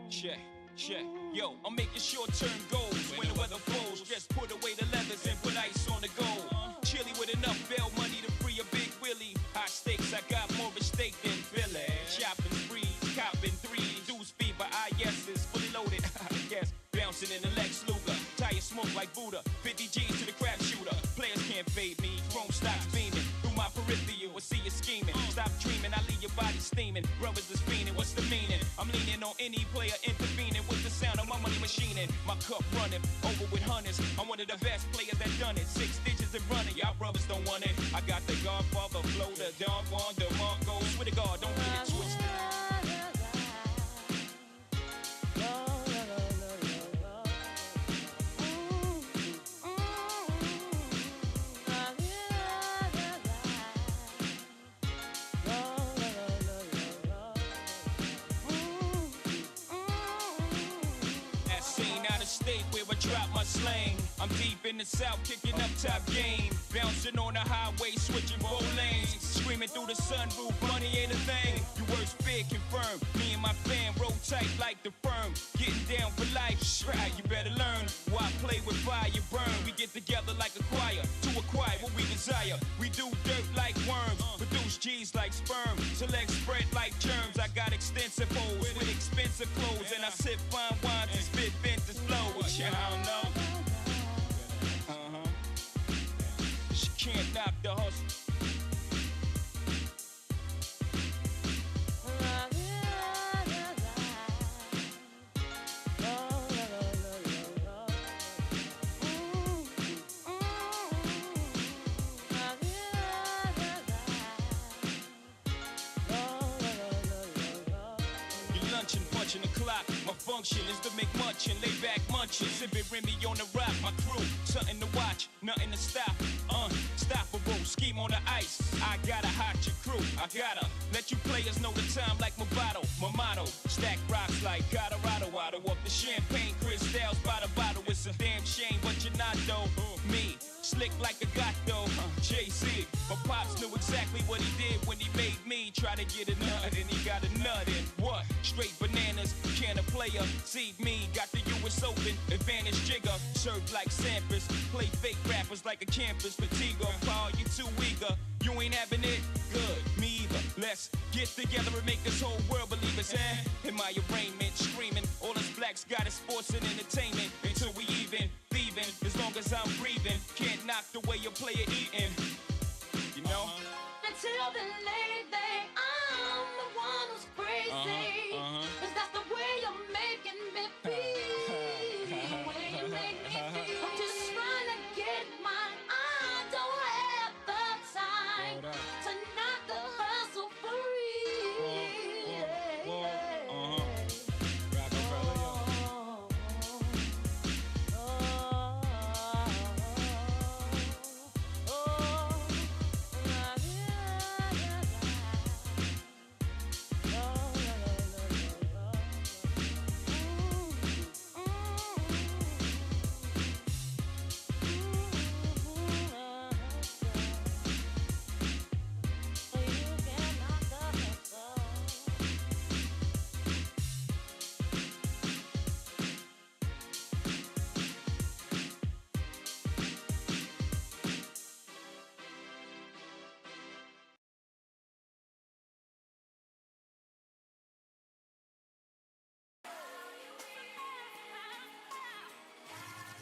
Check. Yo, I'm making short-term goals when the weather falls. Just put away the leathers and put ice on the gold. Chilly with enough bail money to free a big Willie. High stakes, I got more at stake than Billy. Shopping sprees, copping threes. Dudes feed by IS's, fully loaded, I guess. Bouncing in the Lex Luger. Tire smoke like Buddha. 50 G's to the crap shooter. Players can't fade me. Chrome stocks beaming. Through my peripheral, I see you scheming. Stop dreaming, I leave your body steaming. Brothers is fiending, what's the meaning? I'm leaning on any player intervening with the sound of my money machining. My cup running over with hundreds. I'm one of the best players that done it. 6 digits and running, y'all brothers don't want it. I got the Godfather flow, the Don Juan, the Marco. Swear to God, don't get it twisted. State where I drop my slang. I'm deep in the south, kicking up top game. Bouncing on the highway, switching 4 lanes. Screaming through the sunroof, money ain't a thing. You worst fear confirmed. Me and my fam roll tight like the firm. Getting down for life, right, you better learn. Why play with fire, burn. We get together like a choir to acquire what we desire. We do dirt like worms, produce G's like sperm. Select spread like germs. I got extensive hoes with expensive clothes, and I sip fine wines and spit vintage flows. I don't know. She can't knock the hustle. Punching the clock, my function is to make munch and lay back munching. Sipping Remy on the rock, my crew, something to watch, nothing to stop. Unstoppable, scheme on the ice. I gotta hot your crew, I gotta let you players know the time like my bottle, my motto. Stack rocks like Colorado, auto up the champagne crystals by the bottle. It's a damn shame, but you're not though. Me, slick like a gato, Jay-Z. My pops knew exactly what he did when he made me try to get a nut, and he got a nut in what? Straight bananas, can a player see me? Got the US Open, advantage jigger. Served like Sampras, play fake rappers like a campus fatigue. Paul, you too eager, you ain't having it? Good, me either. Let's get together and make this whole world believe us, in my arraignment, screaming, all us blacks got is sports and entertainment. Until we even, thieving, as long as I'm breathing. Can't knock the way you play it eating, you know? Until the late day, I'm the one who's crazy. Cause that's the way you're making me feel. The way you make me feel. I'm just trying to get mine. I don't have the time to knock the hustle for real.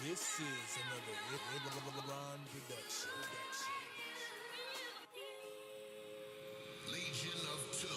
This is another Ron production. Legion of Two.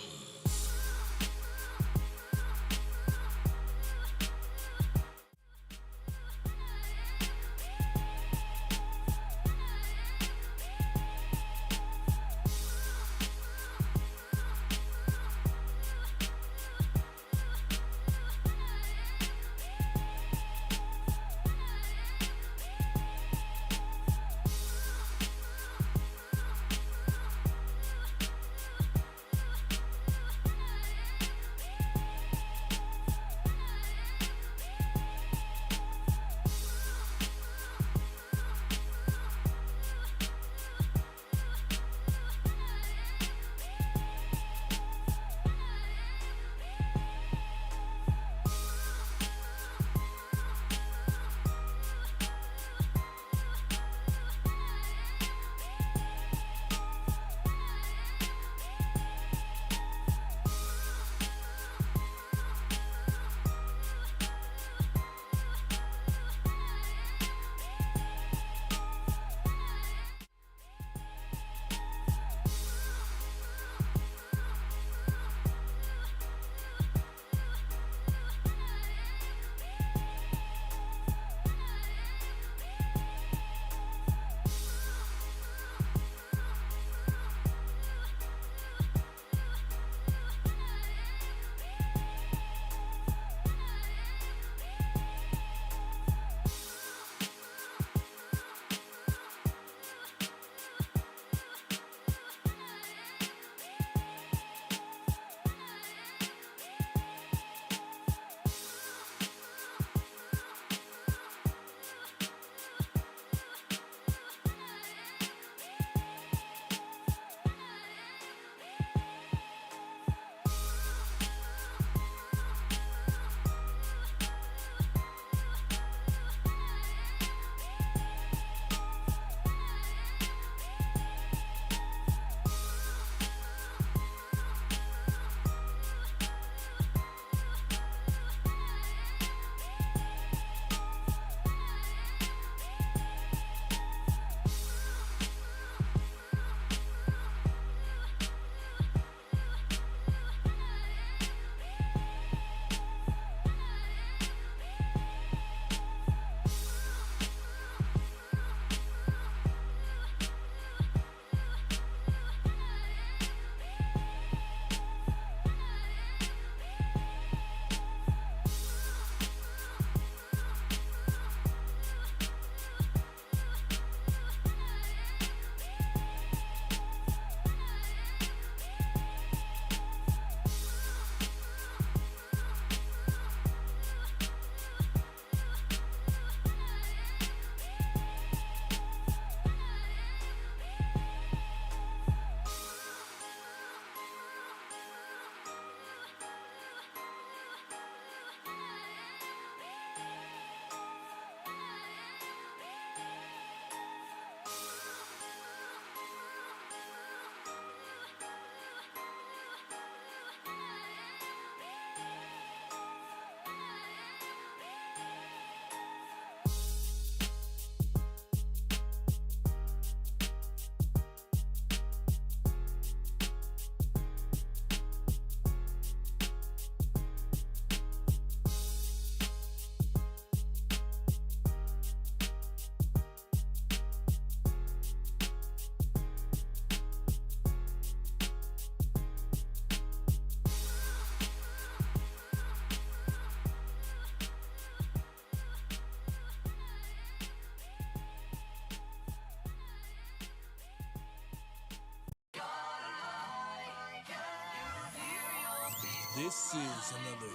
This is another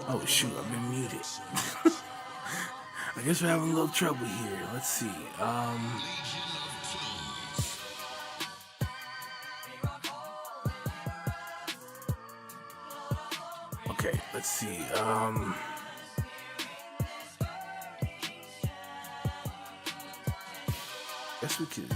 Oh shoot, I've been muted. I guess we're having a little trouble here. Let's see. Okay, let's see. Guess we could.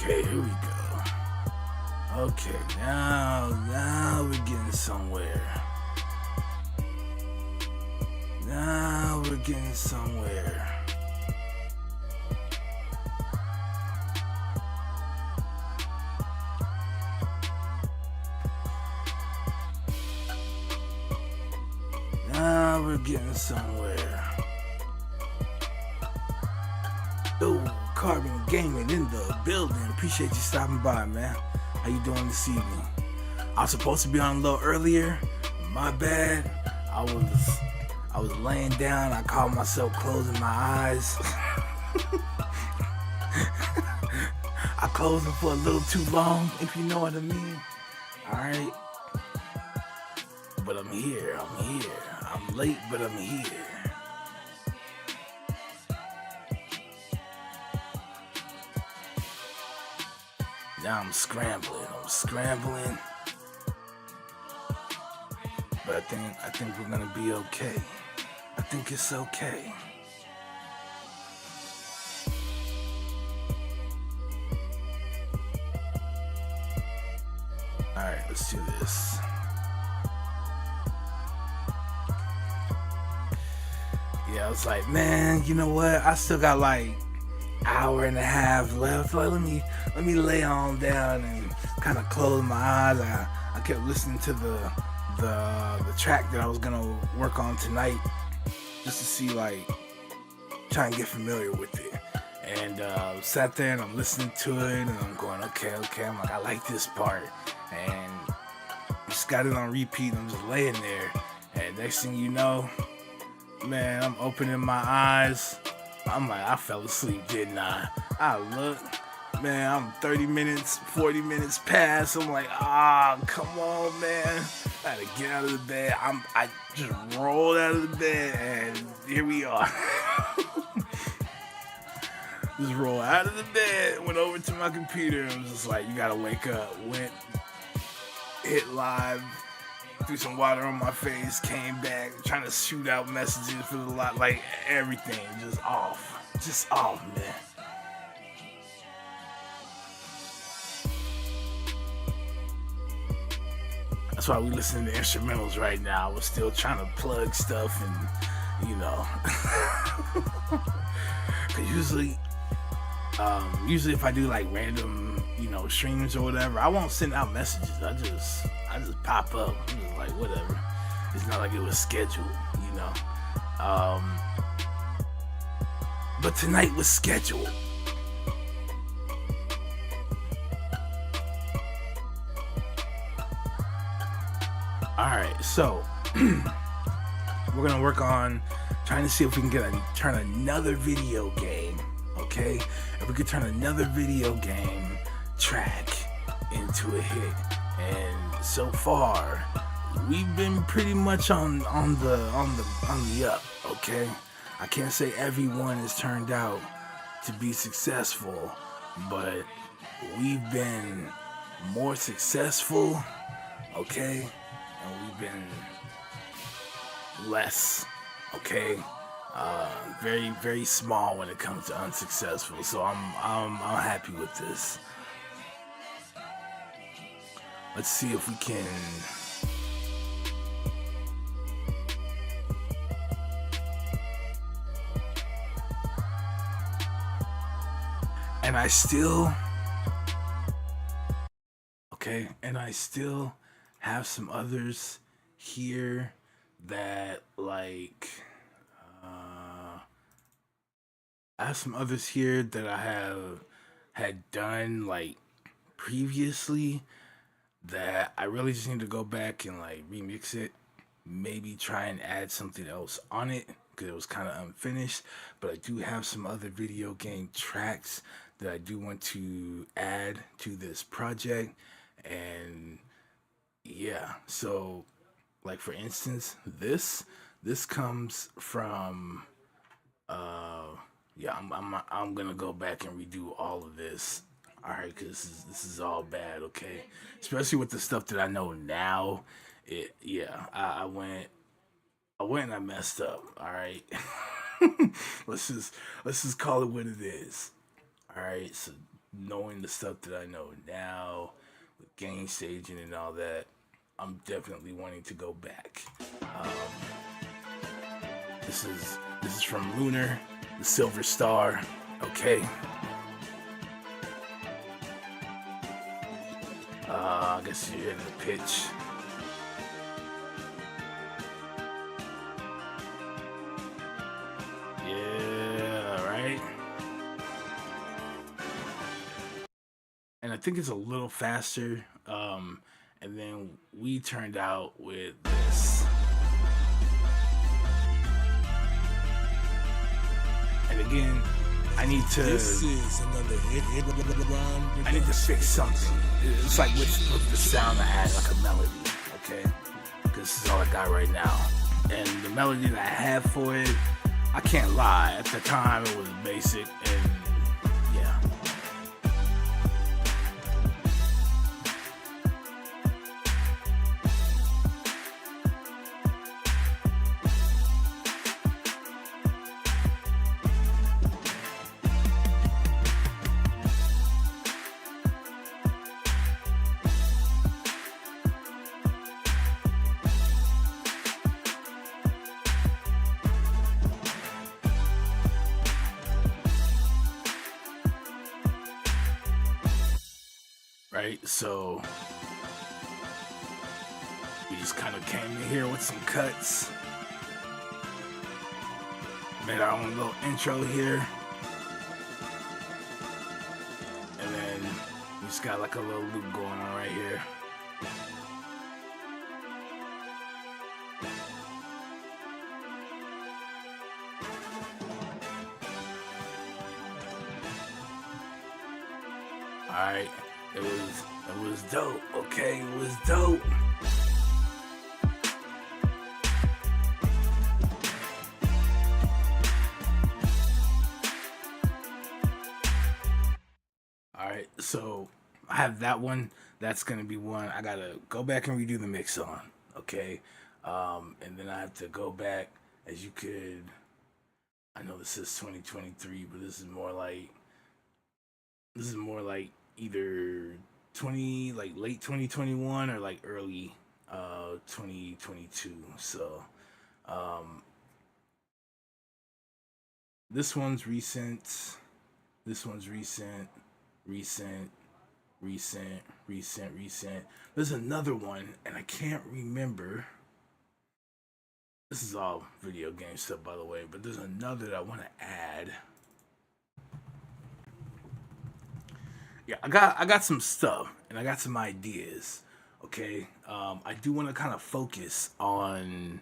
Okay, here we go. Okay, now we're getting somewhere. Now we're getting somewhere. Now we're getting somewhere. Yo, Carbon Gaming in the building. Appreciate you stopping by, man. How you doing this evening? I was supposed to be on a little earlier. My bad. I was laying down. I caught myself closing my eyes. I closed them for a little too long, if you know what I mean. Alright. But I'm here. I'm late, but I'm here. Now I'm scrambling. But I think we're gonna be okay. I think it's okay. Alright, let's do this. Yeah, I was like, man, you know what? I still got like hour and a half left. Like, let me lay on down and kind of close my eyes. I kept listening to the track that I was gonna work on tonight, just to see, like, try and get familiar with it. And sat there and I'm listening to it and I'm going, okay. I'm like, I like this part, and just got it on repeat. And I'm just laying there, and next thing you know, man, I'm opening my eyes. I'm like, I fell asleep, didn't I? I look, man, I'm 30 minutes, 40 minutes past. I'm like, come on, man. I had to get out of the bed. I just rolled out of the bed, and here we are. Just rolled out of the bed, went over to my computer, and was just like, you gotta wake up. Went, hit live, threw some water on my face, came back, trying to shoot out messages for the lot, like everything, just off, man. That's why we listen to instrumentals right now. We're still trying to plug stuff, and you know, cause usually if I do like random, streams or whatever, I won't send out messages. I just pop up. I'm just like, whatever. It's not like it was scheduled, But tonight was scheduled. Alright, so we're gonna work on trying to see if we can turn another video game, okay? If we could turn another video game track into a hit. And so far, we've been pretty much on the up, okay? I can't say everyone has turned out to be successful, but we've been more successful, okay? And we've been less, okay? Very, very small when it comes to unsuccessful. So I'm happy with this. Let's see if we can and I still have some others here that I have had done previously. that I really just need to go back and like remix it. Maybe try and add something else on it because it was kind of unfinished. But I do have some other video game tracks that I do want to add to this project. And yeah, so like for instance, this comes from yeah, I'm gonna go back and redo all of this. All right, because this is all bad. Okay, especially with the stuff that I know now. Yeah, I went and I messed up. All right, let's just call it what it is. All right, so knowing the stuff that I know now with game staging and all that, I'm definitely wanting to go back. This is from Lunar, the Silver Star. Okay. I guess you're in the pitch. Yeah, right. And I think it's a little faster. And then we turned out with this. And again, I need to. This is another hit. I need to fix something. It's like with the sound I had, like a melody, okay? Because this is all I got right now. And the melody that I have for it, I can't lie. At the time, it was basic, and yeah. Right, so we just kind of came in here with some cuts, made our own little intro here, and then we just got like a little loop going on right here. All right. It was dope, okay? It was dope. Alright, so I have that one. That's gonna be one I gotta go back and redo the mix on, okay? And then I have to go back, as you could, I know this is 2023, but this is more like either late 2021 or like early 2022. So this one's recent, recent. There's another one and I can't remember. This is all video game stuff, by the way, but there's another that I want to add. Yeah, I got some stuff and I got some ideas. Okay, I do want to kind of focus on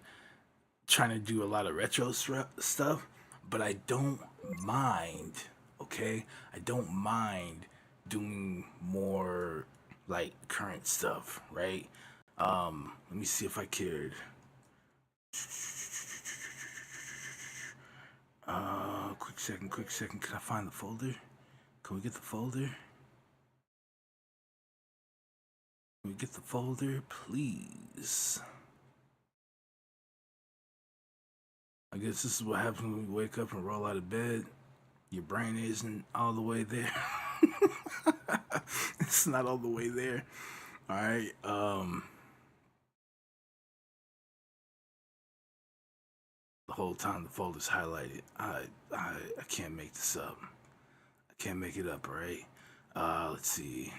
trying to do a lot of retro stuff, but I don't mind. Okay, I don't mind doing more like current stuff, right? Let me see if I cared. Quick second. Can I find the folder? Can we get the folder? Can we get the folder, please? I guess this is what happens when we wake up and roll out of bed. Your brain isn't all the way there. It's not all the way there. All right. The whole time the folder's highlighted. I can't make this up. I can't make it up. All right. Let's see.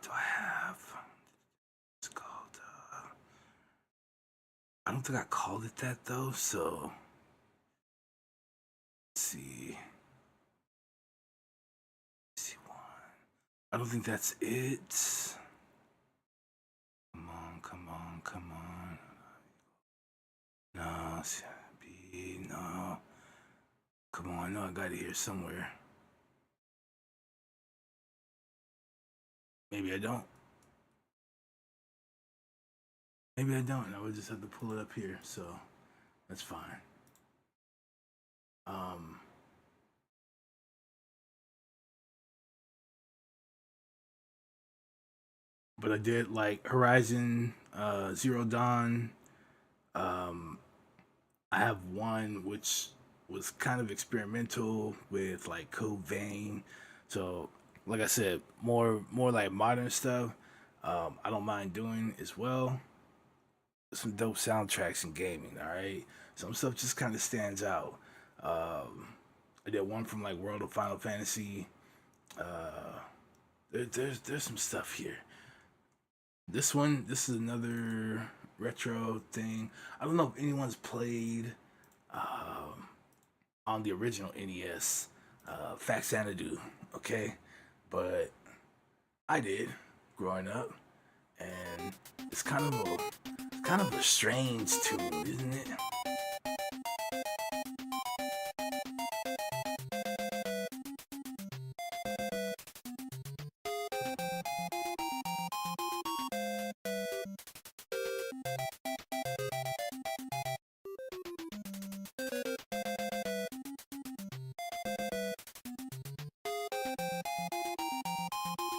Do I have? It's called. I don't think I called it that though. So let's see. I don't think that's it. Come on, come on, come on. No, B, no. Come on, I know I got it here somewhere. Maybe I don't. Maybe I don't. I would just have to pull it up here, so that's fine. But I did like Horizon Zero Dawn. I have one which was kind of experimental with like Code Vein. So like I said, more like modern stuff. I don't mind doing as well. Some dope soundtracks in gaming, all right? Some stuff just kind of stands out. I did one from like World of Final Fantasy. There's some stuff here. This is another retro thing. I don't know if anyone's played on the original NES, Faxanadu, okay? But I did growing up, and it's kind of a strange tune, isn't it?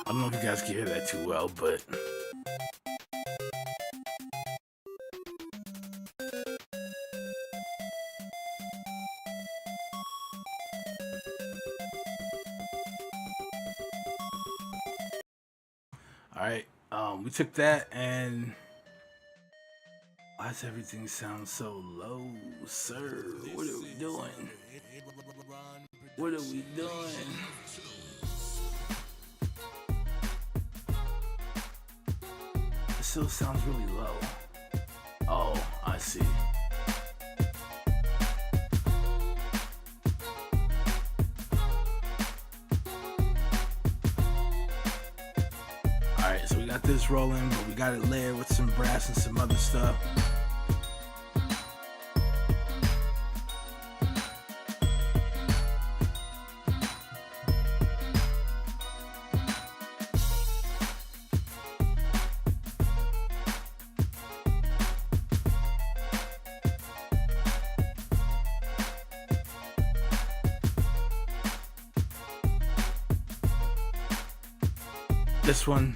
I don't know if you guys can hear that too well, but all right, we took that, and why does everything sound so low, sir? What are we doing? What are we doing? It still sounds really low. Oh, I see. Alright, so we got this rolling, but we got it layered with some brass and some other stuff. This one,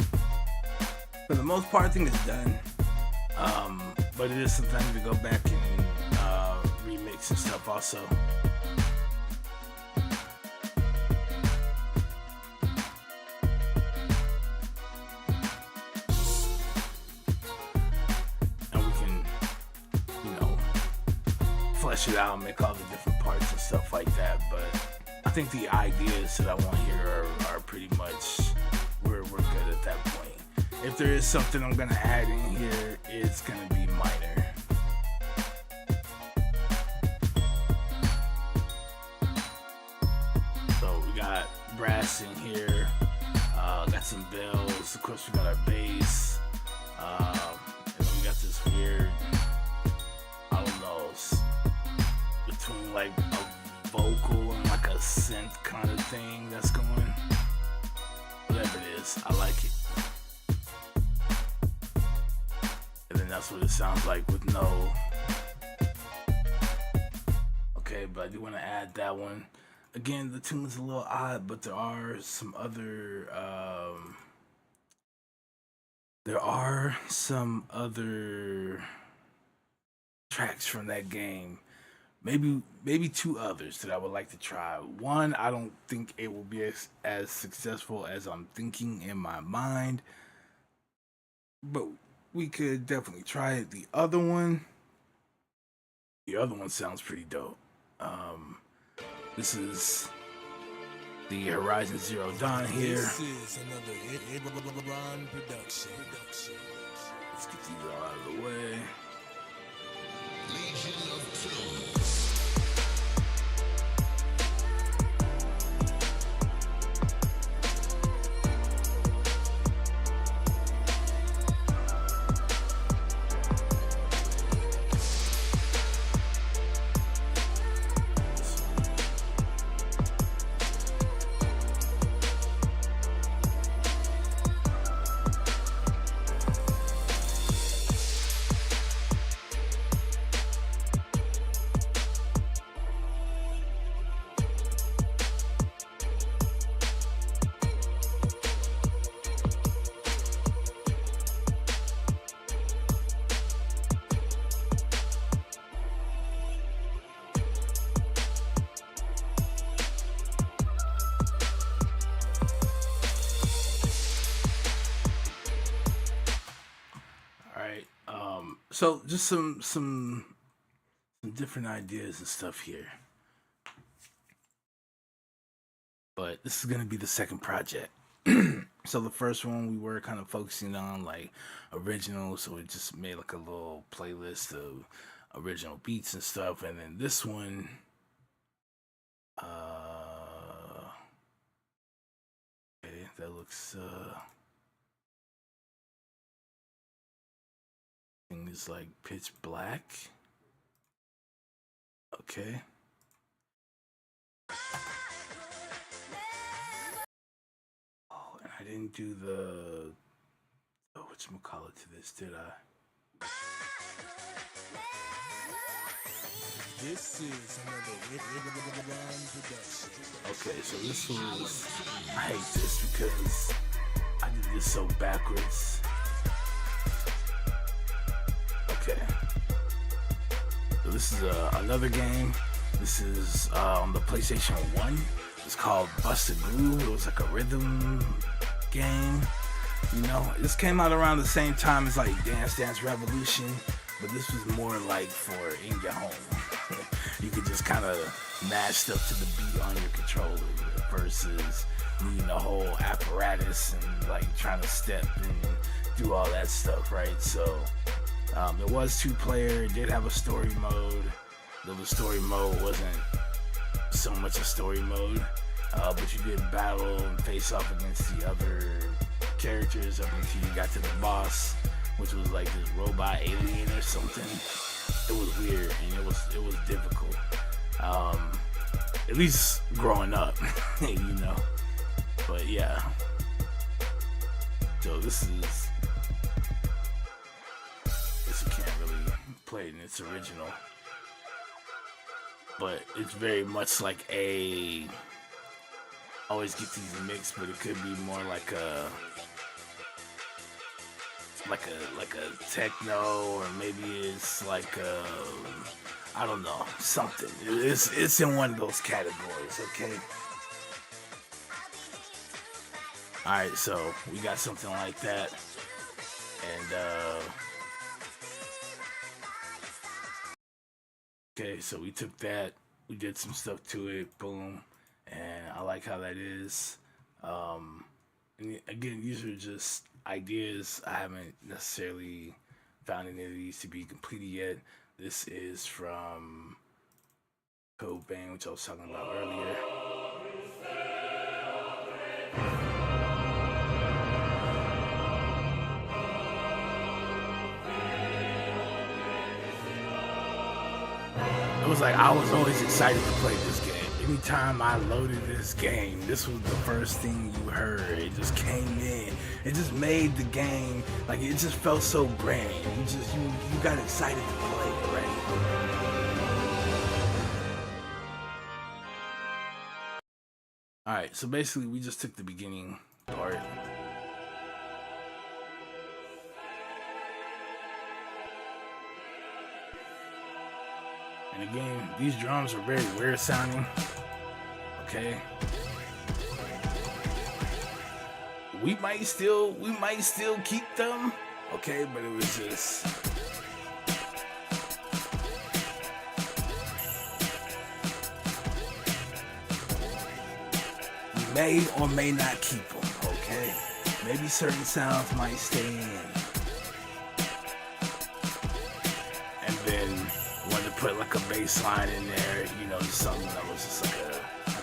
for the most part, I think it's done. But it is something I need to go back and remix and stuff also. And we can, flesh it out and make all the different parts and stuff like that. But I think the ideas that I want here are pretty much we're good at that point. If there is something I'm gonna add in here, it's gonna be minor. So we got brass in here, got some bells, of course we got our bass, and then we got this weird, I don't know, between like a vocal and like a synth kind of thing that's going. Whatever it is, I like it. And then that's what it sounds like with no. Okay, but I do want to add that one. Again, the tune is a little odd, but there are some other tracks from that game. Maybe two others that I would like to try. One, I don't think it will be as successful as I'm thinking in my mind, but we could definitely try it. The other one sounds pretty dope. This is the Horizon Zero Dawn here. This is another hit production. Let's get these all out of the way. Legion of Tunes. So just some different ideas and stuff here. But this is gonna be the second project. So the first one we were kind of focusing on like original, so we just made like a little playlist of original beats and stuff, and then this one, okay, that looks thing is like pitch black. Okay. Oh, and I didn't do the whatchamacallit to this, did I? This is another Ron production. Okay, so this was, I hate this because I did this so backwards. Okay. So this is another game. This is on the PlayStation 1. It's called Busted Groove. It was like a rhythm game. You know, this came out around the same time as like Dance Dance Revolution, but this was more like for in your home. You could just kind of mash stuff to the beat on your controller versus needing a whole apparatus and like trying to step and do all that stuff, right? So it was 2-player. It did have a story mode, though the story mode wasn't so much a story mode, but you did battle and face off against the other characters up until you got to the boss, which was like this robot alien or something. It was weird and it was difficult. At least growing up, you know. But yeah. So this you can't really play it in its original. But it's very much like I always get these mixed, but it could be more like a techno, or maybe it's like I don't know, something. It's in one of those categories, okay? Alright, so we got something like that. And okay, so we took that, we did some stuff to it, boom, and I like how that is. And again, these are just ideas. I haven't necessarily found any of these to be completed yet. This is from Cobain, which I was talking about earlier. It was like I was always excited to play this game. Anytime I loaded this game, this was the first thing you heard. It just came in. It just made the game, like it just felt so grand. You got excited to play it, right? Alright, so basically we just took the beginning part. And again, these drums are very weird sounding. Okay. We might still keep them. Okay, but it was just we may or may not keep them, okay? Maybe certain sounds might stay in. And then put like a bass line in there, you know, something that was just like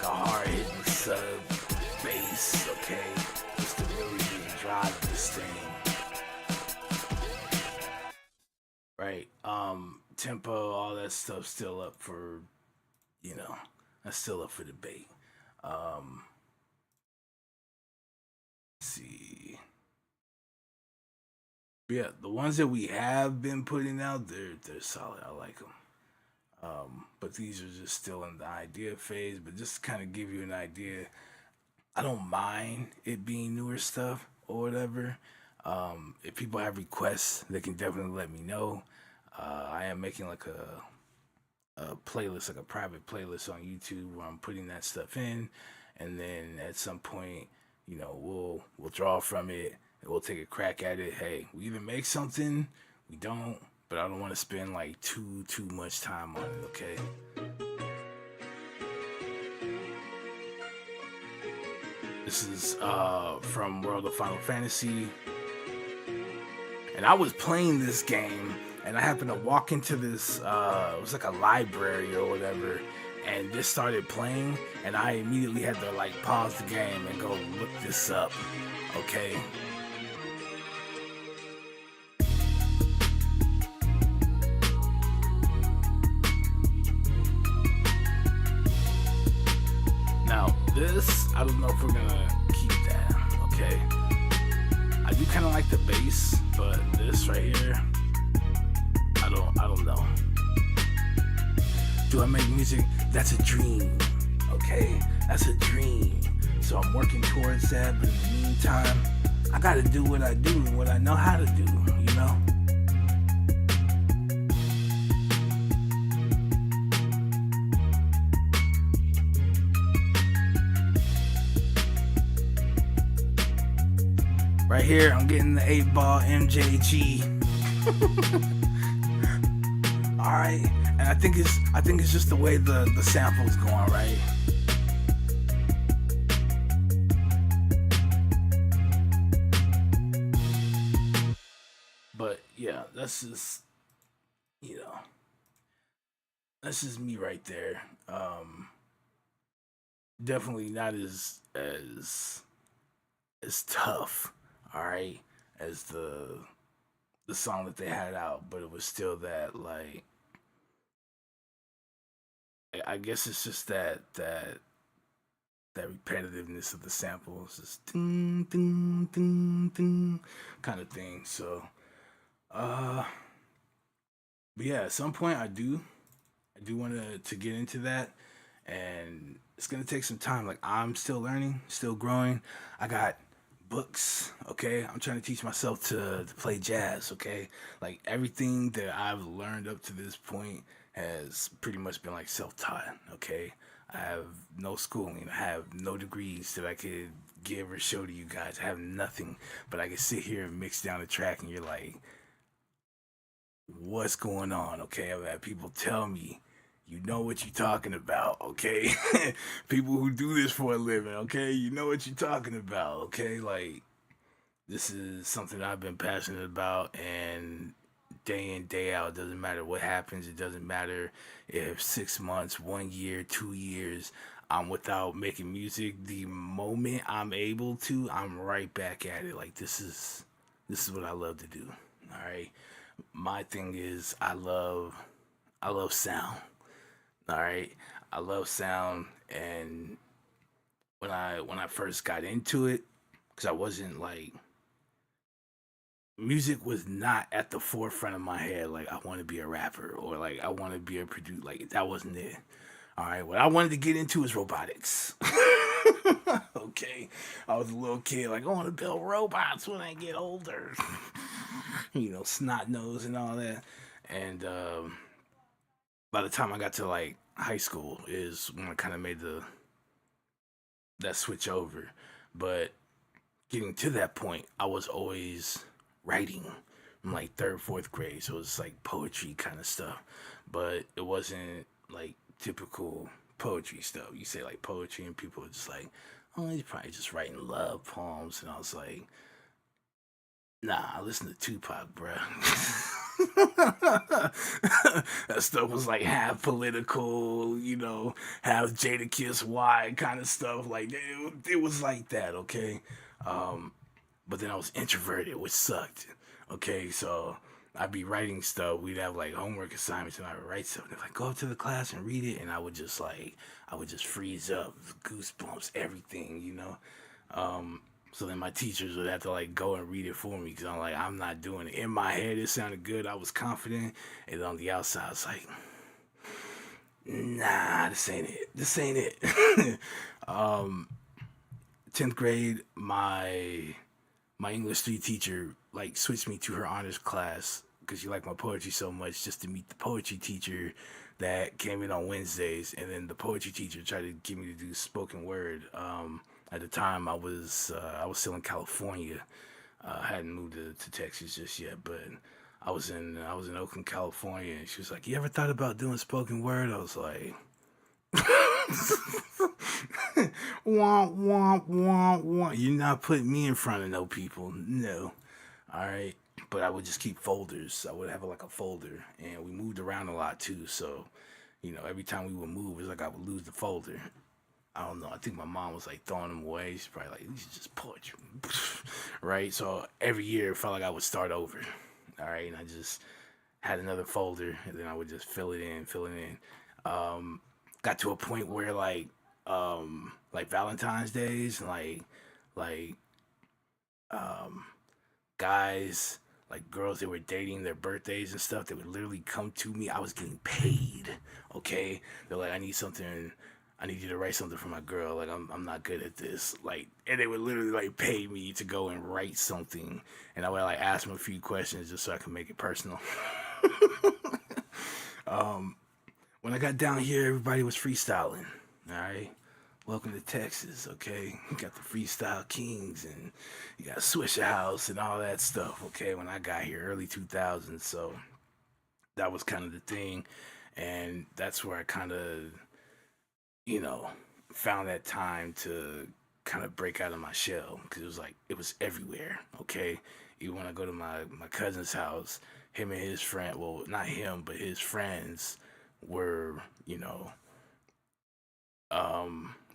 a hard hitting sub bass, okay, just to really drive this thing, right? Tempo, all that stuff still up for, you know, that's still up for debate. Let's see. But yeah, the ones that we have been putting out, they're solid. I like them. But these are just still in the idea phase, but just to kind of give you an idea, I don't mind it being newer stuff or whatever. If people have requests, they can definitely let me know. I am making like a playlist, like a private playlist on YouTube where I'm putting that stuff in, and then at some point, you know, we'll draw from it and we'll take a crack at it. Hey, we either make something, we don't, but I don't want to spend like too much time on it. Okay. This is from World of Final Fantasy, and I was playing this game, and I happened to walk into this. It was like a library or whatever, and this started playing, and I immediately had to like pause the game and go look this up. Okay. Now this, I don't know if we're gonna keep that. Okay. I do kind of like the bass, but this right here, I don't know. Do I make music? That's a dream. Okay, that's a dream. So I'm working towards that, but in the meantime, I gotta do what I do and what I know how to do, you know? Right here, I'm getting the 8-ball MJG. All right, and I think it's just the way the sample's going, right? But yeah, that's just, you know, that's just me right there. Definitely not as tough, all right, as the song that they had out, but it was still that, like, I guess it's just that repetitiveness of the samples, just ding, ding, ding, ding, kind of thing. So, but yeah, at some point I do want to get into that, and it's gonna take some time. Like, I'm still learning, still growing. I got books, okay? I'm trying to teach myself to play jazz, okay? Like, everything that I've learned up to this point has pretty much been like self-taught, okay? I have no schooling, I have no degrees that I could give or show to you guys. I have nothing, but I can sit here and mix down the track and you're like, what's going on, okay? I've had people tell me, you know what you're talking about, okay? People who do this for a living, okay? You know what you're talking about, okay? Like, this is something I've been passionate about, and day in, day out, it doesn't matter what happens. It doesn't matter if 6 months, 1 year, 2 years, I'm without making music. The moment I'm able to, I'm right back at it. Like, this is what I love to do, all right? My thing is, I love sound. All right, I love sound, and when I first got into it, because I wasn't like, music was not at the forefront of my head. Like, I want to be a rapper, or like I want to be a producer. Like, that wasn't it. All right, what I wanted to get into is robotics. Okay, I was a little kid, like, I want to build robots when I get older. You know, snot nose and all that, and by the time I got to like high school is when I kind of made that switch over. But getting to that point, I was always writing from like third, fourth grade, so it was like poetry kind of stuff. But it wasn't like typical poetry stuff. You say like poetry, and people are just like, oh, he's probably just writing love poems, and I was like, nah, I listen to Tupac, bruh. That stuff was like half political, you know, half Jadakiss Y kind of stuff. Like, it was like that, okay? But then I was introverted, which sucked, okay? So I'd be writing stuff. We'd have like homework assignments, and I would write stuff. And they're like, go up to the class and read it. And I would just freeze up, goosebumps, everything, you know? So then my teachers would have to like go and read it for me, because I'm not doing it. In my head, it sounded good. I was confident. And on the outside, it's like, nah, this ain't it. 10th grade, my English 3 teacher like switched me to her honors class because she liked my poetry so much, just to meet the poetry teacher that came in on Wednesdays. And then the poetry teacher tried to get me to do spoken word. At the time, I was still in California. I hadn't moved to Texas just yet, but I was in Oakland, California, and she was like, "You ever thought about doing spoken word?" I was like, "Womp womp womp womp." You're not putting me in front of no people, no. All right, but I would just keep folders. I would have like a folder, and we moved around a lot too. So, every time we would move, it's like I would lose the folder. I don't know. I think my mom was like throwing them away. She's probably like, "These are just poetry," right? So every year it felt like I would start over. All right, and I just had another folder, and then I would just fill it in, fill it in. Got to a point where like Valentine's days, and like um, guys, like girls that were dating their birthdays and stuff, they would literally come to me. I was getting paid. Okay, they're like, I need you to write something for my girl. Like I'm not good at this. Like, and they would literally like pay me to go and write something, and I would like ask them a few questions just so I can make it personal. When I got down here, everybody was freestyling. All right, welcome to Texas. Okay, you got the freestyle kings, and you got Swisher House and all that stuff. Okay, when I got here, early 2000s, so that was kind of the thing, and that's where I kind of you know, found that time to kind of break out of my shell because it was everywhere. Okay, even when I go to my cousin's house, him and his friend, well, not him, but his friends were,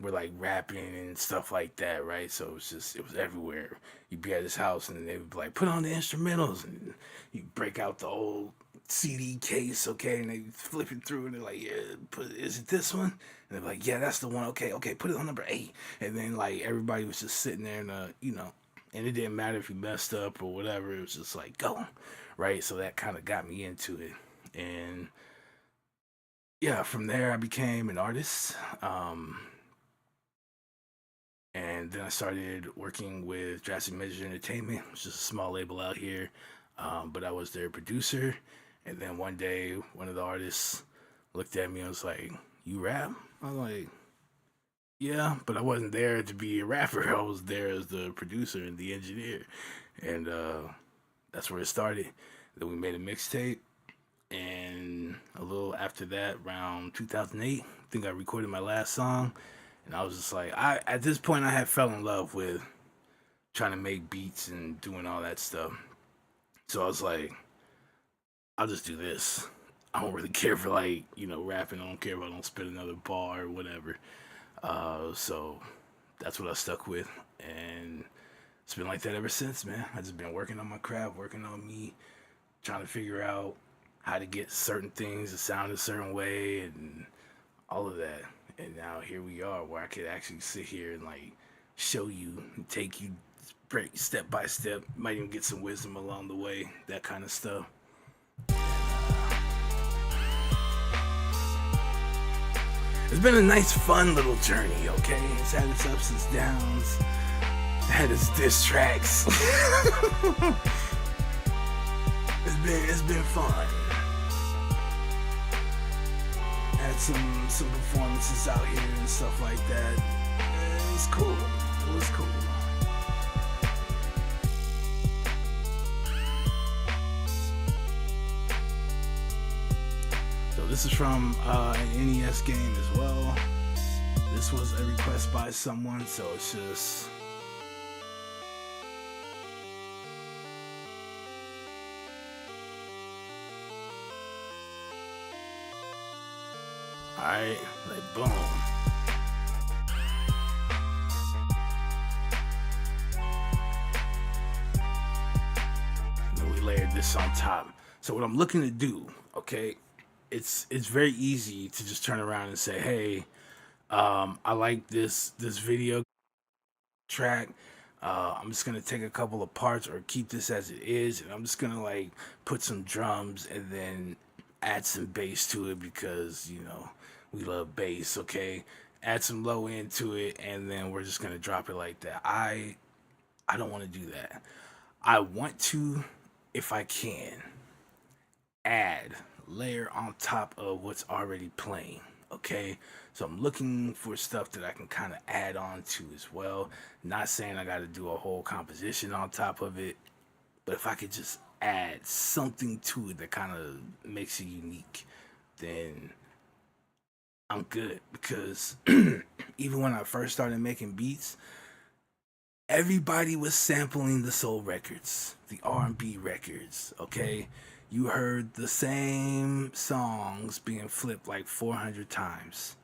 were like rapping and stuff like that, right? So it was everywhere. You'd be at his house and they would be like, put on the instrumentals, and you break out the old CD case, okay, and they flip it through and they're like, yeah, is it this one? And they're like, yeah, that's the one. Okay, put it on number 8. And then like everybody was just sitting there and and it didn't matter if you messed up or whatever. It was just like go, right? So that kind of got me into it, and yeah, from there I became an artist. And then I started working with Drastic Measures Entertainment, which is a small label out here. But I was their producer. And then one day, one of the artists looked at me and was like, "You rap?" I was like, "Yeah," but I wasn't there to be a rapper. I was there as the producer and the engineer. And that's where it started. Then we made a mixtape. And a little after that, around 2008, I think I recorded my last song. And I was just like, at this point, I had fell in love with trying to make beats and doing all that stuff. So I was like, I'll just do this. I don't really care for rapping. I don't care if I don't spit another bar or whatever. So that's what I stuck with, and it's been like that ever since, man. I just been working on my craft, working on me, trying to figure out how to get certain things to sound a certain way and all of that. And now here we are, where I could actually sit here and show you, and take you step by step. Might even get some wisdom along the way, that kind of stuff. It's been a nice, fun little journey, okay? It's had its ups and downs. It had its diss tracks. It's been fun. Had some performances out here and stuff like that. It was cool. It was cool. This is from an NES game as well. This was a request by someone, so it's just... Alright, boom. And then we layered this on top. So what I'm looking to do, okay, it's very easy to just turn around and say, hey, I like this video track. I'm just gonna take a couple of parts or keep this as it is, and I'm just gonna put some drums and then add some bass to it because we love bass, okay? Add some low end to it, and then we're just gonna drop it like that. I don't want to do that. I want to, if I can, layer on top of what's already playing, okay? So I'm looking for stuff that I can kind of add on to as well. Not saying I got to do a whole composition on top of it, but if I could just add something to it that kind of makes it unique, then I'm good. Because even when I first started making beats, everybody was sampling the soul records, the R&B records, okay? You heard the same songs being flipped like 400 times.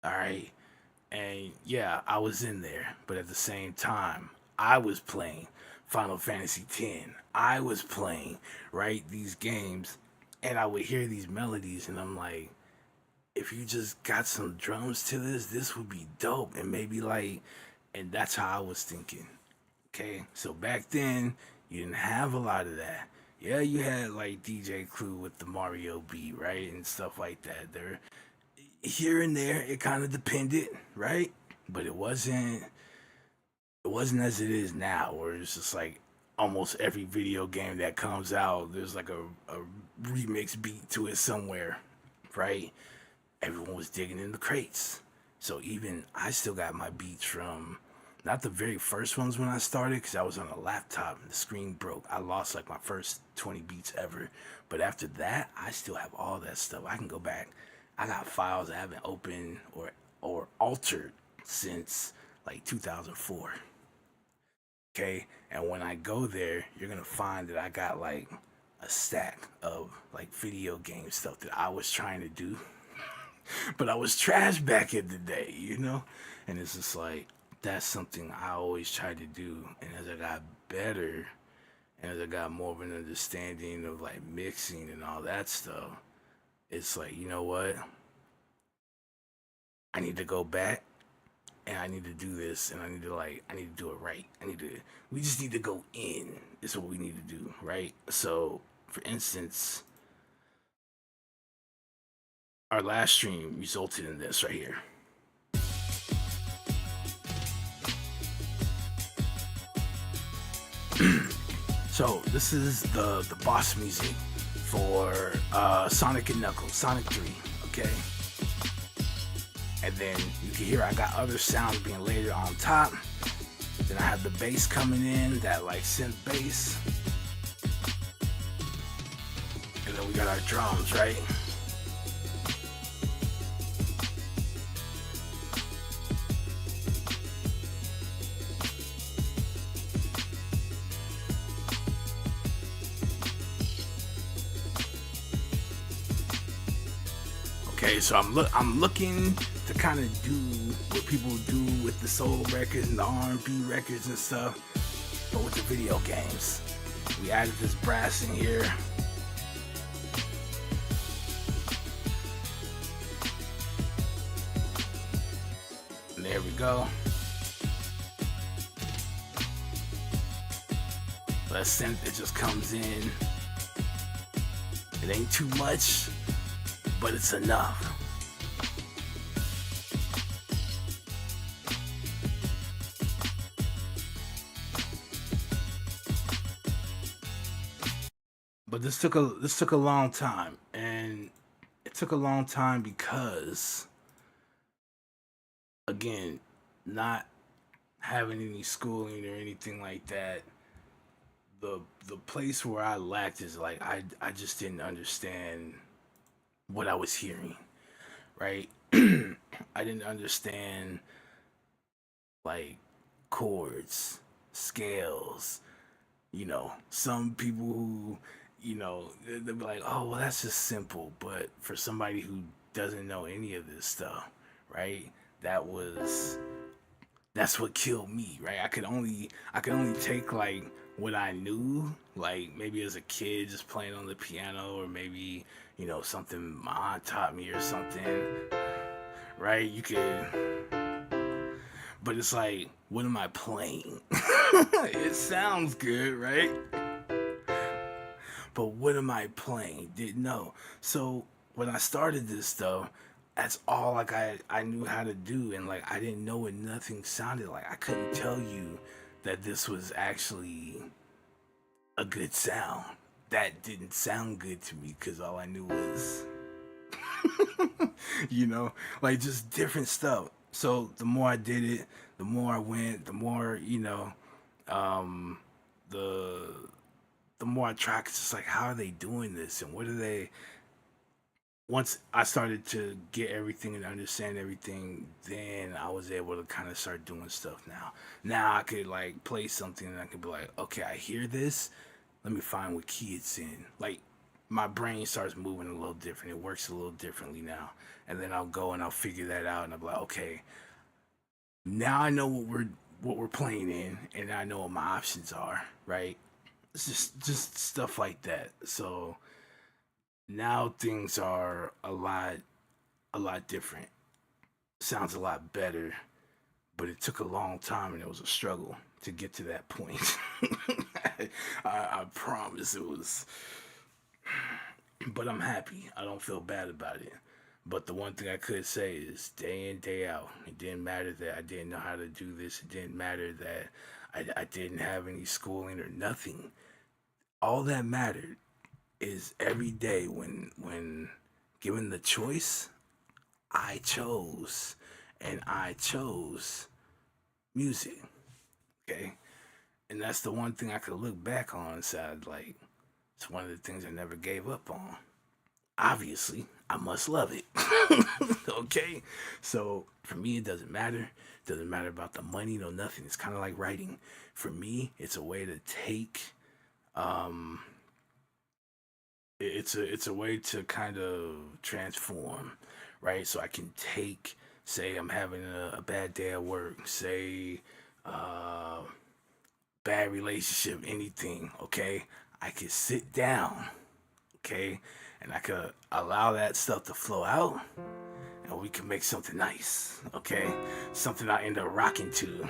All right? And yeah, I was in there, but at the same time, I was playing Final Fantasy X. I was playing, right, these games, and I would hear these melodies, and I'm like, if you just got some drums to this would be dope. And maybe like, and that's how I was thinking. Okay, so back then you didn't have a lot of that. Yeah, you had like DJ Clue with the Mario beat, right, and stuff like that. There, here and there, it kind of depended, right? But it wasn't. It wasn't as it is now, where it's just like almost every video game that comes out, there's like a remix beat to it somewhere, right? Everyone was digging in the crates. So even I still got my beats from not the very first ones when I started, because I was on a laptop and the screen broke. I lost like my first 20 beats ever. But after that, I still have all that stuff. I can go back. I got files I haven't opened or altered since like 2004. Okay, and when I go there, you're gonna find that I got like a stack of like video game stuff that I was trying to do, but I was trash back in the day, you know? And it's just like, that's something I always tried to do. And as I got better, and as I got more of an understanding of like mixing and all that stuff, it's like, you know what? I need to go back and I need to do this, and I need to do it right. We just need to go in, is what we need to do, right? So, for instance, our last stream resulted in this right here. So this is the boss music for Sonic and Knuckles, Sonic 3, okay? And then you can hear I got other sounds being layered on top. Then I have the bass coming in, that like synth bass. And then we got our drums, right? Okay, so I'm looking to kind of do what people do with the soul records and the R&B records and stuff, but with the video games. We added this brass in here. And there we go. That synth, it just comes in. It ain't too much, but it's enough. But this took a long time, and it took a long time because, again, not having any schooling or anything like that. The place where I lacked is like I just didn't understand what I was hearing, right? I didn't understand like chords, scales. You know, some people who, you know, they'll be like, oh, well, that's just simple. But for somebody who doesn't know any of this stuff, right? That's what killed me, right? I could only take like what I knew, like maybe as a kid just playing on the piano, or maybe, you know, something my aunt taught me or something, right? You could, but it's like, what am I playing? It sounds good, right? But what am I playing? Didn't know. So when I started this stuff, that's all like I knew how to do, and like I didn't know what nothing sounded like. I couldn't tell you that this was actually a good sound. That didn't sound good to me because all I knew was, you know, like just different stuff. So the more I did it, the more I went, the more, you know, the the more I track, it's just like, how are they doing this, and what are they? Once I started to get everything and understand everything, then I was able to kind of start doing stuff. Now I could like play something and I could be like, okay, I hear this. Let me find what key it's in. Like my brain starts moving a little different. It works a little differently now. And then I'll go and I'll figure that out and I'll be like, okay, now I know what we're playing in, and I know what my options are, right? It's just stuff like that. So now things are a lot different. Sounds a lot better, but it took a long time and it was a struggle to get to that point. I promise it was, but I'm happy. I don't feel bad about it. But the one thing I could say is day in, day out, it didn't matter that I didn't know how to do this. It didn't matter that I didn't have any schooling or nothing. All that mattered is every day when given the choice, I chose, and I chose music. Okay, and that's the one thing I could look back on and say, like, it's one of the things I never gave up on. Obviously, I must love it. Okay, so for me, it doesn't matter. It doesn't matter about the money, no nothing. It's kind of like writing. For me, it's a way to take. Um, it's a way to kind of transform, right? So I can take, say, I'm having a bad day at work, say, uh, bad relationship, anything. Okay, I can sit down, okay, and I could allow that stuff to flow out, and we can make something nice, okay, something I end up rocking to.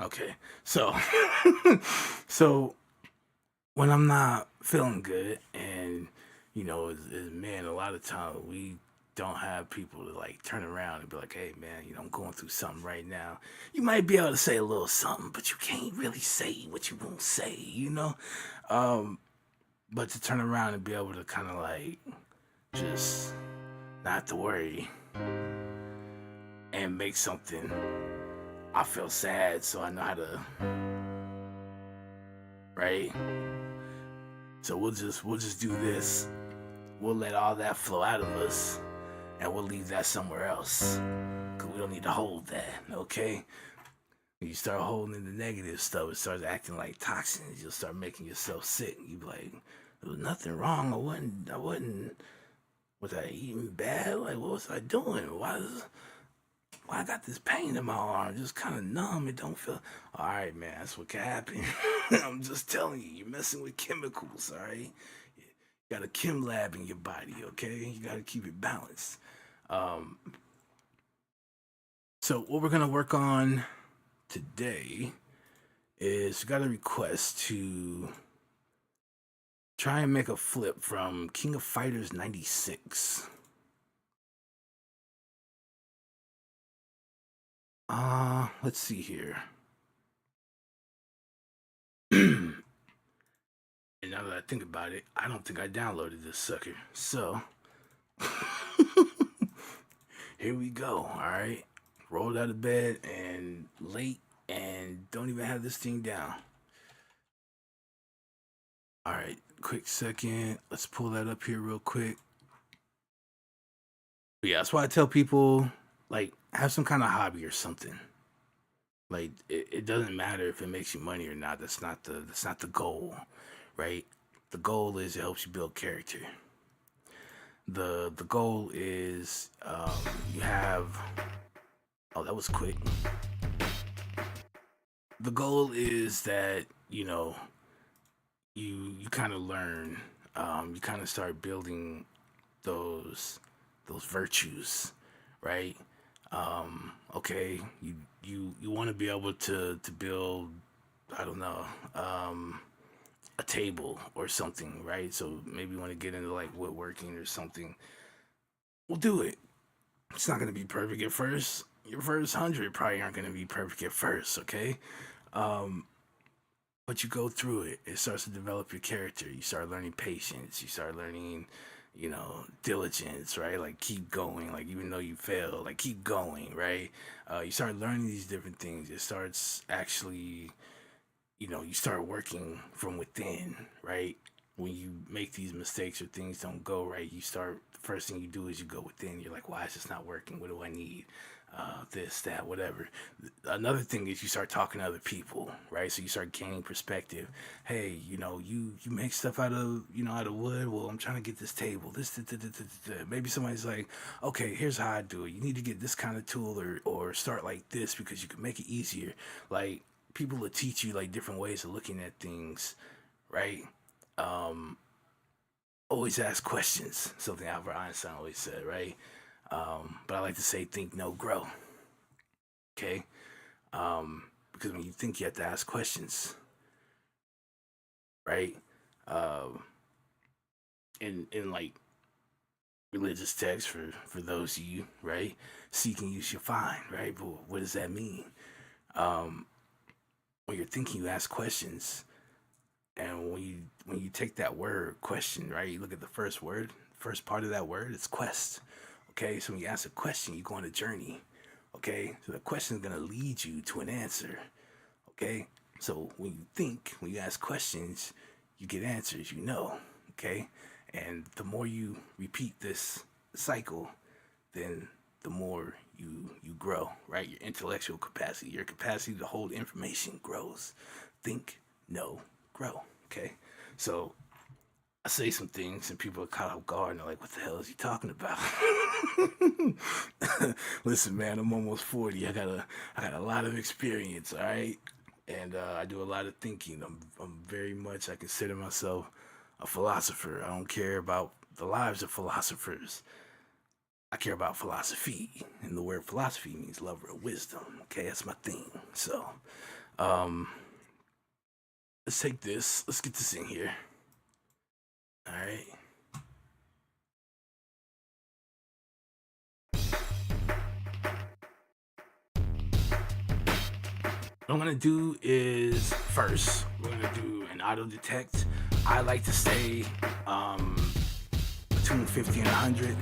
Okay, so so when I'm not feeling good, and as men, a lot of times we don't have people to like turn around and be like, hey man, I'm going through something right now. You might be able to say a little something, but you can't really say what you won't say. Um, but to turn around and be able to kind of like just not have to worry and make something. I feel sad, so I know how to, right? So we'll just do this. We'll let all that flow out of us, and we'll leave that somewhere else. Cause we don't need to hold that, okay? When you start holding in the negative stuff, it starts acting like toxins. You'll start making yourself sick. You be like, there was nothing wrong. I wasn't. Was I eating bad? Like, what was I doing? Why I got this pain in my arm, just kind of numb. It don't feel. All right, man, that's what can happen. I'm just telling you, you're messing with chemicals. All right, you got a chem lab in your body. Okay, you got to keep it balanced. Um, so what we're gonna work on today is we got a request to try and make a flip from King of Fighters '96. Let's see here. And now that I think about it, I don't think I downloaded this sucker. So, here we go. All right. Rolled out of bed and late and don't even have this thing down. All right. Quick second. Let's pull that up here real quick. But yeah, that's why I tell people, like, have some kind of hobby or something. Like it doesn't matter if it makes you money or not. That's not the goal, right? The goal is it helps you build character. The goal is you have. Oh, that was quick. The goal is that you kind of learn. You kind of start building those virtues, right? Okay, you want to be able to build, I don't know, a table or something, right? So maybe you want to get into like woodworking or something. We'll do it. It's not gonna be perfect at first, your first 100 probably aren't going to be perfect at first, okay? Um, but you go through it. It starts to develop your character. You start learning patience. You start learning, diligence, right? Like keep going. Like even though you fail, like keep going, right? You start learning these different things. It starts actually, you start working from within, right? When you make these mistakes or things don't go right, the first thing you do is you go within. You're like, why is this not working? What do I need? This, that, whatever. Another thing is you start talking to other people, right? So you start gaining perspective. Hey, you make stuff out of wood. Well, I'm trying to get this table. Maybe somebody's like, okay, here's how I do it. You need to get this kind of tool or start like this because you can make it easier. Like people will teach you like different ways of looking at things, right? Always ask questions. Something Albert Einstein always said, right? But I like to say, think, know, grow. Okay, because when you think, you have to ask questions, right? Um, in like religious texts for those of you, right? Seek and you shall find, right? But what does that mean? Um, when you're thinking, you ask questions, and when you take that word question, right? You look at the first word, first part of that word, it's quest. Okay, so when you ask a question, you go on a journey. Okay, so the question is gonna lead you to an answer. Okay, so when you ask questions, you get answers. Okay, and the more you repeat this cycle, then the more you grow. Right, your intellectual capacity, your capacity to hold information grows. Think, know, grow. Okay, so I say some things and people are caught off guard and they're like, what the hell is he talking about? Listen, man, I'm almost 40. I got a lot of experience, all right? And I do a lot of thinking. I'm very much, I consider myself a philosopher. I don't care about the lives of philosophers. I care about philosophy. And the word philosophy means lover of wisdom. Okay, that's my thing. So, um, let's take this. Let's get this in here. All right. What I'm gonna do is first we're gonna do an auto detect. I like to stay between 50 and 100.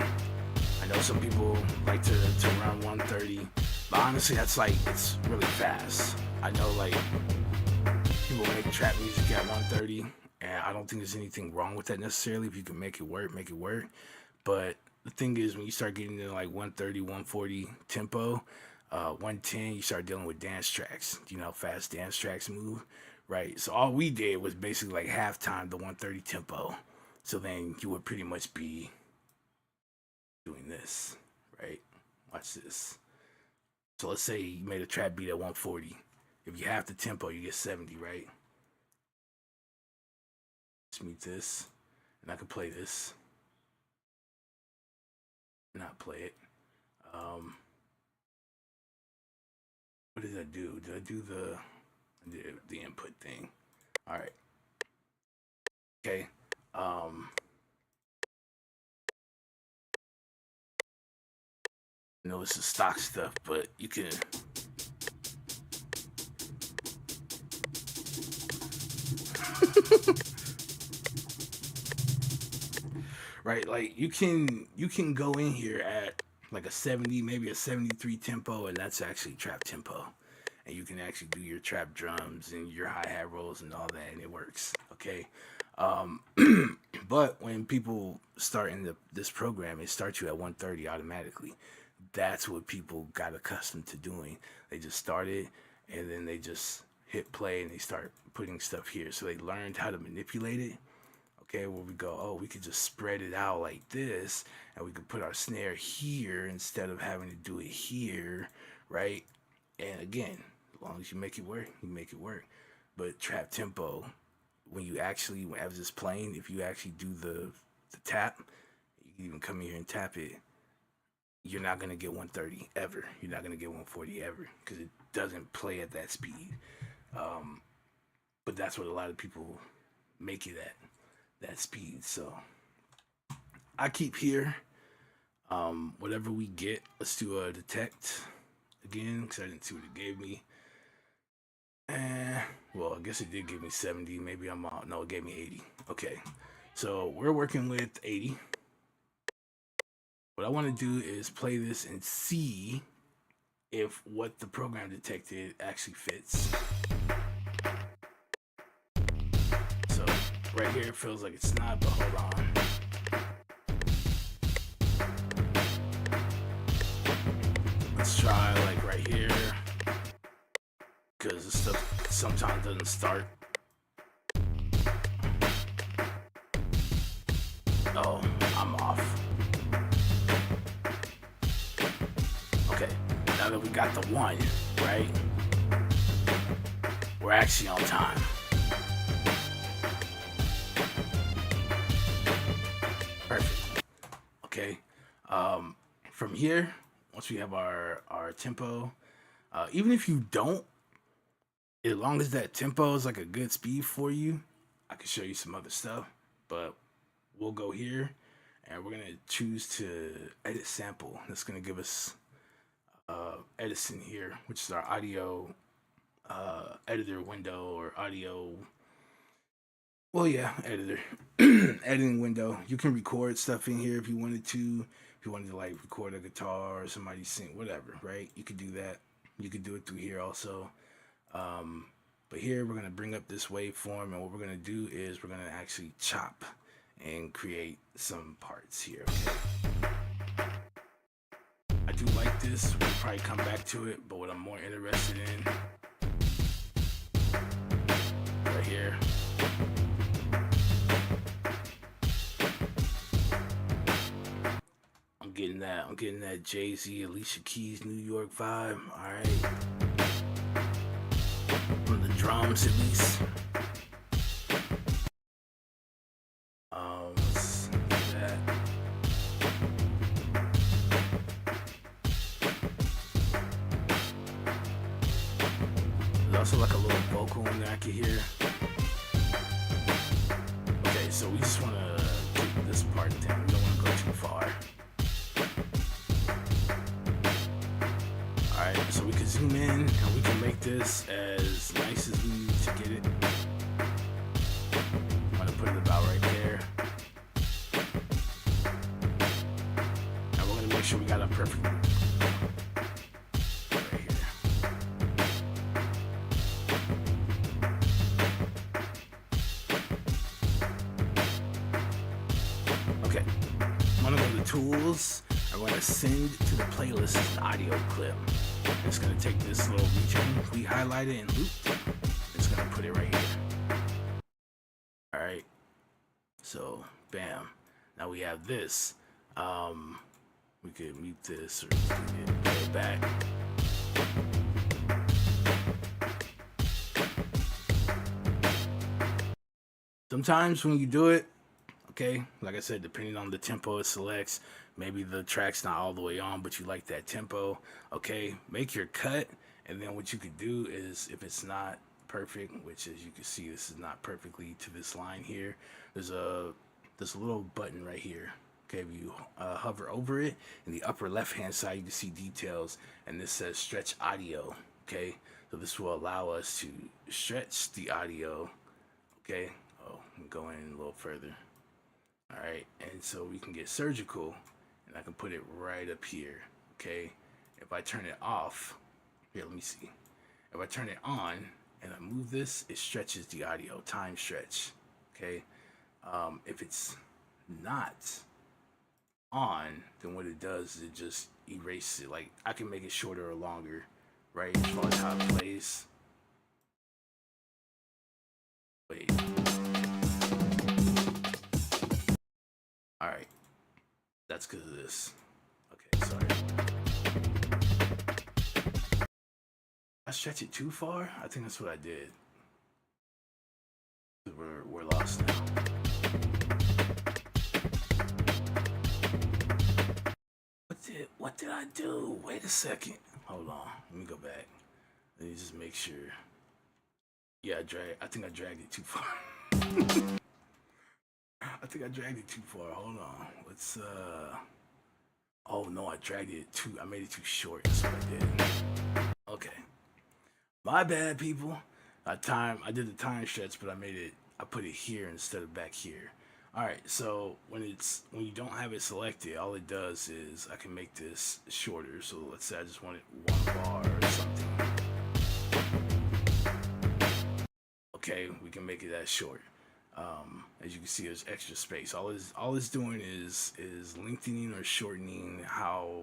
I know some people like to run 130, but honestly it's really fast. I know like people make trap music at 130, and I don't think there's anything wrong with that necessarily. If you can make it work, make it work. But the thing is, when you start getting to like 130, 140 tempo, 110, you start dealing with dance tracks. Do you know how fast dance tracks move? Right. So all we did was basically like halftime the 130 tempo. So then you would pretty much be doing this, right? Watch this. So let's say you made a trap beat at 140. If you have the tempo, you get 70, right? Let's mute this, and I can play this. Not play it. What did I do? Did I do the input thing? All right. Okay. I know this is stock stuff, but you can. Right, like you can go in here at like a 70, maybe a 73 tempo, and that's actually trap tempo. And you can actually do your trap drums and your hi-hat rolls and all that, and it works. Okay. But when people start in this program, it starts you at 130 automatically. That's what people got accustomed to doing. They just started and then they just hit play and they start putting stuff here. So they learned how to manipulate it. Okay, where we go, oh, we could just spread it out like this, and we could put our snare here instead of having to do it here, right? And again, as long as you make it work, you make it work. But trap tempo, when as it's playing, if you actually do the tap, you can even come here and tap it, you're not going to get 130 ever. You're not going to get 140 ever, because it doesn't play at that speed. But that's what a lot of people make it at. That speed. So I keep here. Whatever we get, let's do a detect. again because I didn't see what it gave me. And well, I guess it did give me 70. Maybe I'm out. No, it gave me 80. Okay, so we're working with 80. What I want to do is play this and see if what the program detected actually fits. So right here it feels like it's not, but hold on. Let's try like right here, because the stuff sometimes doesn't start. Oh, I'm off. Okay, now that we got the one, right? We're actually on time. Perfect. Okay. From here, once we have our tempo, even if you don't, as long as that tempo is like a good speed for you, I can show you some other stuff. But we'll go here, and we're gonna choose to edit sample. That's gonna give us Edison here, which is our audio editor window or audio. Well, yeah, editor, editing window. You can record stuff in here if you wanted to. If you wanted to like record a guitar or somebody sing, whatever, right? You could do that. You could do it through here also. But here we're gonna bring up this waveform, and what we're gonna do is we're gonna actually chop and create some parts here. Okay. I do like this. We'll probably come back to it, but what I'm more interested in right here. I'm getting that Jay-Z, Alicia Keys, New York vibe. All right, from the drums at least. Let's do that. There's also like a little vocal in there I can hear. Okay, so we just want to keep this part down. We don't want to go too far. Alright, so we can zoom in and we can make this as nice as we need to get it. I'm gonna put it about right there. And we're gonna make sure we got a perfect right here. Okay, I'm gonna go to tools. I'm going to send to the playlist an audio clip. It's going to take this little region we highlighted and looped. It's going to put it right here. All right. So, bam. Now we have this. We could mute this or play it back. Sometimes when you do it, okay, like I said, depending on the tempo it selects, maybe the track's not all the way on, but you like that tempo, okay, make your cut, and then what you could do is, if it's not perfect, which as you can see, this is not perfectly to this line here, there's a little button right here, okay, if you hover over it, in the upper left hand side, you can see details, and this says stretch audio, okay, so this will allow us to stretch the audio, okay, go in a little further. All right, and so we can get surgical, and I can put it right up here, okay? If I turn it off, here, let me see. If I turn it on and I move this, it stretches the audio, time stretch, okay? If it's not on, then what it does is it just erases it. Like, I can make it shorter or longer, right? As far as how it plays. Wait. All right, that's because of this. Okay, sorry. I stretch it too far? I think that's what I did. We're lost now. What did I do? Wait a second. Hold on. Let me go back. Let me just make sure. Yeah, I think I dragged it too far. I think I dragged it too far. Hold on. Let's oh no, I dragged it too. I made it too short. That's what I did. Okay. My bad, people. I did the time stretch, but I put it here instead of back here. All right, so when you don't have it selected, all it does is I can make this shorter. So let's say I just wanted 1 bar or something. Okay, we can make it that short. As you can see, there's extra space. All it's doing is lengthening or shortening how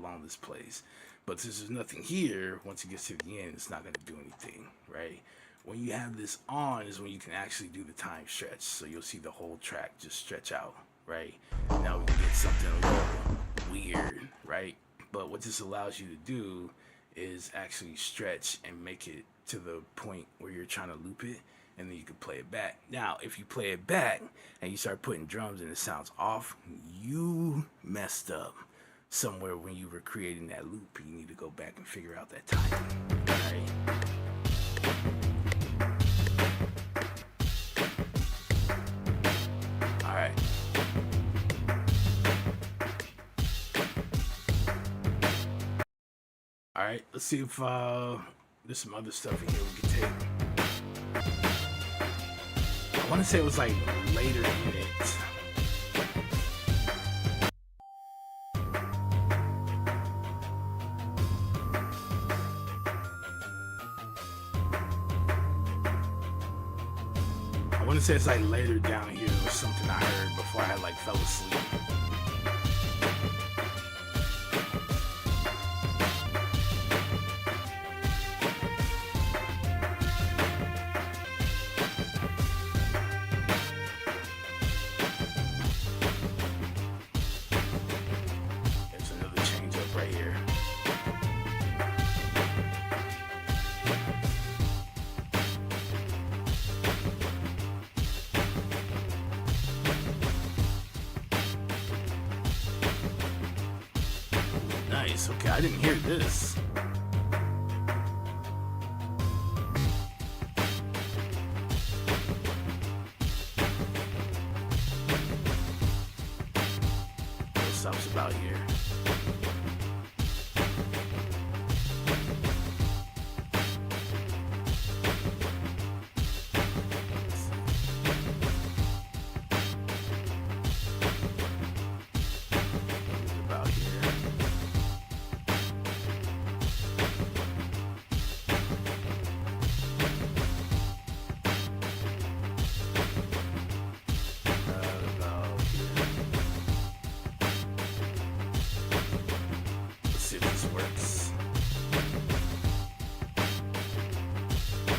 long this plays. But since there's nothing here, once it gets to the end, it's not going to do anything, right? When you have this on is when you can actually do the time stretch. So you'll see the whole track just stretch out, right? Now we can get something a little weird, right? But what this allows you to do is actually stretch and make it to the point where you're trying to loop it, and then you can play it back. Now, if you play it back and you start putting drums and it sounds off, you messed up somewhere when you were creating that loop. You need to go back and figure out that timing, right? All right. All right, let's see if there's some other stuff in here we can take. I want to say it was like later in it. I want to say it's like later down here or something I heard before I like fell asleep. Nice, okay, I didn't hear this. What stops about here?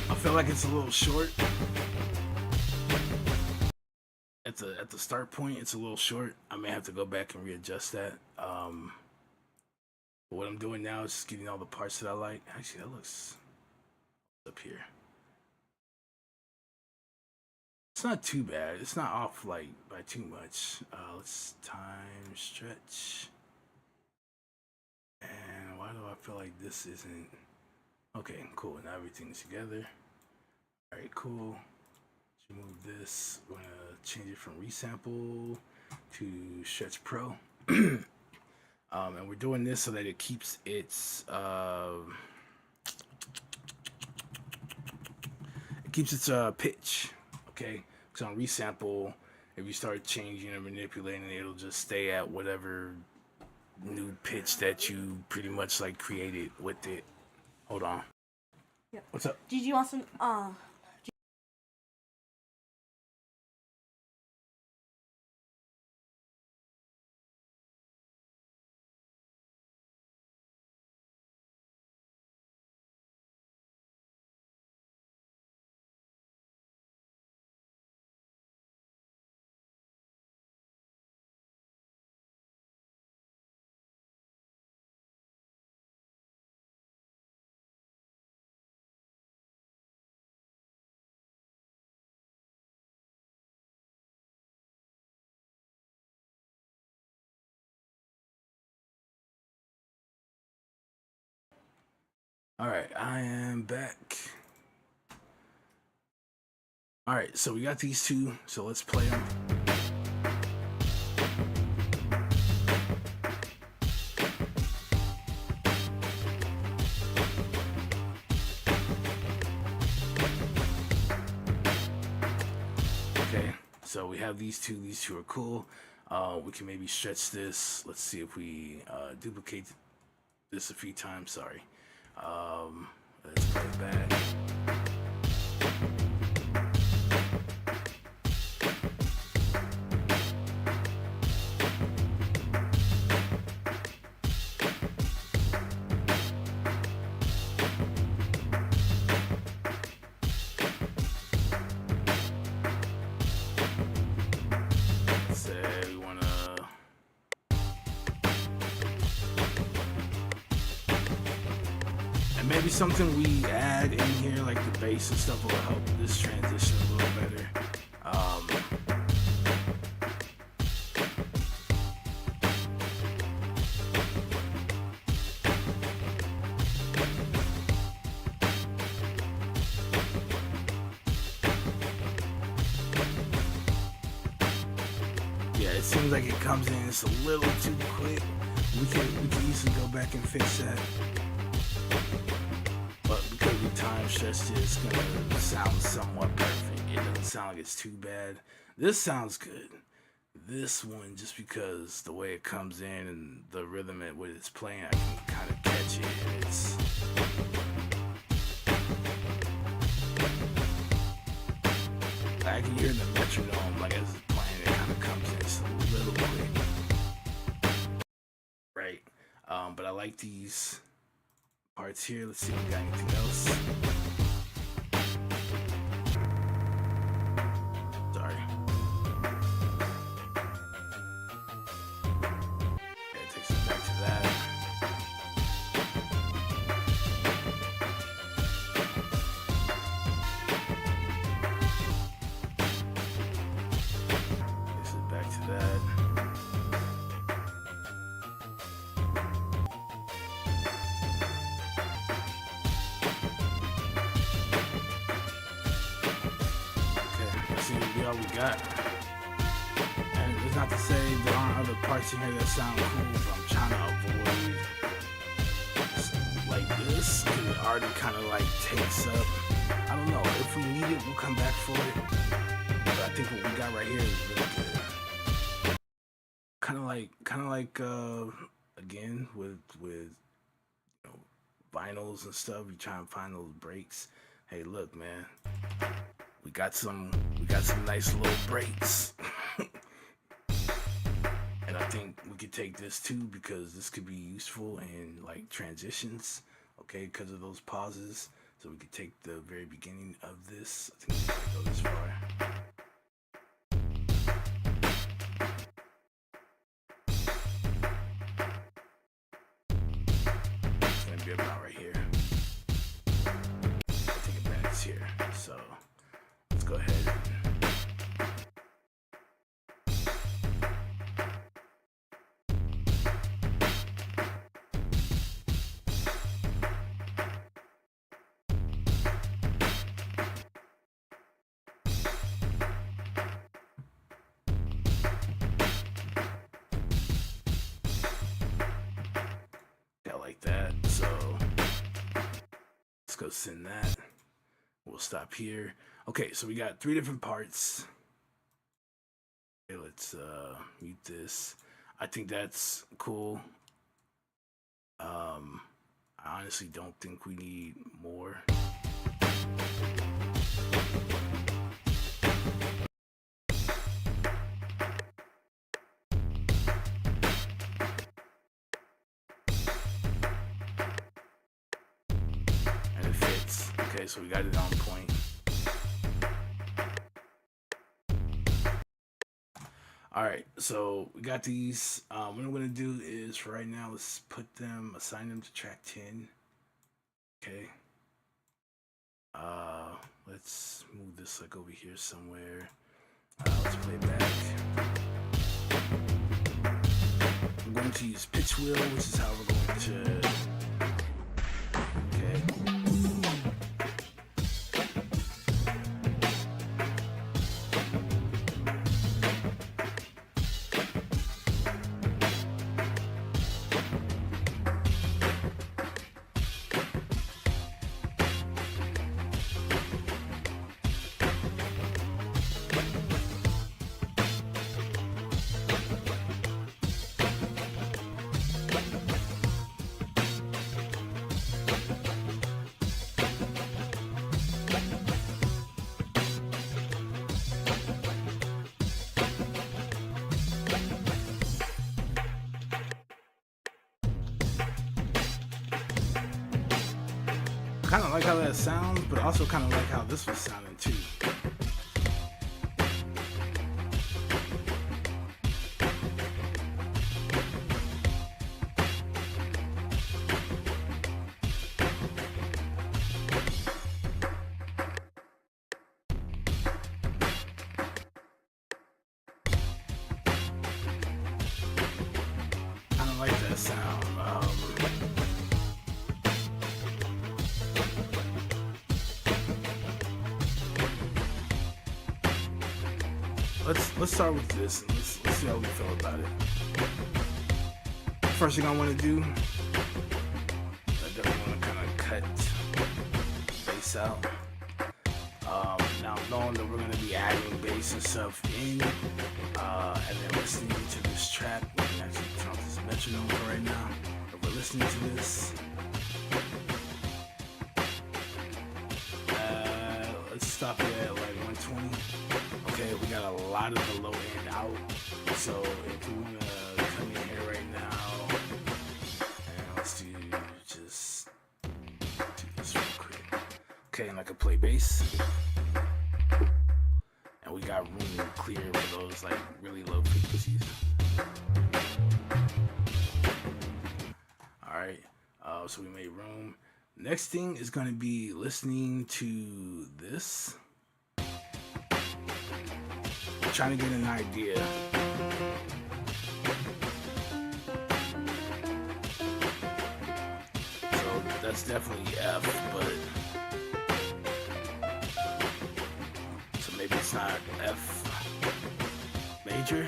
I feel like it's a little short. At the start point, it's a little short. I may have to go back and readjust that. What I'm doing now is just getting all the parts that I like. Actually, that looks up here. It's not too bad. It's not off like by too much. Let's time stretch. And why do I feel like this isn't? Okay, cool. Now everything's together. All right, cool. Let's remove this. We're gonna change it from resample to Stretch Pro. And we're doing this so that it keeps its pitch. Okay, because on resample, if you start changing and manipulating it, it'll just stay at whatever new pitch that you pretty much like created with it. Hold on. Yep. What's up? Did you want some All right, I am back. All right, so we got these two, so let's play them. we have these two. These two are cool. We can maybe stretch this. Let's see if we duplicate this a few times. Sorry. Let's play it back. Maybe something we add in here, like the bass and stuff, will help this transition a little better. Yeah, it seems like it comes in just a little too quick. We can easily go back and fix that. But because we time stretched it, it's gonna sound somewhat perfect. It doesn't sound like it's too bad. This sounds good. This one, just because the way it comes in and the rhythm at what it's playing, I can kind of catch it. It's I can hear the metronome, like as it's playing, it kind of comes in just a little quick, right? But I like these parts here. Let's see if we got anything else. Sorry. Yeah, it takes us back to that. Takes us back to that. All we got. And it's not to say there aren't other parts in here that sound cool, but I'm trying to avoid like this, because it already kind of like takes up. I don't know, if we need it, we'll come back for it. But I think what we got right here is really good. Kind of like again with you know, vinyls and stuff, you try and find those breaks. Hey, look, man. We got some nice little breaks. And I think we could take this too, because this could be useful in like transitions, okay, because of those pauses. So we could take the very beginning of this. I think we can go this far. It's gonna be about right here. I think it back here. So let's go ahead. Yeah, like that. So let's go send that. We'll stop here. Okay, so we got 3 different parts. Okay, let's mute this. I think that's cool. I honestly don't think we need more. And it fits. Okay, so we got it on point. All right, so we got these. What I'm gonna do is, for right now, let's assign them to track 10. Okay. Let's move this like over here somewhere. Let's play back. I'm going to use pitch wheel, which is how we're going to. Okay. kind of like how that sounds, but also kind of like how this was sounding too. Kind of like that sound. Let's start with this and let's see how we feel about it. First thing I want to do, I definitely want to kind of cut bass out. Now knowing that we're going to be adding bass and stuff in, and then listening to this track, we can actually turn off this metronome for right now. If we're listening to this, let's stop it at like 120. Okay, we got a lot of the low end out, so if we want to come in here right now, and let's do this real quick. Okay, and I can play bass, and we got room clear for those like really low frequencies. All right, so we made room. Next thing is going to be listening to this. Trying to get an idea. So that's definitely F, but so maybe it's not F major.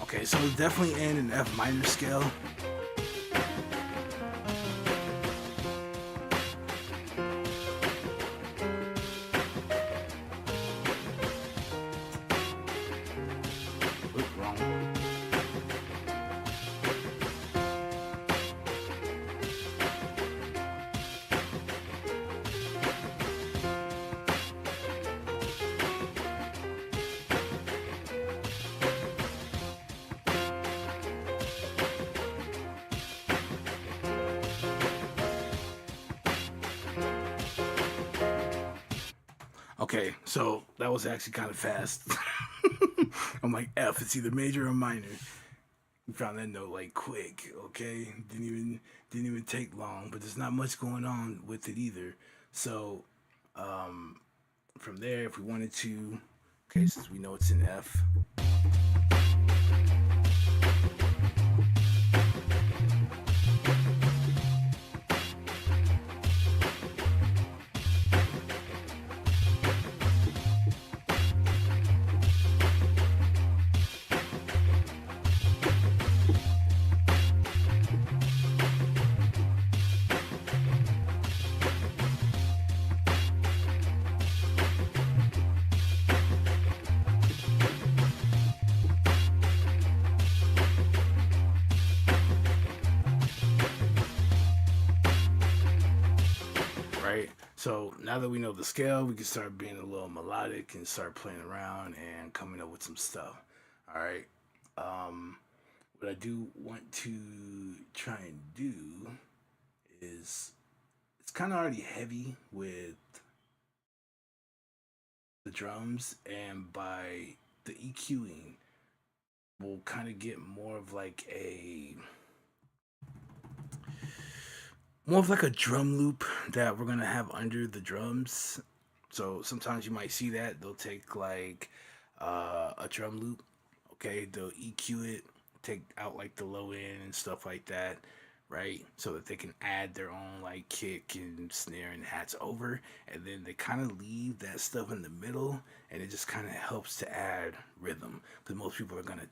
Okay, so it's definitely in an F minor scale. Oop, wrong. Okay, so that was actually kind of fast. I'm like, F, it's either major or minor. We found that note like quick, okay? Didn't even take long, but there's not much going on with it either. So from there, if we wanted to, okay, since we know it's in F. Right? So now that we know the scale, we can start being a little melodic and start playing around and coming up with some stuff. All right. What I do want to try and do is it's kind of already heavy with the drums, and by the EQing, we'll kind of get more of like a drum loop that we're gonna have under the drums. So sometimes you might see that they'll take like a drum loop, okay, they'll EQ it, take out like the low end and stuff like that, right, so that they can add their own like kick and snare and hats over, and then they kind of leave that stuff in the middle, and it just kind of helps to add rhythm, because most people are gonna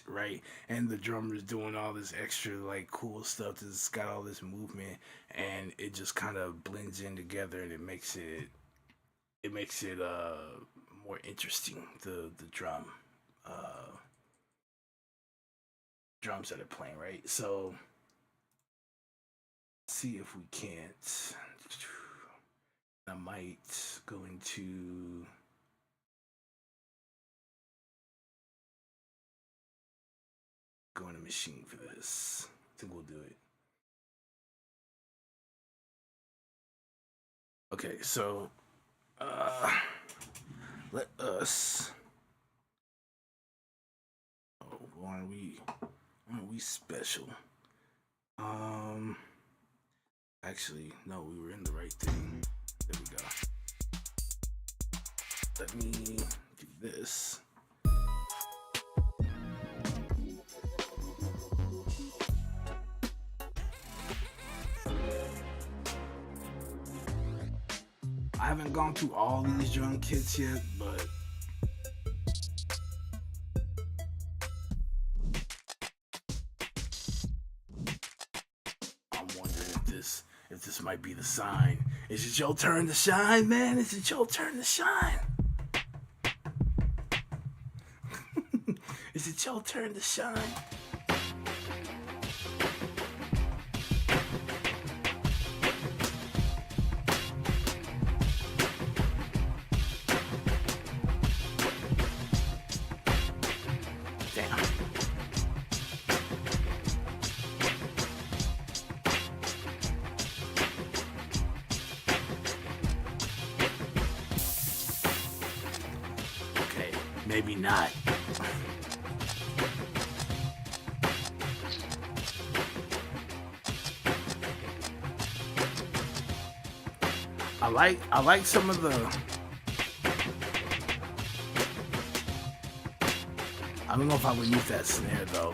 right, and the drummer's doing all this extra like cool stuff that's got all this movement, and it just kind of blends in together, and it makes it more interesting, the drums that are playing, right? So see if we can't. I might go into machine for this. I think we'll do it. Okay, so let us. Oh, aren't we special? Actually, no, we were in the right thing. There we go. Let me do this. I haven't gone through all these drum kits yet, but I'm wondering if this might be the sign. Is it your turn to shine, man? Is it your turn to shine? Is it your turn to shine? Maybe not. I like some of the. I don't know if I would use that snare though.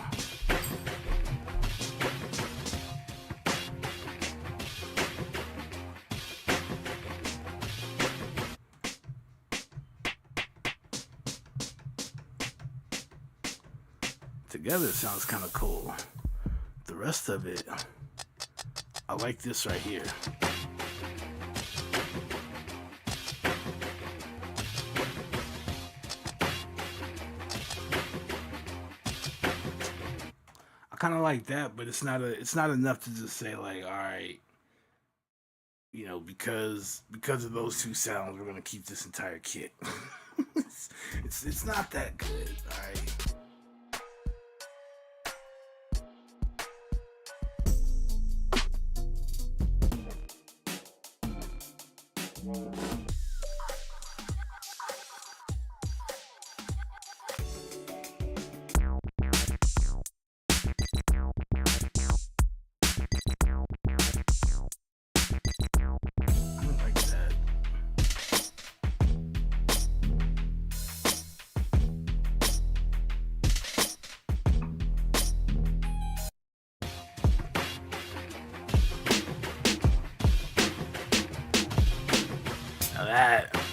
Together it sounds kind of cool. The rest of it, I like this right here. I kind of like that, but it's not enough to just say like, all right, you know, because of those two sounds, we're gonna keep this entire kit. it's not that good, all right.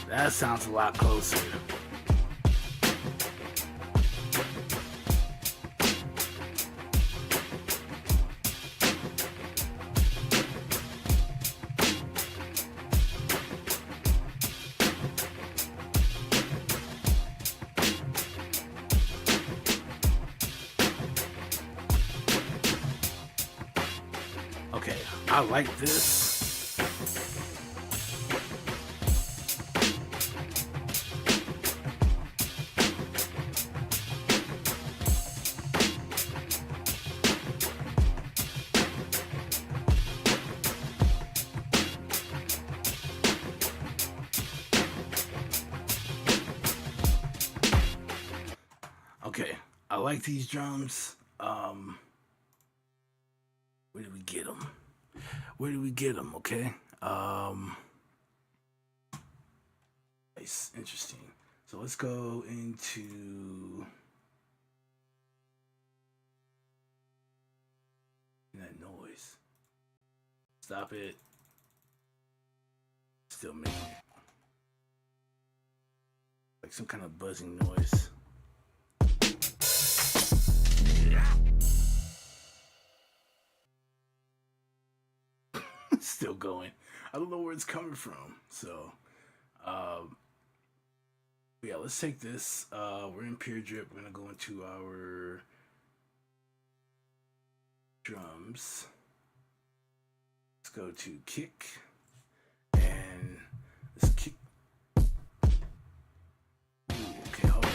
That sounds a lot closer. Okay, I like this. Okay, I like these drums. Where did we get them? Where did we get them? Okay. Nice, interesting. So let's go into that noise. Stop it. Still making it. Like some kind of buzzing noise. Still going. I don't know where it's coming from. So, yeah, let's take this. We're in Pure Drip. We're gonna go into our drums. Let's go to kick and let's kick. Ooh, okay, hold on.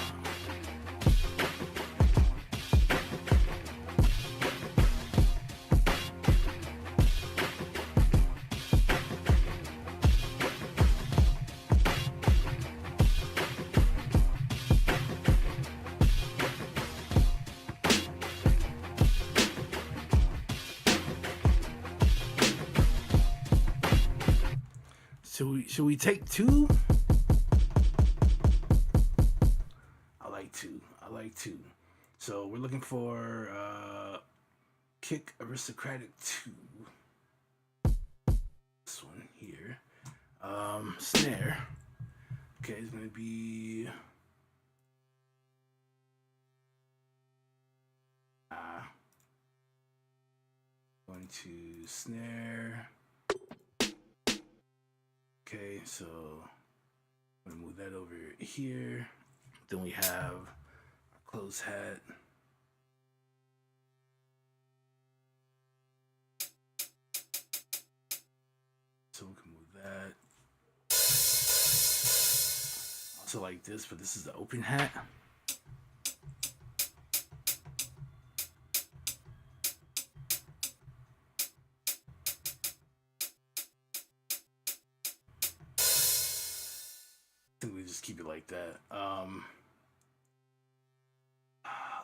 Should we take two? I like two. I like two. So we're looking for kick aristocratic 2. This one here. Snare. Okay, it's gonna be going to snare. Okay, so I'm gonna move that over here. Then we have our closed hat. So we can move that. Also like this, but this is the open hat. We just keep it like that.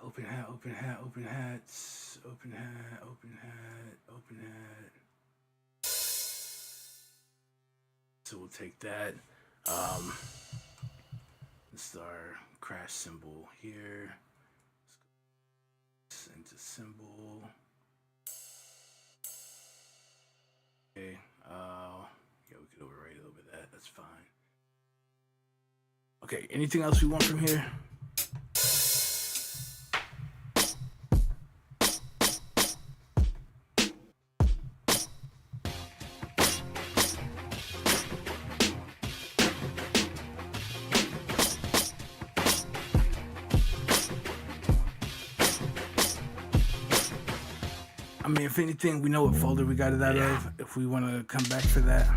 Open hat, open hat, open hats, open hat, open hat, open hat. So we'll take that. This is our crash symbol here. Let's go into symbol. Okay. Yeah, we could overwrite a little bit of that. That's fine. Okay, anything else we want from here? I mean, if anything, we know what folder we got it out of, if we want to come back for that.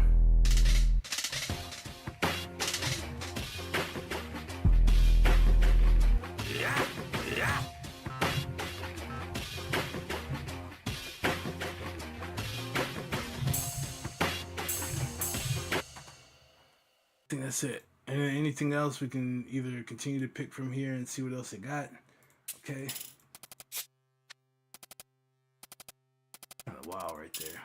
I think that's it. And anything else, we can either continue to pick from here and see what else it got. Okay. Kind of wow right there.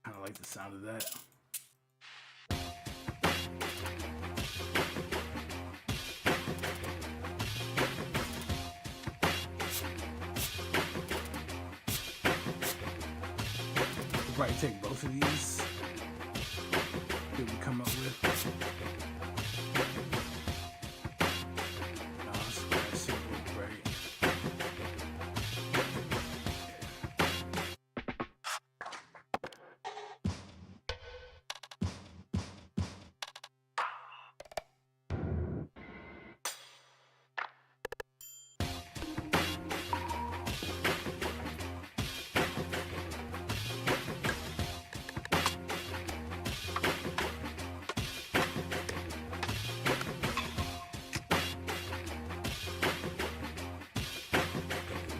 Kind of like the sound of that. We'll probably take both of these. See what we come up with. No, it's quite simple, right?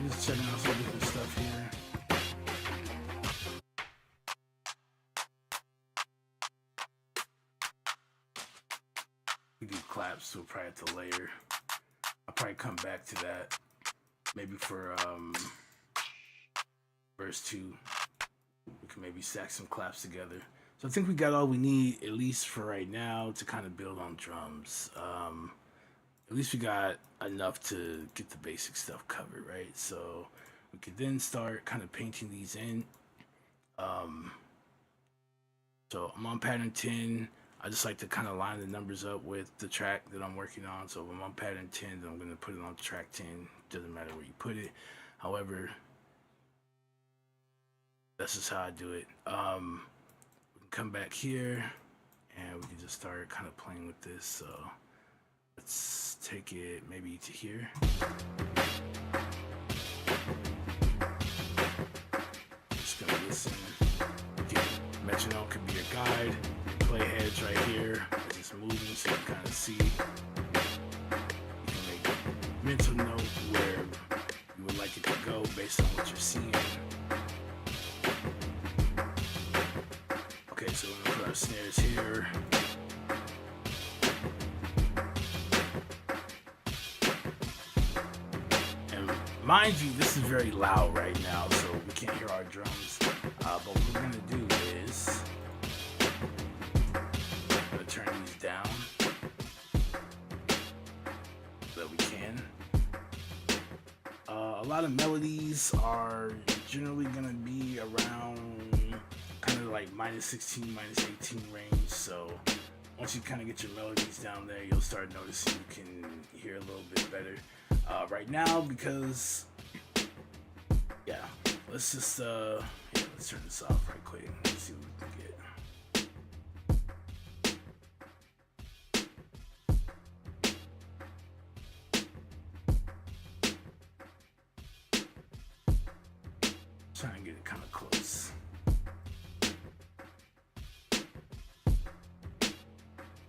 Just checking out some different stuff here. We do claps, so we'll probably have to layer. I'll probably come back to that. Maybe for verse 2. We can maybe stack some claps together. So I think we got all we need, at least for right now, to kind of build on drums. At least we got enough to get the basic stuff covered, right? So we could then start kind of painting these in. So I'm on pattern 10. I just like to kind of line the numbers up with the track that I'm working on. So if I'm on pattern 10, then I'm going to put it on track 10. Doesn't matter where you put it. However, that's just how I do it. We can come back here and we can just start kind of playing with this. So let's take it maybe to here. Just gonna listen. Metronome could be your guide. Play heads right here. It's just moving so you kind of see. You can make a mental note where you would like it to go based on what you're seeing. Okay, so we're gonna put our snares here. And mind you, this is very loud right now, so we can't hear our drums. But what we're gonna do is I'm gonna turn these down so that we can. A lot of melodies are generally gonna be around kind of like -16, -18 range. So once you kind of get your melodies down there, you'll start noticing you can hear a little bit better. Right now, because yeah, let's just let's turn this off right quick. Let's see what we can get. Trying to get it kind of close.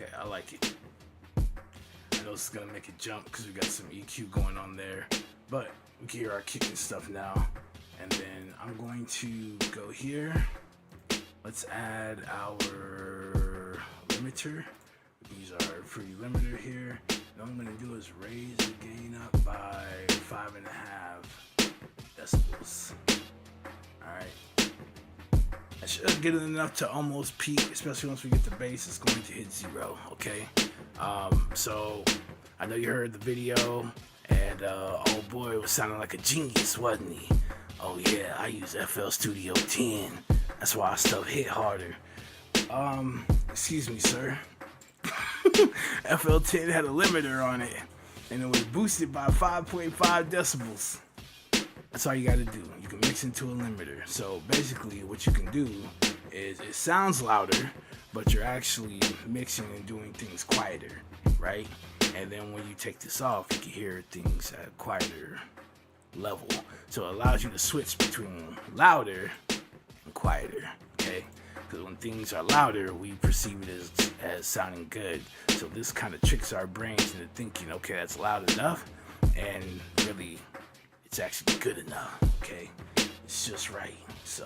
Okay, I like it. I know it's gonna make it jump because we got some EQ going on there, but we can hear our kick and stuff now. And then I'm going to go here. Let's add our limiter. We can use our free limiter here. And all I'm going to do is raise the gain up by 5.5 decibels. Alright. I should get it enough to almost peak, especially once we get the bass. It's going to hit 0, okay? So I know you heard the video, and oh boy, it was sounding like a genius, wasn't he? Oh yeah, I use FL Studio 10. That's why stuff hit harder. Excuse me, sir. FL 10 had a limiter on it, and it was boosted by 5.5 decibels. That's all you gotta do. You can mix into a limiter. So basically what you can do is it sounds louder, but you're actually mixing and doing things quieter, right? And then when you take this off, you can hear things at a quieter level. So it allows you to switch between louder and quieter, okay? Because when things are louder, we perceive it as sounding good. So this kind of tricks our brains into thinking, okay, that's loud enough, and really, it's actually good enough, okay? It's just right, so.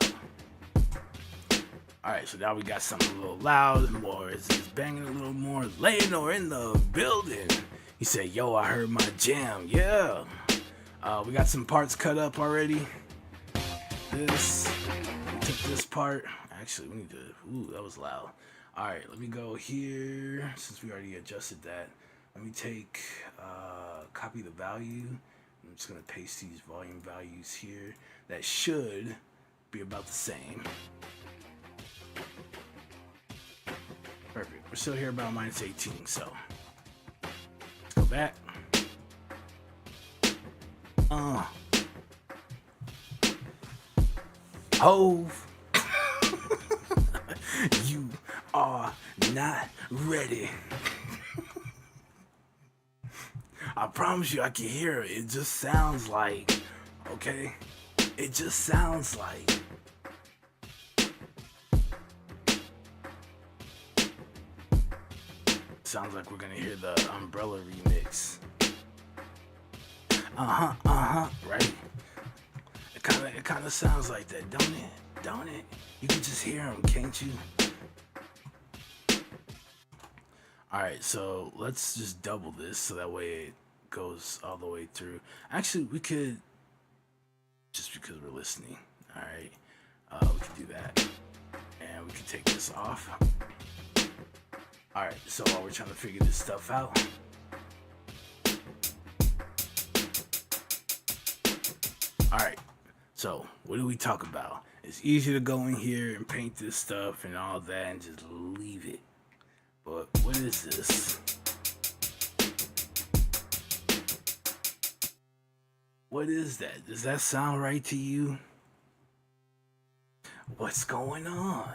Alright, so now we got something a little loud, more is banging a little more. Leonor in the building. He said, yo, I heard my jam, yeah. We got some parts cut up already. We took this part. Actually, we need to, ooh, that was loud. Alright, let me go here, since we already adjusted that. Let me take, copy the value. I'm just gonna paste these volume values here. That should be about the same. Perfect, we're still here about -18, so. Let's go back. Hove, you are not ready. I promise you I can hear it. It just sounds like, okay? It just sounds like. Sounds like we're gonna hear the Umbrella remix. Right? It kinda sounds like that, don't it? Don't it? You can just hear them, can't you? Alright, so let's just double this so that way it goes all the way through. Actually, we could, just because we're listening, alright, we can do that. And we can take this off. Alright, so while we're trying to figure this stuff out, alright, so what do we talk about? It's easy to go in here and paint this stuff and all that and just leave it. But what is this? What is that? Does that sound right to you? What's going on?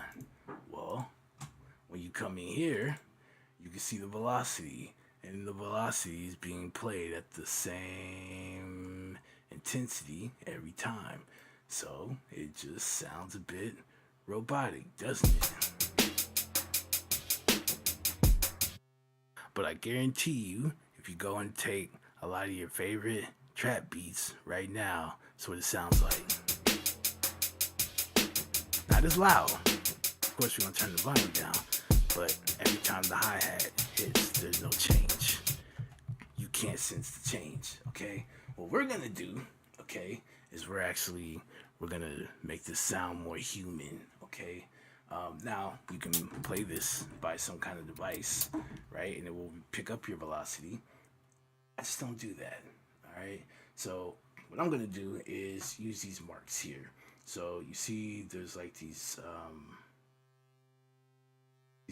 Well, when you come in here, you can see the velocity, and the velocity is being played at the same intensity every time. So it just sounds a bit robotic, doesn't it? But I guarantee you, if you go and take a lot of your favorite trap beats right now, that's what it sounds like. Not as loud. Of course, we're gonna turn the volume down, but every time the hi-hat hits, there's no change. You can't sense the change, okay? What we're gonna do, okay, is we're gonna make this sound more human, okay? Now, you can play this by some kind of device, right? And it will pick up your velocity. I just don't do that, all right? So what I'm gonna do is use these marks here. So you see there's like these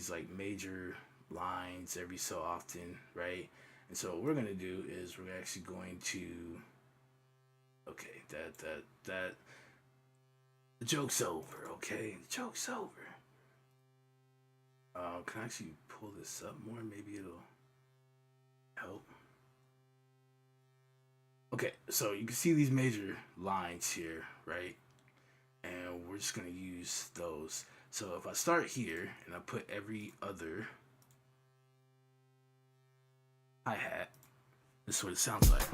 like major lines every so often, right? And so what we're gonna do is we're actually going to, okay, that the joke's over, okay? The joke's over. Can I actually pull this up more? Maybe it'll help. Okay, so you can see these major lines here, right? And we're just gonna use those. So if I start here and I put every other hi-hat, this is what it sounds like.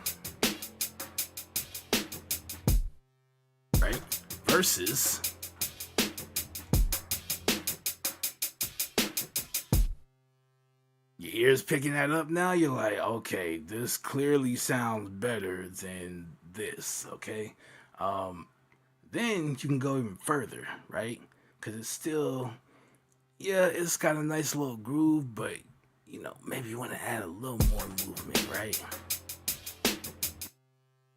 Right? Versus your ears picking that up now, you're like, okay, this clearly sounds better than this, okay? Then you can go even further, right? Because it's still, yeah, it's got a nice little groove, but, you know, maybe you want to add a little more movement, right?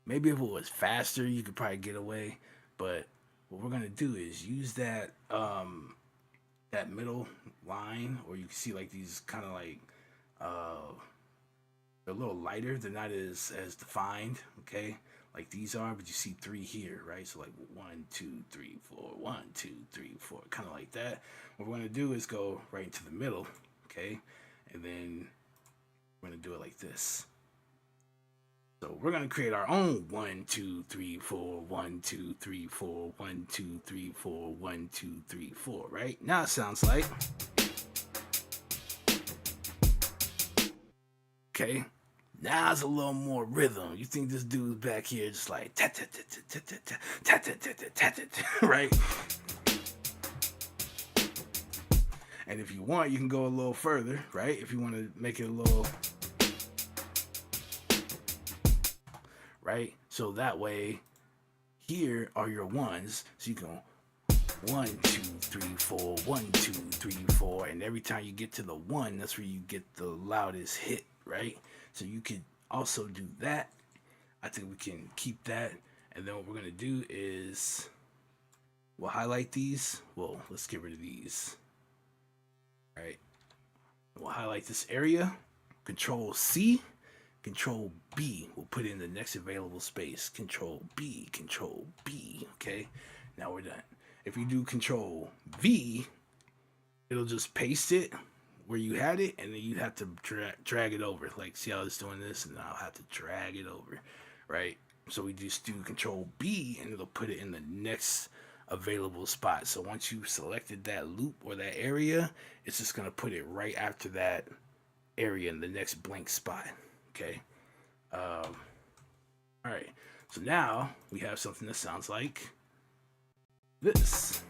Maybe if it was faster, you could probably get away, but what we're going to do is use that, that middle line, or you can see like these kind of like, they're a little lighter, they're not as defined, okay? Like these are, but you see 3 here, right? So like 1, 2, 3, 4, 1, 2, 3, 4, kind of like that. What we're gonna do is go right into the middle, okay? And then we're gonna do it like this. So we're gonna create our own 1, 2, 3, 4, 1, 2, 3, 4, 1, 2, 3, 4, 1, 2, 3, 4, right? Now it sounds like, okay. Now it's a little more rhythm. You think this dude's back here just like tat tat tat tat tat tat tat tat tat tat, right? And if you want, you can go a little further, right? If you want to make it a little, right? So that way, here are your ones. So you can 1, 2, 3, 4, 1, 2, 3, 4, and every time you get to the 1, that's where you get the loudest hit, right? So you could also do that. I think we can keep that. And then what we're going to do is we'll highlight these. Well, let's get rid of these. All right. We'll highlight this area. Control C. Control B. We'll put in the next available space. Control B. Control B. Okay. Now we're done. If you do Control V, it'll just paste it where you had it, and then you have to drag it over. Like, see how it's doing this, and I'll have to drag it over, right? So we just do Control B, and it'll put it in the next available spot. So once you've selected that loop or that area, it's just gonna put it right after that area in the next blank spot. Okay. All right. So now we have something that sounds like this.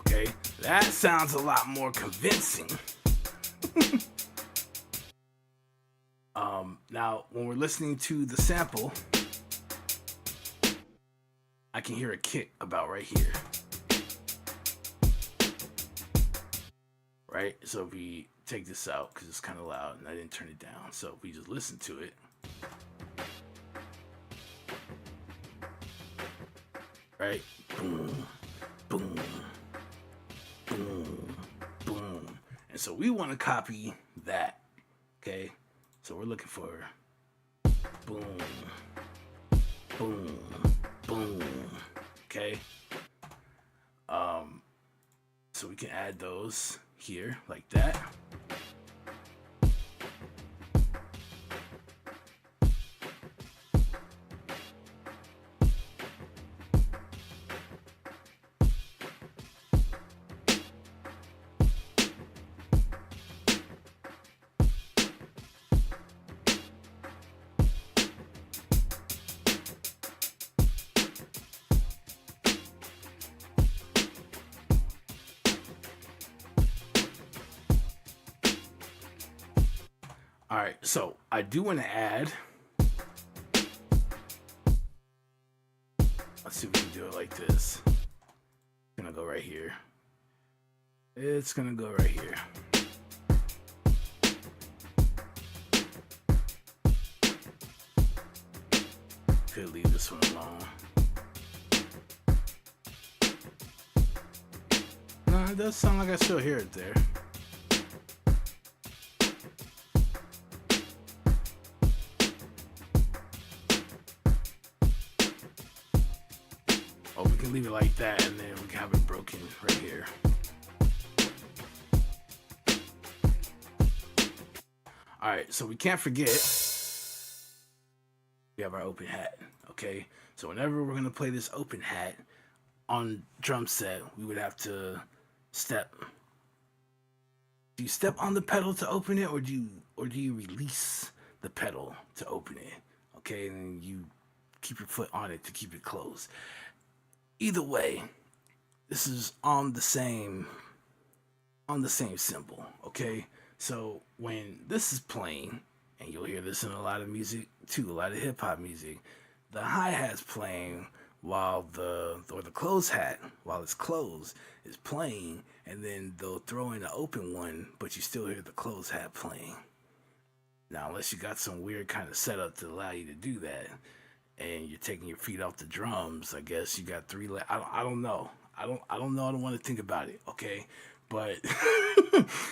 Okay, that sounds a lot more convincing. Now, when we're listening to the sample, I can hear a kick about right here. Right? So if we take this out, because it's kind of loud and I didn't turn it down. So if we just listen to it. right? Boom, boom, boom, boom. And so we want to copy that, okay? So we're looking for boom, boom, boom, okay? So we can add those here like that. All right, so I do want to add. Let's see if we can do it like this. It's gonna go right here. It's gonna go right here. Could leave this one alone. No, it does sound like I still hear it there. Leave it like that, and then we can have it broken right here. All right, so we can't forget we have our open hat. Okay, so whenever we're gonna play this open hat on drum set, we would have to step. Do you step on the pedal to open it, or do you release the pedal to open it? Okay, and then you keep your foot on it to keep it closed. Either way, this is on the same cymbal, okay? So when this is playing, and you'll hear this in a lot of music too, a lot of hip hop music, the hi-hat's playing while the closed hat, while it's closed, is playing, and then they'll throw in an open one, but you still hear the closed hat playing. Now, unless you got some weird kind of setup to allow you to do that, and you're taking your feet off the drums, I guess you got three. I don't know. I don't know. I don't want to think about it. Okay, but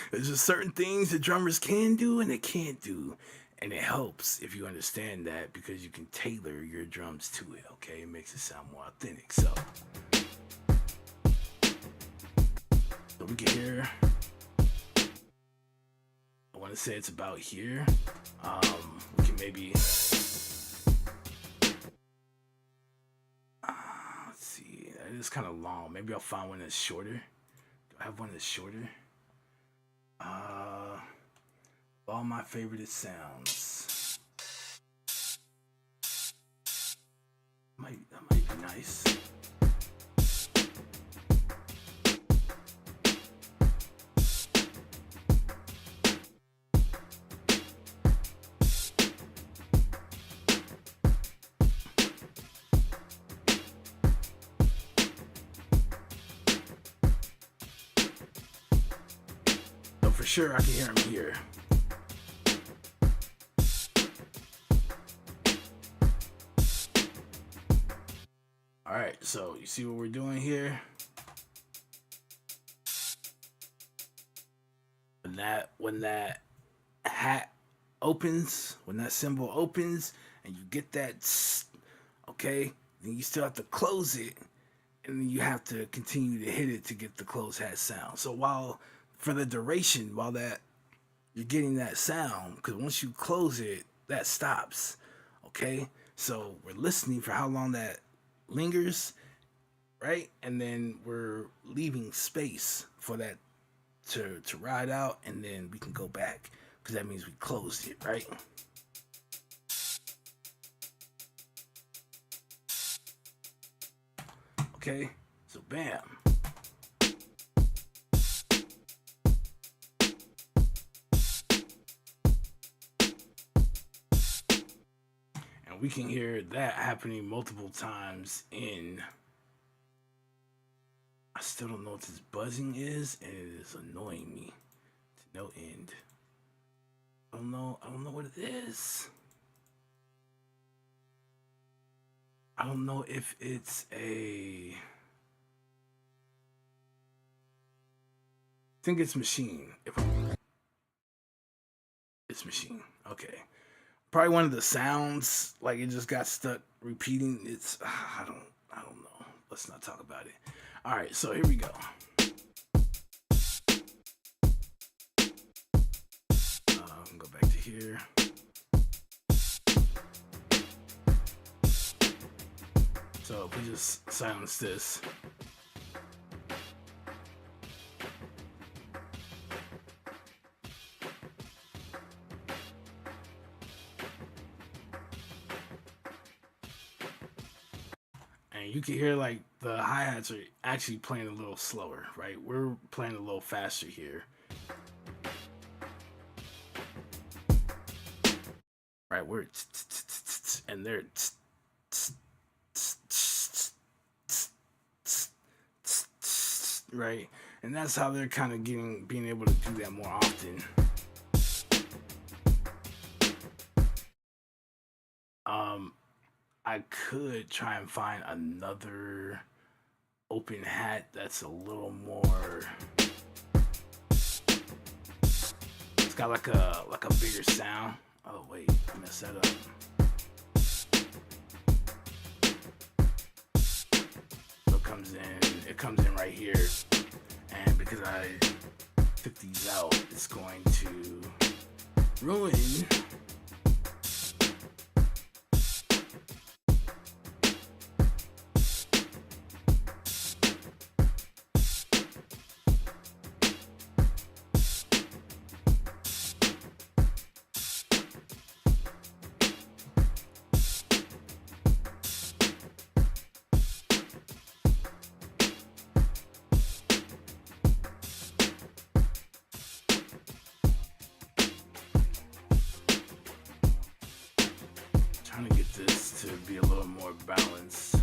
there's just certain things that drummers can do and they can't do, and it helps if you understand that because you can tailor your drums to it. Okay, it makes it sound more authentic. So we can hear. I want to say it's about here. We can maybe. It's kind of long. Maybe I'll find one that's shorter. Do I have one that's shorter? All my favorite sounds. That might be nice. For sure, I can hear him here. All right, so you see what we're doing here? When that hat opens, when that cymbal opens, and you get that, okay, then you still have to close it, and then you have to continue to hit it to get the closed hat sound. So for the duration, while that you're getting that sound, because once you close it, that stops. Okay, so we're listening for how long that lingers, right? And then we're leaving space for that to ride out, and then we can go back because that means we closed it, right? Okay, so bam. We can hear that happening multiple times in. I still don't know what this buzzing is, and it is annoying me to no end. I don't know what it is. I don't know if it's a. I think it's Machine. It's Machine. Okay. Probably one of the sounds, like it just got stuck repeating. It's I don't know. Let's not talk about it. All right, so here we go. Go back to here. So if we just silence this. And you can hear like the hi-hats are actually playing a little slower, right? We're playing a little faster here. Right, we're and they're right, and that's how they're kind of being able to do that more often. I could try and find another open hat that's a little more. It's got like a bigger sound. Oh wait, I messed that up. So it comes in right here, and because I took these out, it's going to ruin. Trying to get this to be a little more balanced.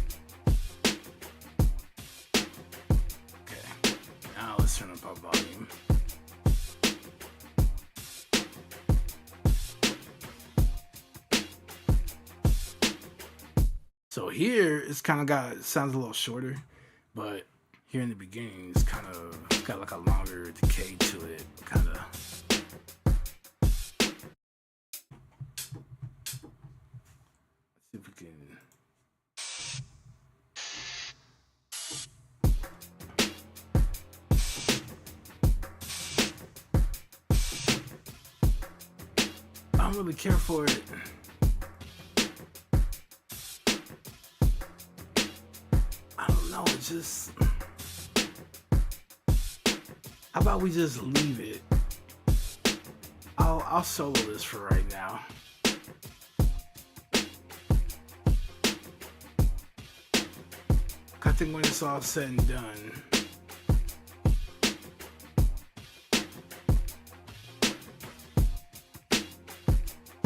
Okay, now let's turn up our volume. So here it's kind of sounds a little shorter, but here in the beginning it's got like a longer decay to it, kind of. See if we can. I don't really care for it. I don't know. It's just. How about we just leave it? I'll solo this for right now. I think when it's all said and done,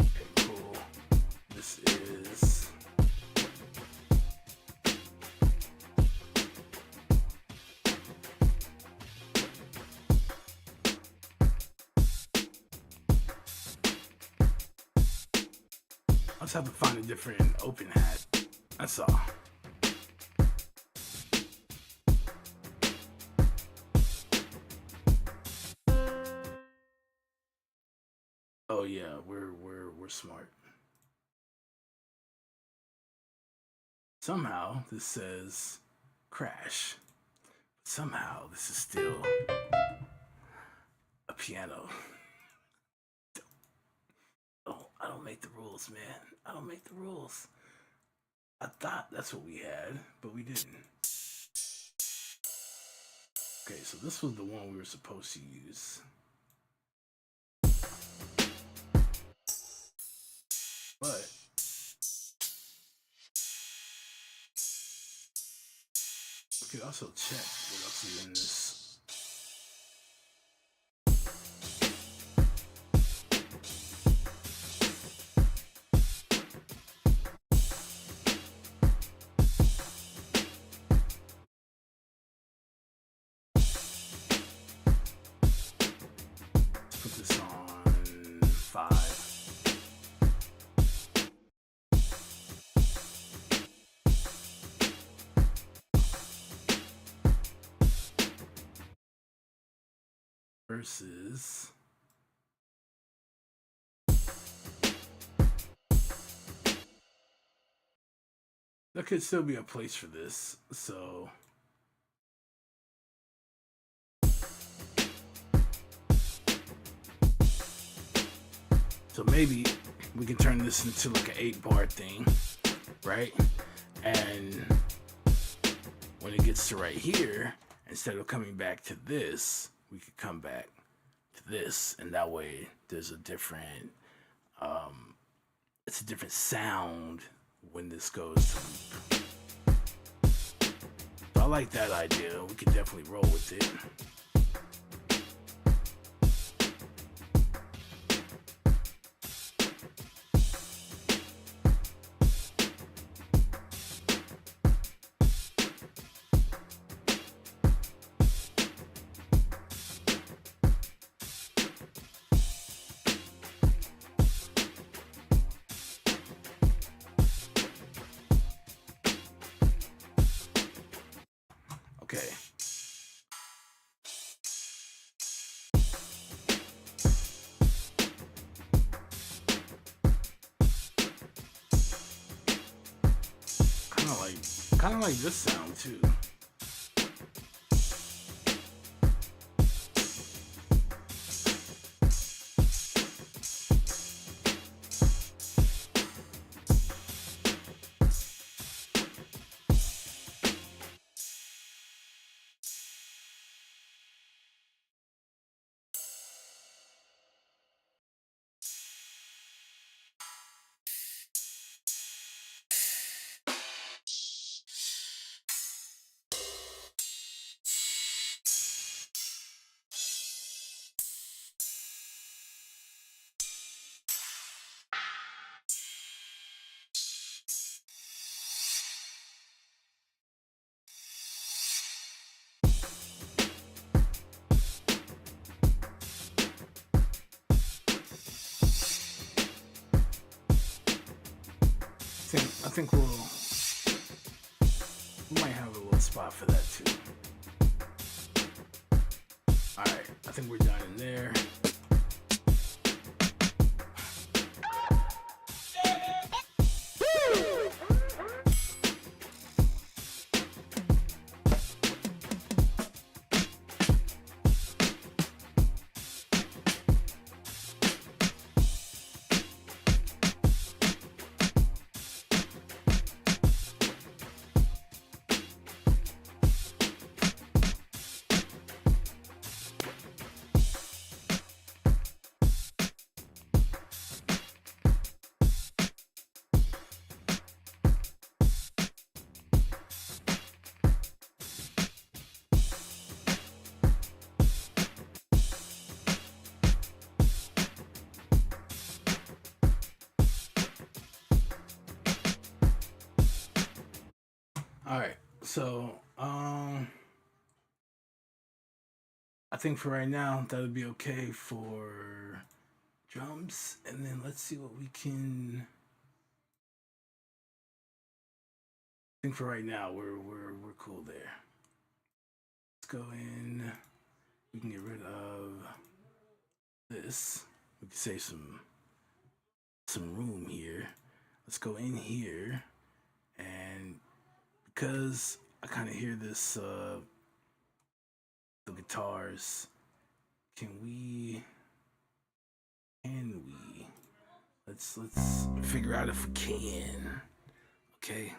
okay, cool. This is I just have to find a different open hat. That's all. Oh yeah, we're smart. Somehow this says crash. Somehow this is still a piano. I don't make the rules, man. I don't make the rules. I thought that's what we had, but we didn't. Okay, so this was the one we were supposed to use. But we could also check what else is in this. Put this on 5. versus there could still be a place for this, so maybe we can turn this into like an 8-bar thing, right? And when it gets to right here, instead of coming back to this, we could come back to this, and that way there's a different it's a different sound when this goes to loop. So I like that idea. We could definitely roll with it. Okay. Kind of like this sound too. I think we might have a little spot for that too. Alright, I think we're done in there. Alright, so I think for right now that would be okay for drums, and then let's see what we can. I think for right now we're cool there. Let's go in. We can get rid of this. We can save some room here. Let's go in here, and because I kind of hear this the guitars, can we let's figure out if we can. Okay.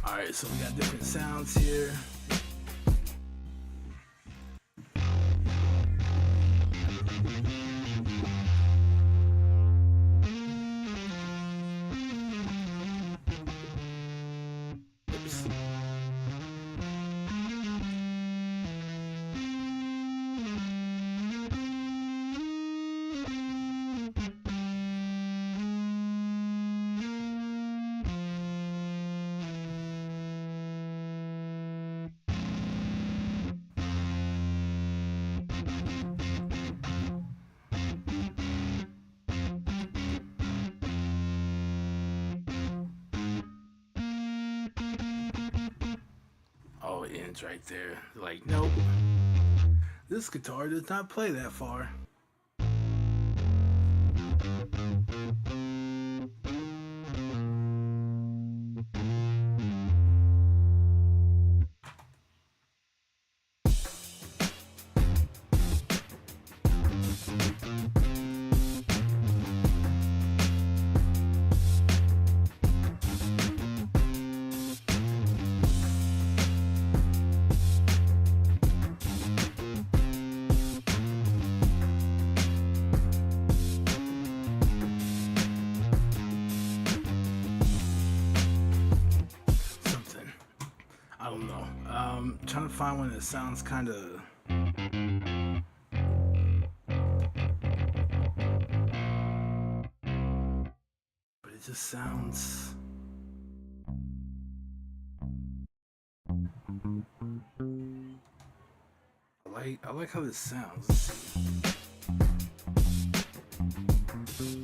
Alright, so we got different sounds here. Oops. Oh, it ends right there. Like, nope. This guitar does not play that far. I don't know. Trying to find one that sounds kind of. But it just sounds. I like how this sounds. Let's see.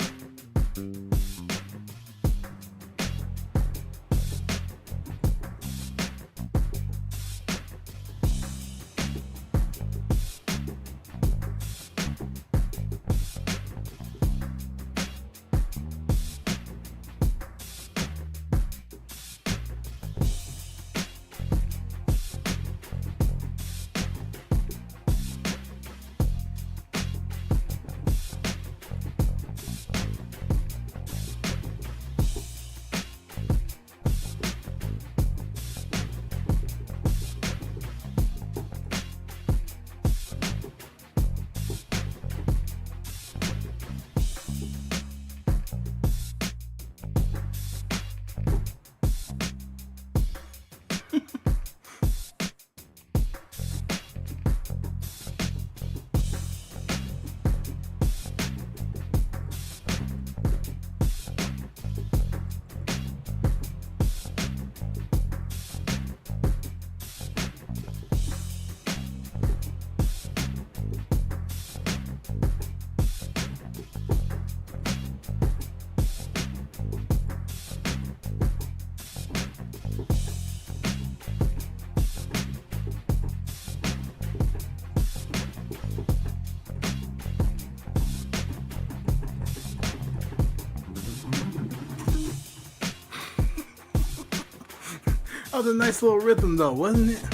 That was a nice little rhythm though, wasn't it?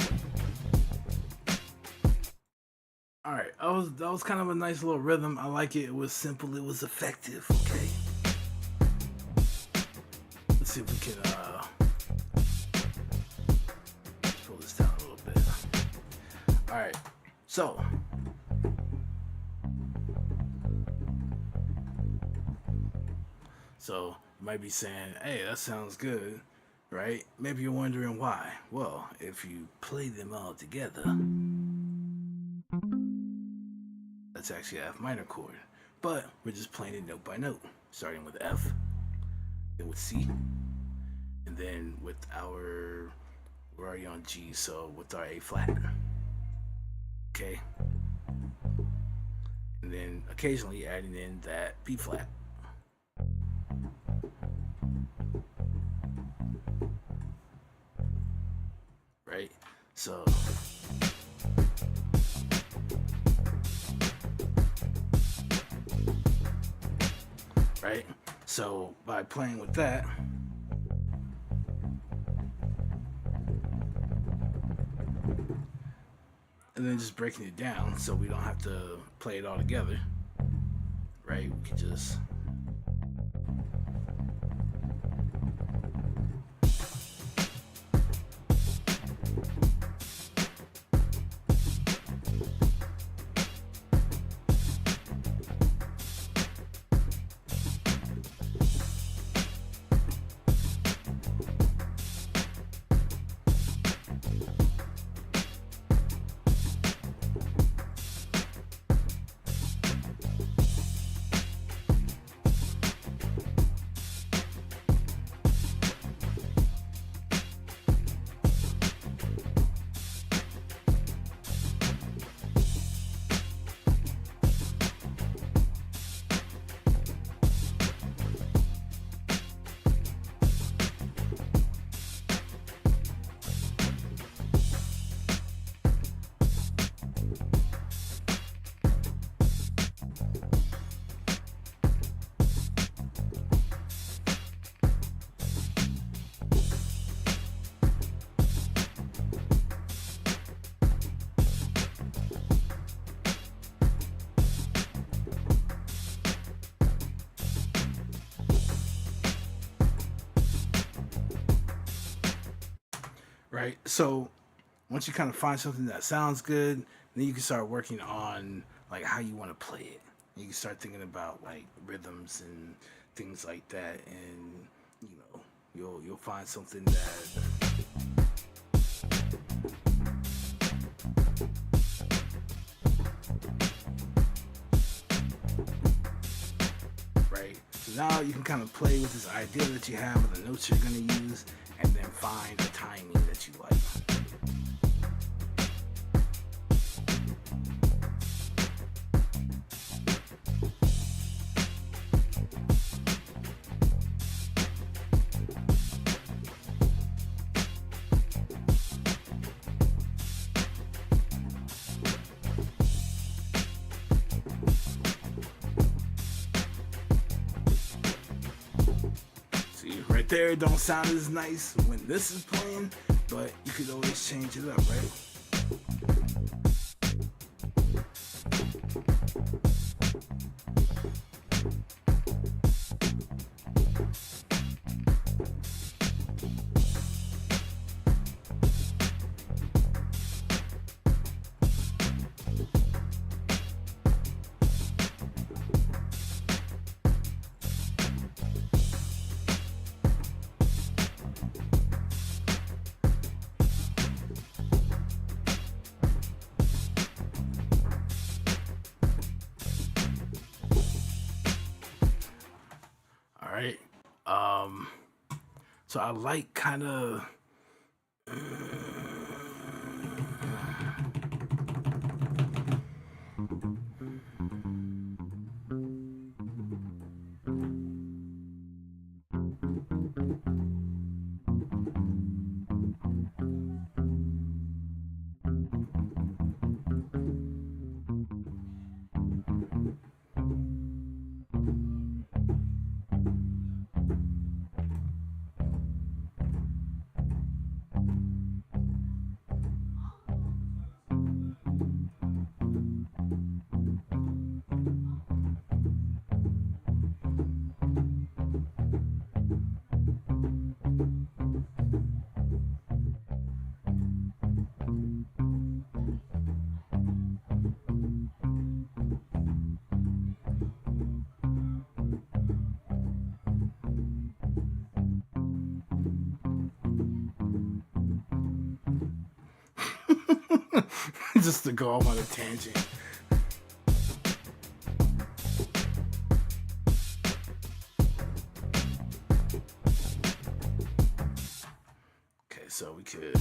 Alright, that was kind of a nice little rhythm. I like it. It was simple, it was effective, okay. Let's see if we can pull this down a little bit. Alright, so you might be saying, hey, that sounds good. Right? Maybe you're wondering why. Well, if you play them all together, that's actually an F minor chord. But we're just playing it note by note, starting with F, then with C, and then with we're already on G, so with our A flat. Okay? And then occasionally adding in that B flat. Right? So right? So by playing with that, and then just breaking it down so we don't have to play it all together, right? We could just right? So once you kind of find something that sounds good, then you can start working on like how you want to play it. You can start thinking about like rhythms and things like that, and you know you'll find something that right. So now you can kind of play with this idea that you have of the notes you're gonna use, and then find the timing that you like. Right there, it don't sound as nice when this is playing, but you could always change it up, right? Right. So I like kind of just to go off on a tangent. Okay, so we could.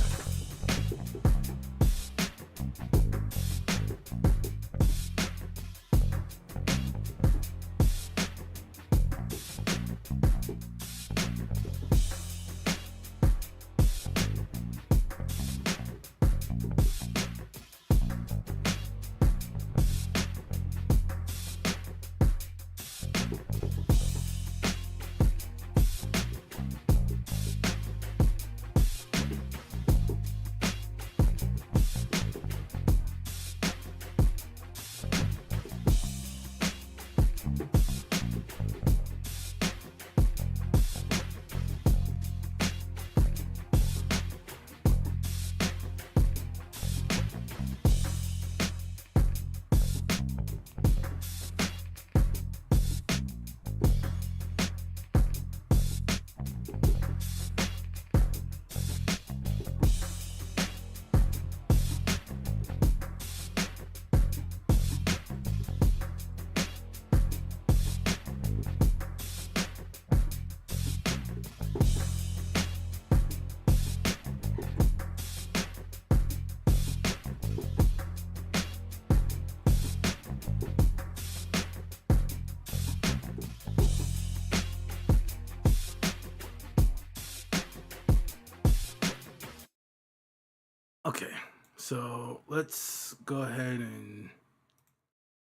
Okay, so let's go ahead and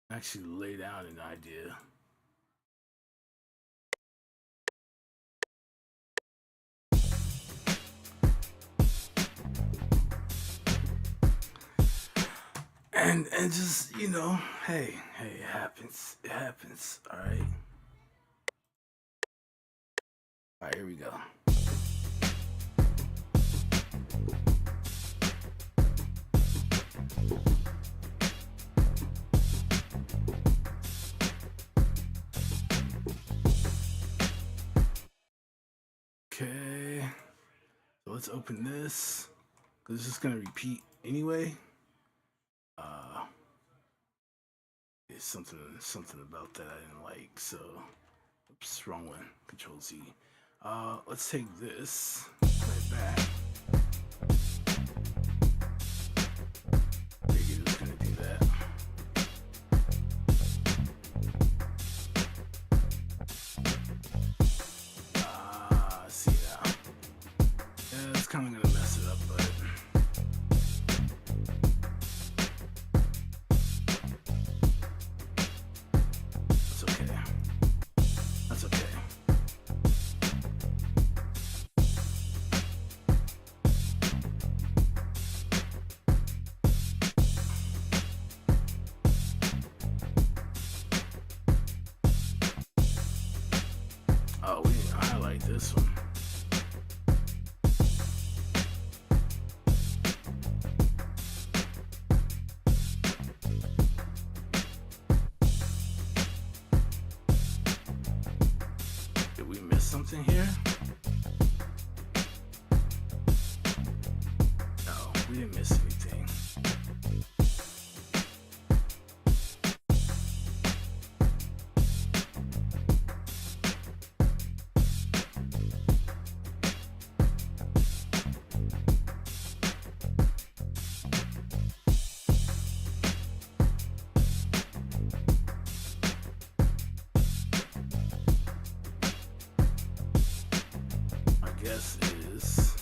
actually lay down an idea. And just, you know, hey, it happens. It happens. All right. All right, here we go. let's open this because it's just gonna repeat anyway. There's something about that I didn't like. So, oops, wrong one. Control Z. Let's take this right back. Figured it was gonna do that. See now. Yeah, it's kind of gonna mess it up, but. Oh, we didn't highlight this one. Did we miss something here? No, we didn't miss anything. Guess is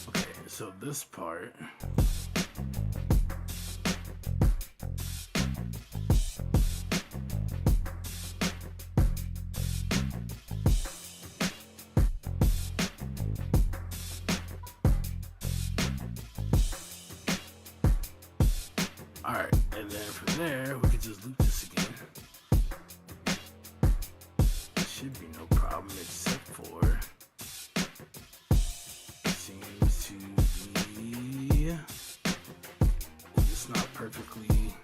okay, so this part alright, and then from there, we can just loop this again. Should be no problem, except for seems to be it's not perfectly.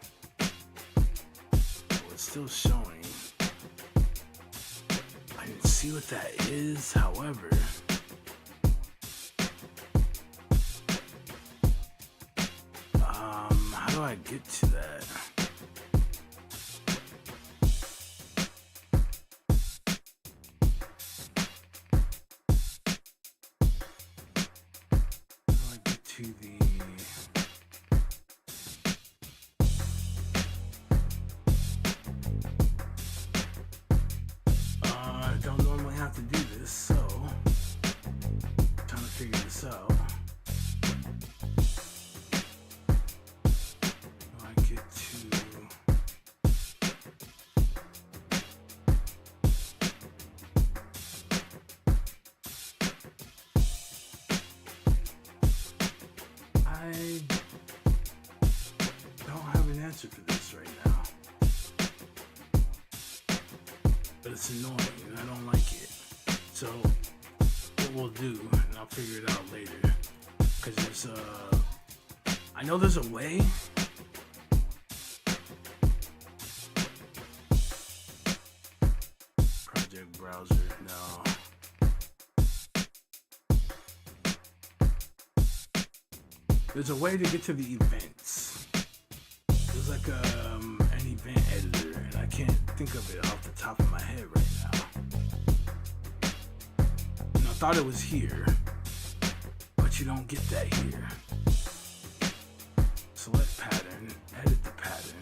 Well, it's still showing. I didn't see what that is, however. How do I get to that? How do I get to the... I don't normally have to do this, so I'm trying to figure this out. I don't have an answer for this right now, but it's annoying and I don't like it. So what we'll do, and I'll figure it out later, because there's I know there's a way. Project browser, no. There's a way to get to the events. There's like an event editor, and I can't think of it off the top of my head right now. And I thought it was here, but you don't get that here. Select pattern, edit the pattern.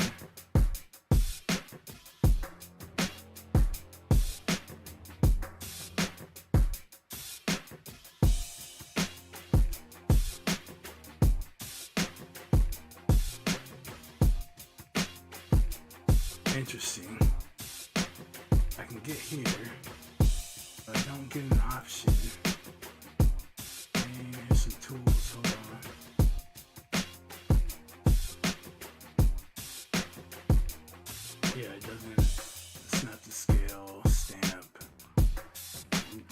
Interesting. I can get here, but I don't get an option. And here's some tools. Hold on. Yeah, it doesn't snap to scale, stamp, loop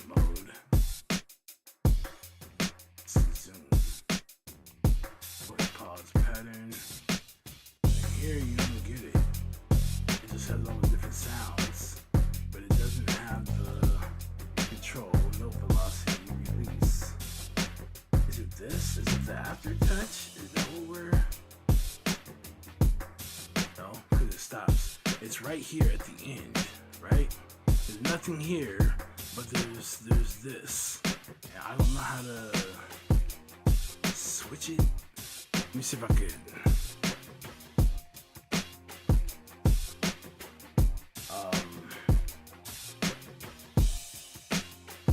Is it the aftertouch? Is that what we're... No, because it stops. It's right here at the end, right? There's nothing here, but there's this. And I don't know how to switch it. Let me see if I could.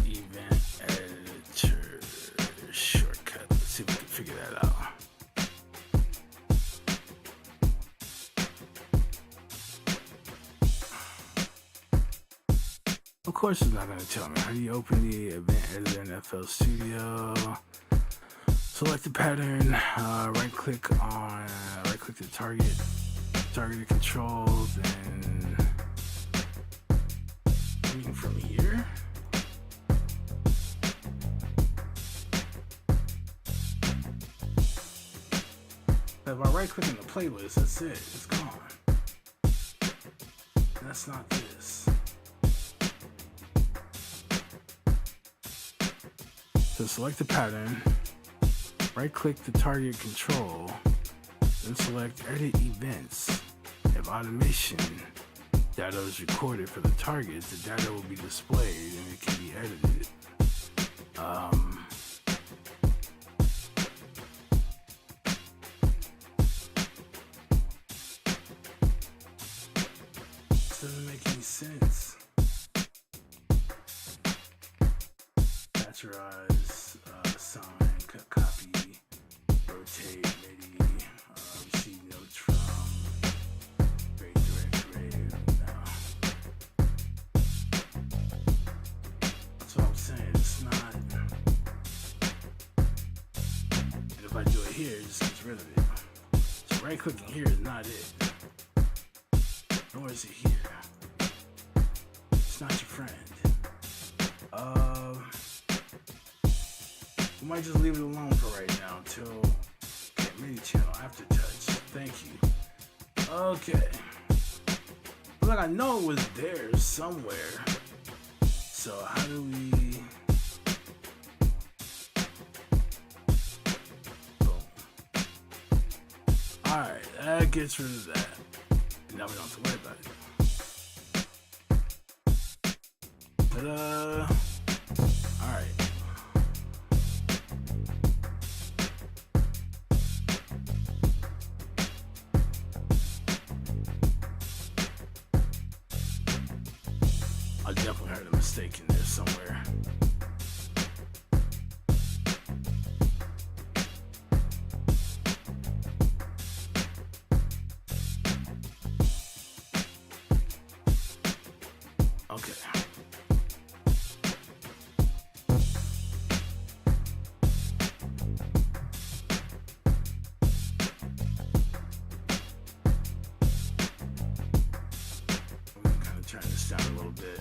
Event editor shortcut. Let's see if we can figure that out. Of course, it's not going to tell me. How do you open the event editor in FL Studio? Select the pattern. Right click the targeted control. Then reading from here. If I right click in the playlist, that's it. It's gone. And that's not this. So select the pattern, right click the target control, then select edit events. If automation data is recorded for the target, the data will be displayed and it can be edited. This doesn't make any sense. Satirize, sign, cut, copy, rotate, MIDI, receive notes from Rave Directory. No. That's what I'm saying. It's not. And if I do it here, it just gets rid of it. So right clicking here is not it. Nor is it here. It's not your friend. We might just leave it alone for right now until MIDI channel aftertouch. Thank you. Okay. Like I know it was there somewhere. So how do we? Boom. All right, that gets rid of that. And now we don't have to worry about it. Ta-da! All right. I definitely heard a mistake in there somewhere. Okay. I'm gonna kind of turn this down a little bit.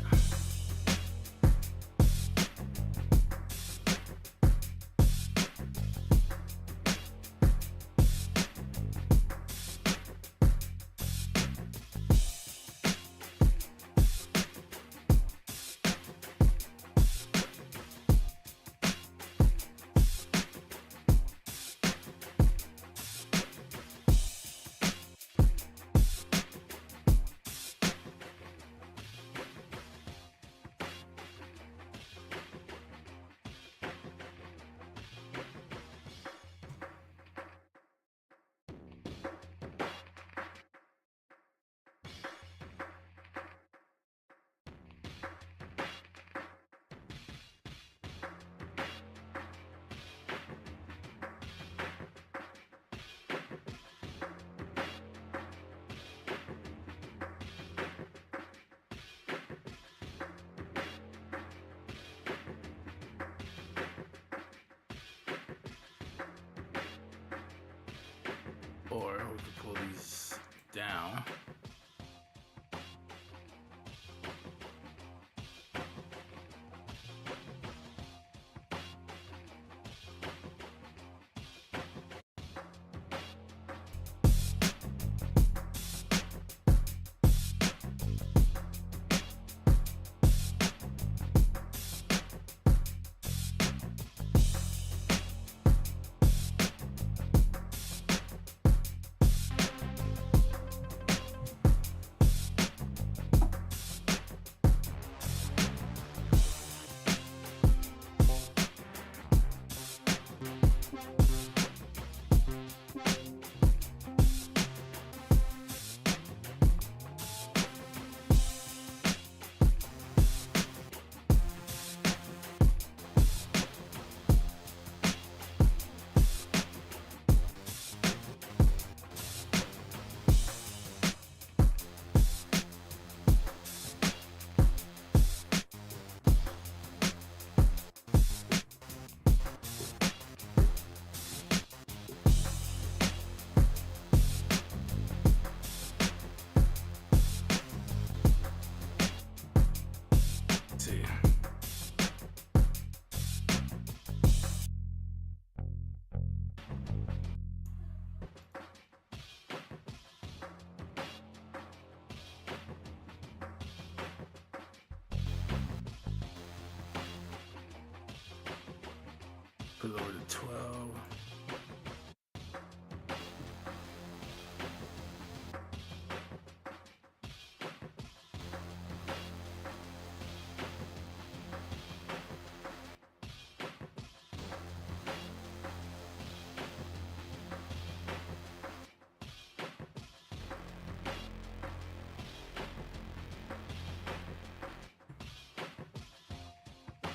Or we could pull these down. Put it over to 12.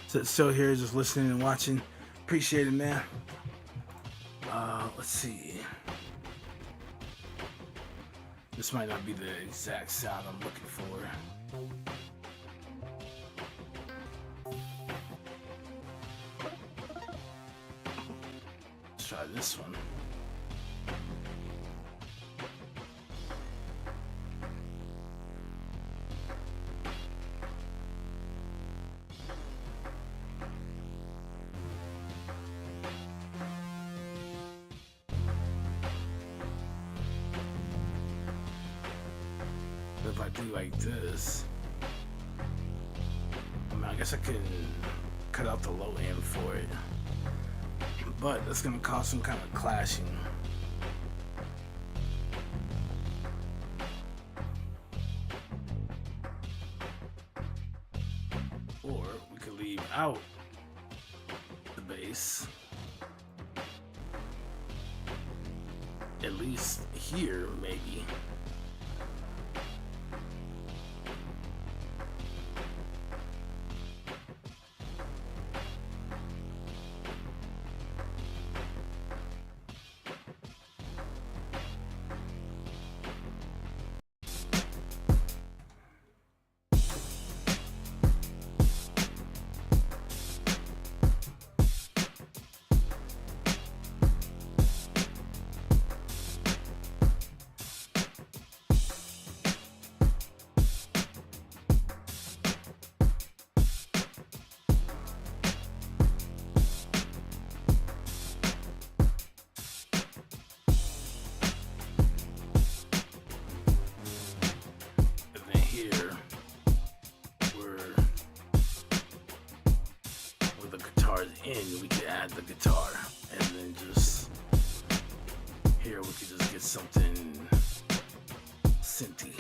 So still here, just listening and watching. Appreciate it, man. Let's see. This might not be the exact sound I'm looking for. Let's try this one. If I do like this, I mean, I guess I can cut out the low end for it, but that's gonna cause some kind of clashing. Or we could leave out the bass, at least here, maybe. In, we could add the guitar, and then just here we could just get something synthy.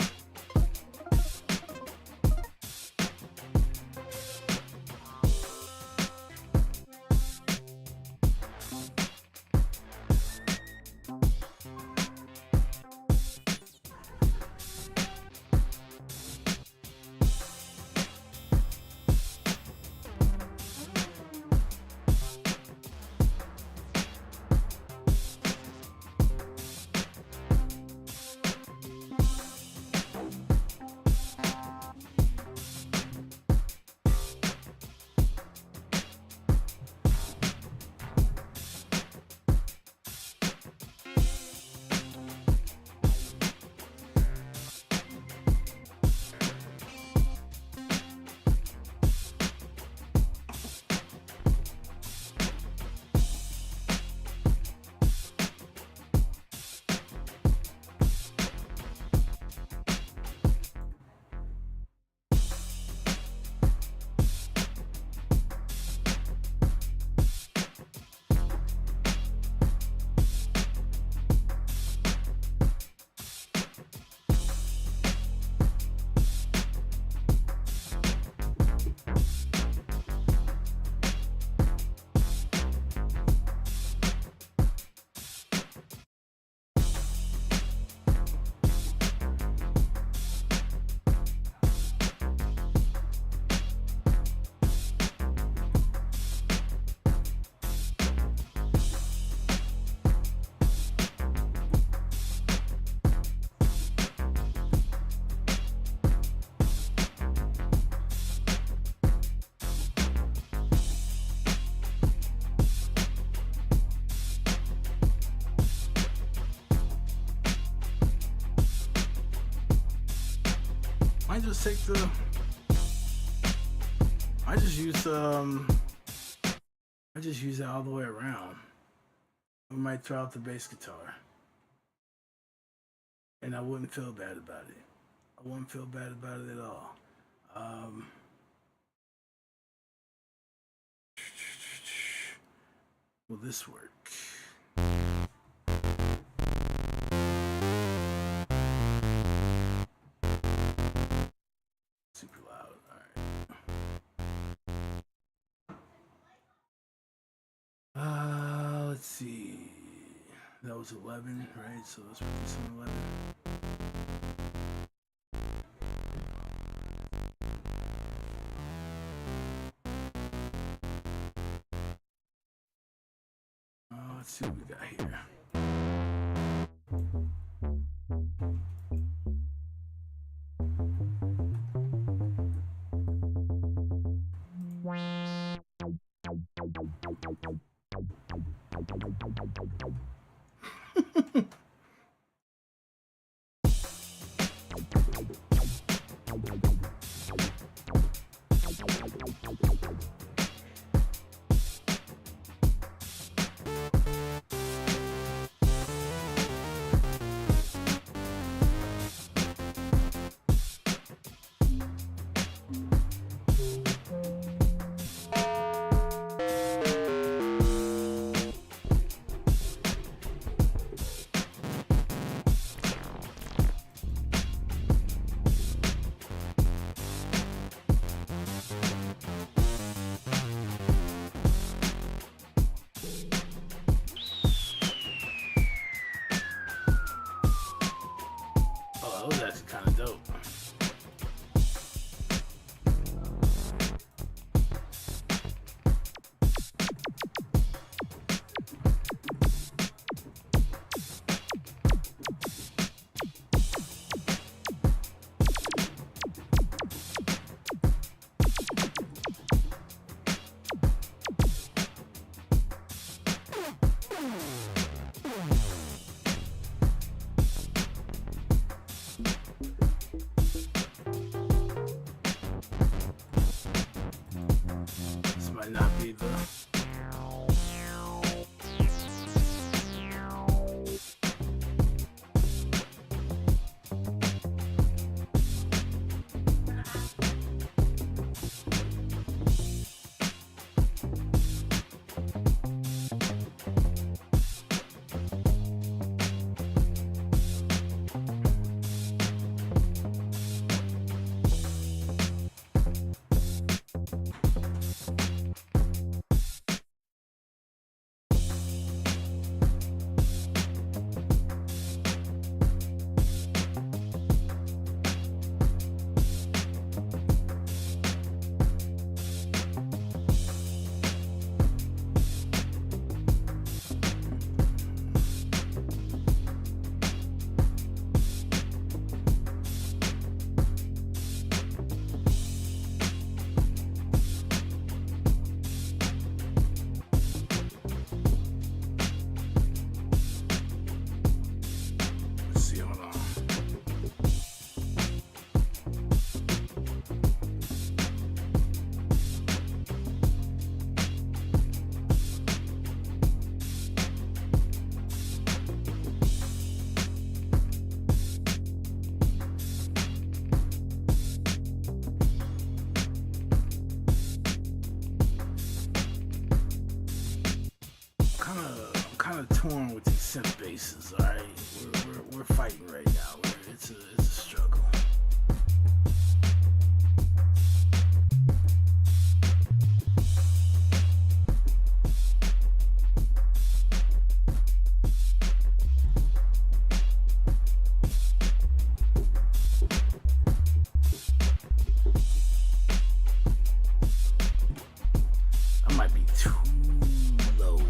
I just take the, I just use it all the way around. We might throw out the bass guitar. And I wouldn't feel bad about it. I wouldn't feel bad about it at all. Will this work? Super loud. All right. Let's see. That was 11, right? So let's put this on 11. Let's see what we got here. Oh, that's kind of dope. This might not be the torn with these synth basses. All right, we're fighting right now. It's a struggle. I might be too low.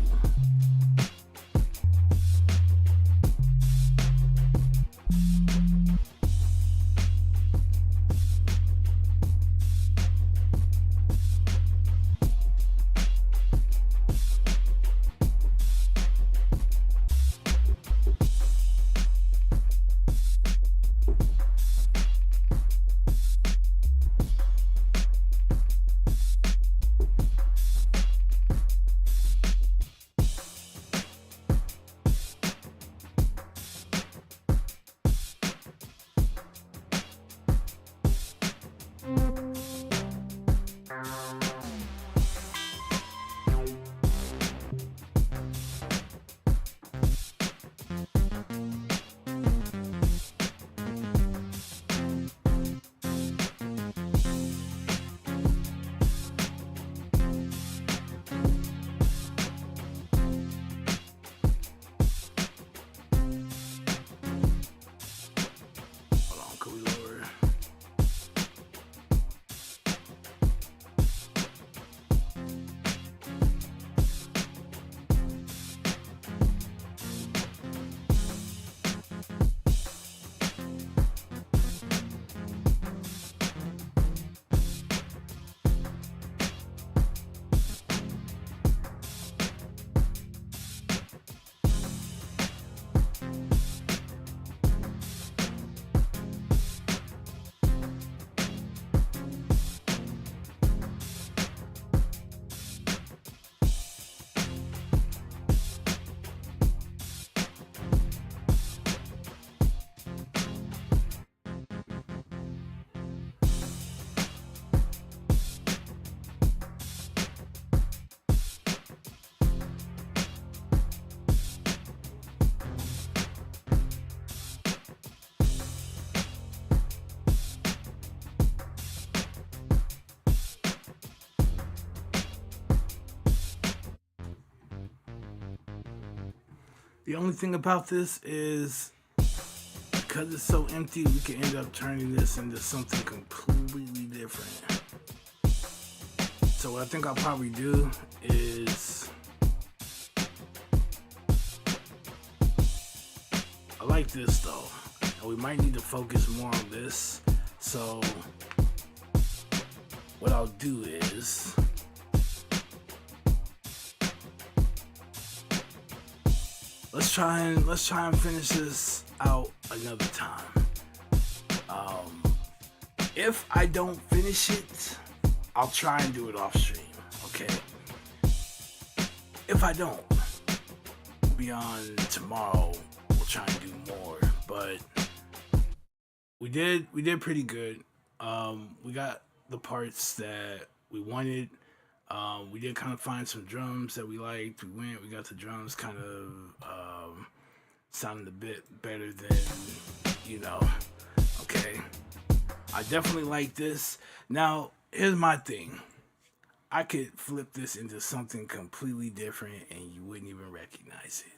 The only thing about this is because it's so empty, we can end up turning this into something completely different. So what I think I'll probably do is I like this though, and we might need to focus more on this. So what I'll do is let's try and finish this out another time. If I don't finish it, I'll try and do it off stream, okay? If I don't, beyond tomorrow, we'll try and do more. But we did pretty good. We got the parts that we wanted. We did kind of find some drums that we liked. We got the drums kind of sounding a bit better than, okay. I definitely like this. Now, here's my thing. I could flip this into something completely different and you wouldn't even recognize it.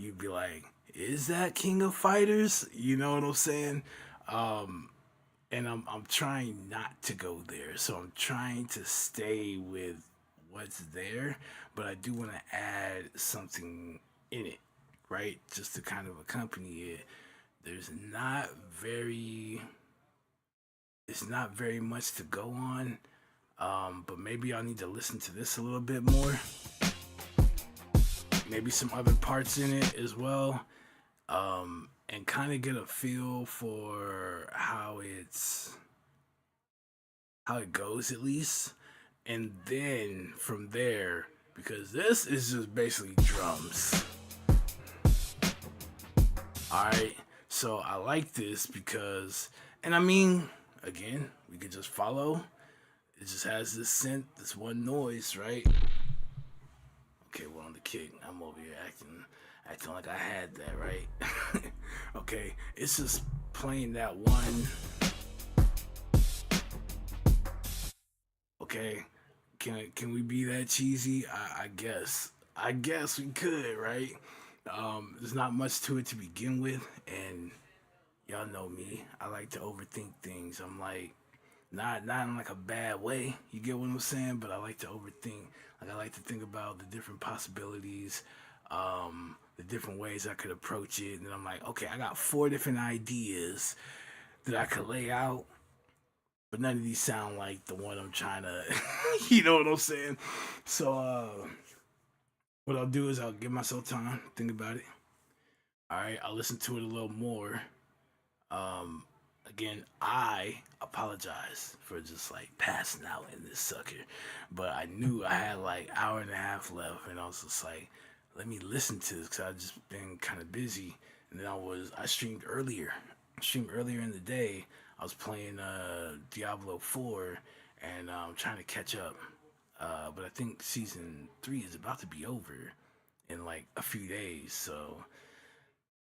You'd be like, is that King of Fighters? You know what I'm saying? And I'm trying not to go there. So I'm trying to stay with what's there, but I do want to add something in it, right? Just to kind of accompany it. It's not very much to go on, but maybe I'll need to listen to this a little bit more. Maybe some other parts in it as well, and kind of get a feel for how it goes at least. And then from there, because this is just basically drums. Alright, so I like this because, and I mean, again, we could just follow. It just has this synth, this one noise, right? Okay, we're on the kick. I'm over here acting like I had that, right? Okay, it's just playing that one. Okay, can we be that cheesy? I guess we could, right? There's not much to it to begin with, and y'all know me. I like to overthink things. I'm like, not in like a bad way. You get what I'm saying? But I like to overthink. Like I like to think about the different possibilities, the different ways I could approach it, and then I'm like, okay, I got 4 different ideas that I could lay out. But none of these sound like the one I'm trying to, you know what I'm saying? So, what I'll do is I'll give myself time, think about it. All right, I'll listen to it a little more. Again, I apologize for just like passing out in this sucker. But I knew I had like an hour and a half left, and I was just like, let me listen to this because I've just been kind of busy. And then I streamed earlier. In the day. I was playing Diablo 4 and trying to catch up. But I think season 3 is about to be over in like a few days. So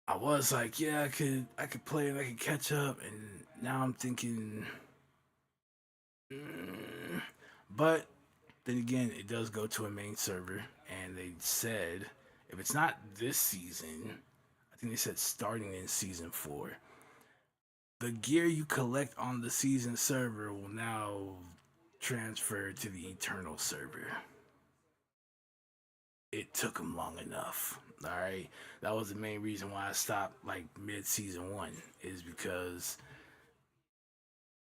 I was like, yeah, I could play it, I could catch up. And now I'm thinking, but then again, it does go to a main server. And they said, if it's not this season, I think they said starting in season 4. The gear you collect on the season server will now transfer to the Eternal server. It took them long enough. All right, that was the main reason why I stopped like mid-season 1, is because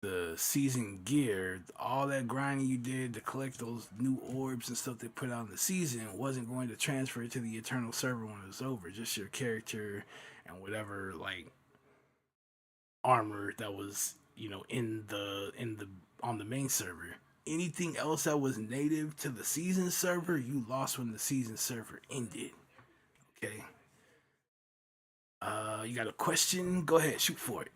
the season gear, all that grinding you did to collect those new orbs and stuff they put out in the season wasn't going to transfer to the Eternal server when it was over. Just your character and whatever like armor that was, on the main server. Anything else that was native to the season server, you lost when the season server ended. Okay. You got a question? Go ahead, shoot for it.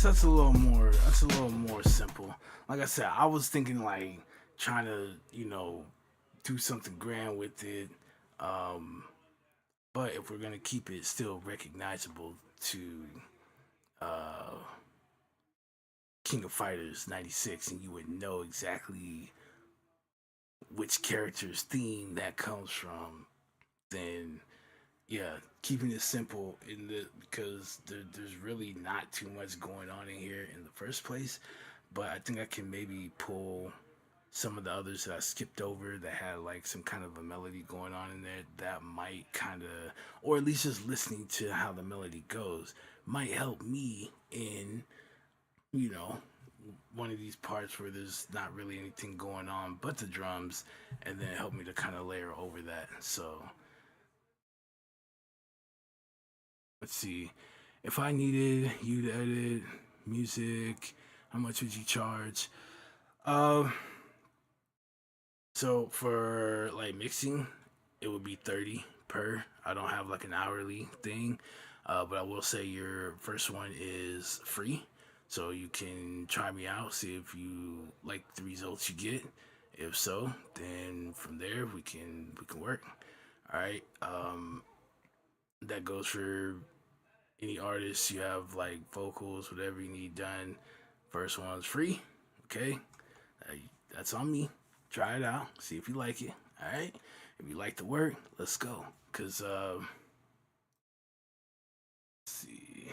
that's a little more. That's a little more simple. Like I said, I was thinking like trying to, do something grand with it. But if we're gonna keep it still recognizable to King of Fighters '96, and you would know exactly which character's theme that comes from, then yeah, keeping it simple because there's really not too much going on in here in the first place. But I think I can maybe pull some of the others that I skipped over that had like some kind of a melody going on in there that might kind of, or at least just listening to how the melody goes, might help me in, one of these parts where there's not really anything going on but the drums, and then help me to kind of layer over that. So let's see. If I needed you to edit music, how much would you charge? So for like mixing, it would be 30 per. I don't have like an hourly thing, but I will say your first one is free, so you can try me out, see if you like the results you get. If so, then from there we can work. All right. That goes for any artist. You have like vocals, whatever you need done. First one's free. Okay, that's on me. Try it out, see if you like it. All right, if you like the work, let's go. Cause let's see,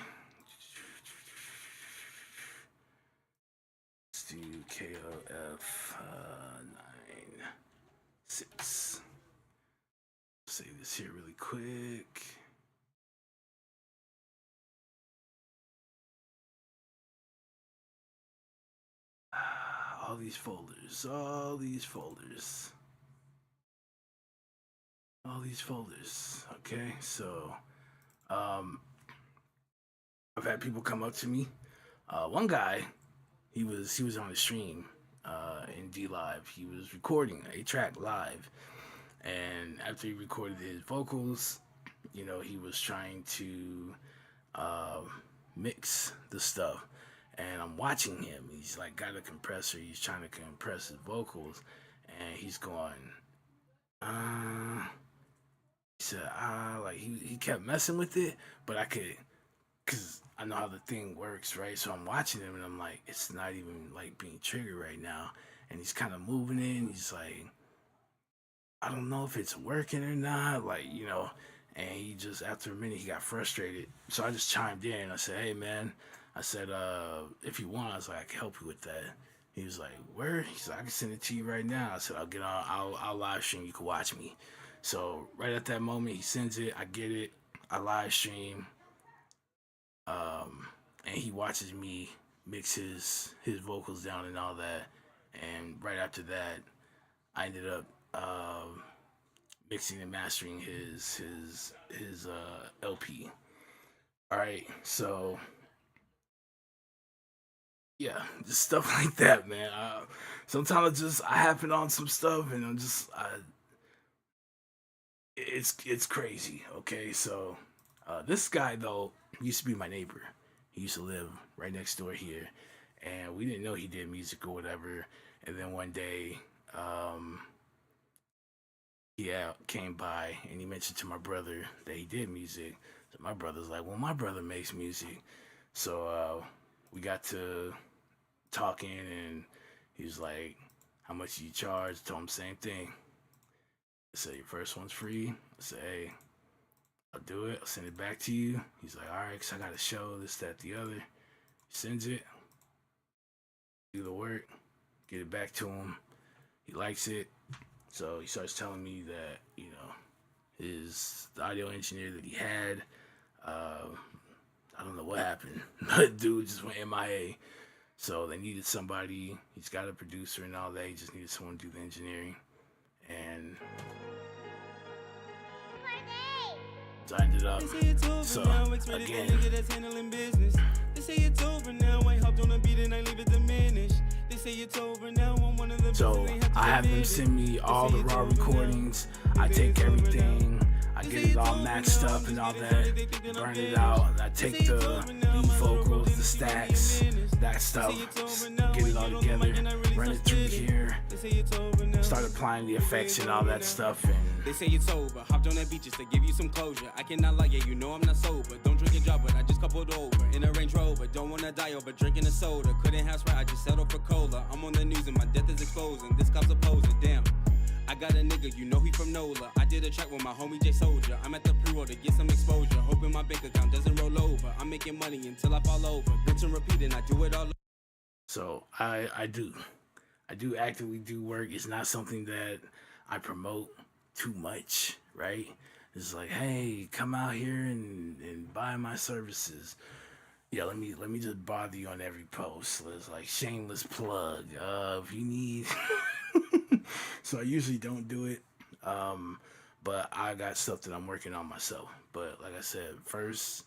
let's do KOF 9-6. Save this here really quick. All these folders. Okay, so I've had people come up to me. One guy, he was on the stream in D Live. He was recording a track live, and after he recorded his vocals, he was trying to mix the stuff. And I'm watching him. He's like got a compressor. He's trying to compress his vocals, and he's going, he said, like he kept messing with it, but I could, cause I know how the thing works, right? So I'm watching him, and I'm like, it's not even like being triggered right now. And he's kind of moving it, and he's like, I don't know if it's working or not, like, And he just, after a minute, he got frustrated. So I just chimed in. I said, hey man. I said, if you want, I was like, I can help you with that. He was like, where? He's like, I can send it to you right now. I said, I'll get on, I'll live stream, you can watch me. So right at that moment, he sends it, I get it, I live stream, and he watches me mix his vocals down and all that. And right after that, I ended up mixing and mastering his LP. All right, so yeah, just stuff like that, man. Sometimes I happen on some stuff, and it's crazy. Okay, so this guy though used to be my neighbor. He used to live right next door here, and we didn't know he did music or whatever. And then one day, he came by and he mentioned to my brother that he did music. So my brother's like, well, my brother makes music. So we got to talking, and he was like, how much do you charge? I told him same thing. I said, your first one's free. I said, hey, I'll do it. I'll send it back to you. He's like, all right, because I got a show, this, that, the other. He sends it, do the work, get it back to him. He likes it. So he starts telling me that, the audio engineer that he had, I don't know what happened, but dude just went MIA. So they needed somebody. He's got a producer and all that. He just needed someone to do the engineering. And so I ended up, so again, they say it's over now. I hopped on a beat and I leave it diminished. They say it's over now. I'm one of the. So I have them send me all the raw recordings. I take everything, I I get it all matched up and all that, burn it out, and I take the lead vocals, the stacks, that stuff, get it all together, run it through here, start applying the effects and all that stuff. And they say it's over. Hopped on that beach just to give you some closure. I cannot lie, yeah, you know I'm not sober. Don't drink and drive, but I just coupled over in a Range Rover. Don't wanna die over drinking a soda. Couldn't house right, I just settled for cola. I'm on the news and my death is exposing. This cop's a poser, damn. I got a nigga, you know he from NOLA. I did a track with my homie J Soldier. I'm at the pre-roll to get some exposure. Hoping my bank account doesn't roll over. I'm making money until I fall over. Rinse and repeat and I do it all over. So I do actively do work. It's not something that I promote too much, right? It's like, hey, come out here and buy my services. Yeah, let me just bother you on every post. It's like shameless plug. If you need so I usually don't do it. But I got stuff that I'm working on myself. But like I said, first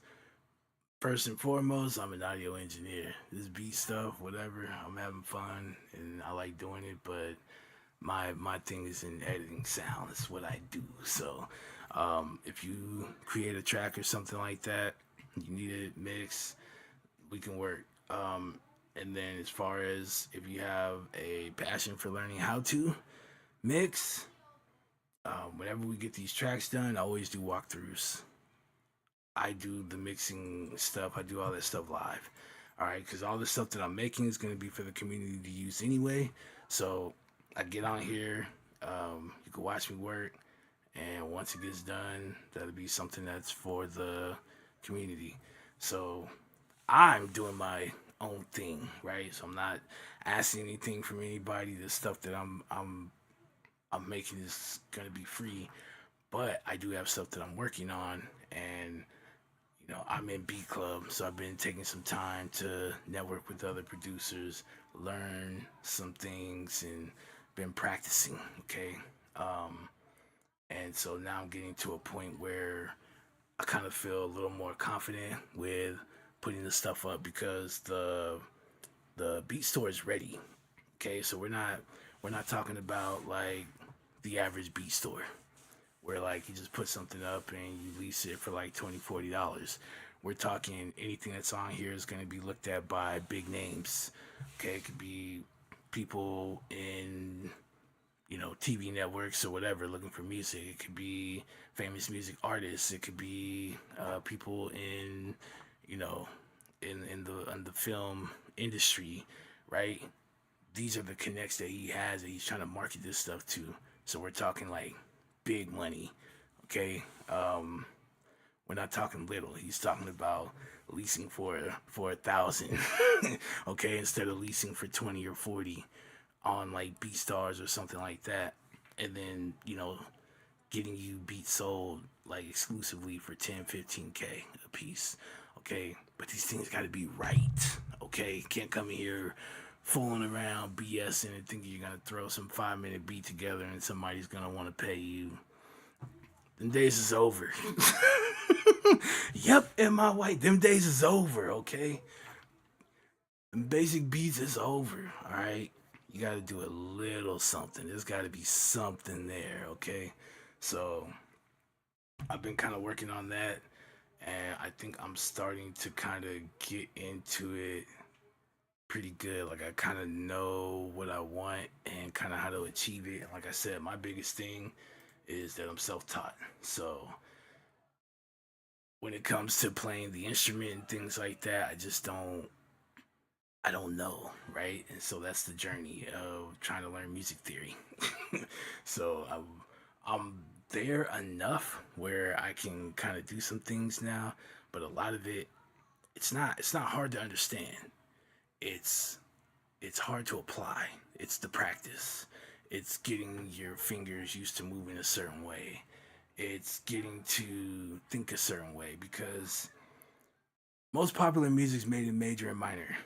and foremost, I'm an audio engineer. This beat stuff, whatever, I'm having fun and I like doing it, but my thing is in editing sound. That's what I do. So if you create a track or something like that, you need it mixed, we can work. And then as far as if you have a passion for learning how to mix, whenever we get these tracks done, I always do walkthroughs. I do the mixing stuff. I do all that stuff live. All right, because all the stuff that I'm making is going to be for the community to use anyway. So I get on here. You can watch me work. And once it gets done, that'll be something that's for the community. So I'm doing my own thing, right? So I'm not asking anything from anybody. The stuff that I'm making is going to be free. But I do have stuff that I'm working on, and you know, I'm in Beat Club, so I've been taking some time to network with other producers, learn some things, and been practicing, okay? And so now I'm getting to a point where I kind of feel a little more confident with putting the stuff up because the beat store is ready, okay? So we're not talking about like the average beat store, where like you just put something up and you lease it for like $20-$40. We're talking anything that's on here is going to be looked at by big names. Okay, it could be people in, you know, TV networks or whatever looking for music. It could be famous music artists. It could be people in, you know, in the film industry, right? These are the connects that he has that he's trying to market this stuff to. So we're talking like big money, okay? We're not talking little. He's talking about leasing for 1,000, okay, instead of leasing for 20 or 40 on like BeatStars or something like that, and then, you know, getting you beats sold like exclusively for 10-15K a piece, okay? But these things got to be right, okay? You can't come in here fooling around, BSing, and thinking you're gonna throw some 5-minute beat together and somebody's gonna want to pay you. Them days is over. Yep, am I white? Them days is over, okay? Them basic beats is over, all right? You got to do a little something. There's got to be something there, okay? So I've been kind of working on that, and I think I'm starting to kind of get into it pretty good. Like I kind of know what I want and kind of how to achieve it. And like I said, my biggest thing is that I'm self-taught. So when it comes to playing the instrument and things like that, I don't know, right? And so that's the journey of trying to learn music theory. So I'm there enough where I can kind of do some things now, but a lot of it, it's not hard to understand. It's hard to apply. It's the practice. It's getting your fingers used to moving a certain way. It's getting to think a certain way, because most popular music is made in major and minor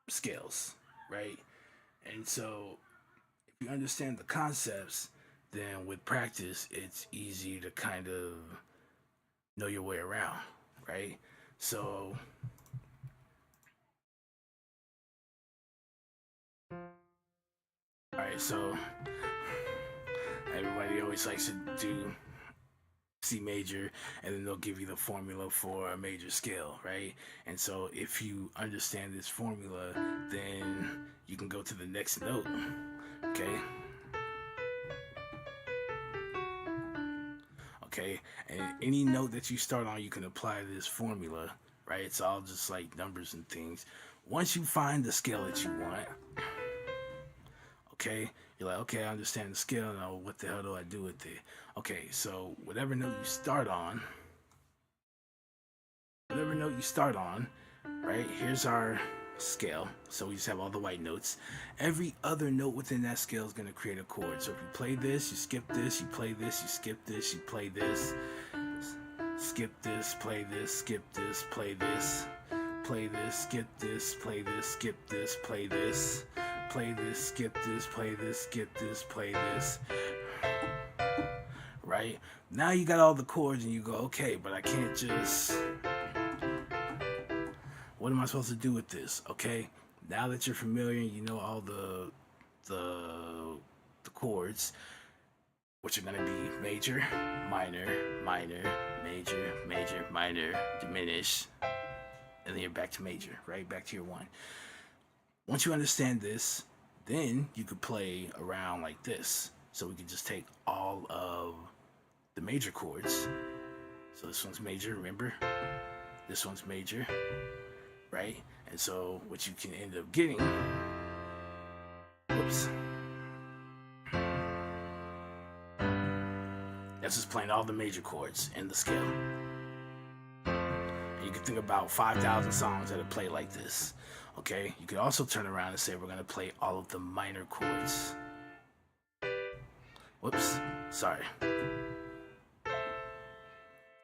scales, right? And so if you understand the concepts, then with practice, it's easy to kind of know your way around, right? So all right, so everybody always likes to do C major, and then they'll give you the formula for a major scale, right? And so if you understand this formula, then you can go to the next note, okay? Okay, and any note that you start on, you can apply this formula, right? It's all just like numbers and things. Once you find the scale that you want, okay, you're like, okay, I understand the scale. Now, what the hell do I do with it? Okay, so whatever note you start on, right? Here's our scale. So we just have all the white notes. Every other note within that scale is going to create a chord. So if you play this, you skip this, you play this, you skip this, you play this, skip this, play this, skip this, play this, play this, skip this, play this, skip this, play this, play this, skip this, play this, skip this, play this. Right? Now you got all the chords and you go, okay, but I can't just... What am I supposed to do with this? Okay, now that you're familiar and you know all the chords, which are going to be major, minor, minor, major, major, minor, diminish, and then you're back to major, right? Back to your one. Once you understand this, then you could play around like this. So we could just take all of the major chords. So this one's major, remember? This one's major, right? And so what you can end up getting, whoops, that's just playing all the major chords in the scale. And you can think about 5,000 songs that are played like this. Okay, you could also turn around and say we're going to play all of the minor chords. Whoops, sorry.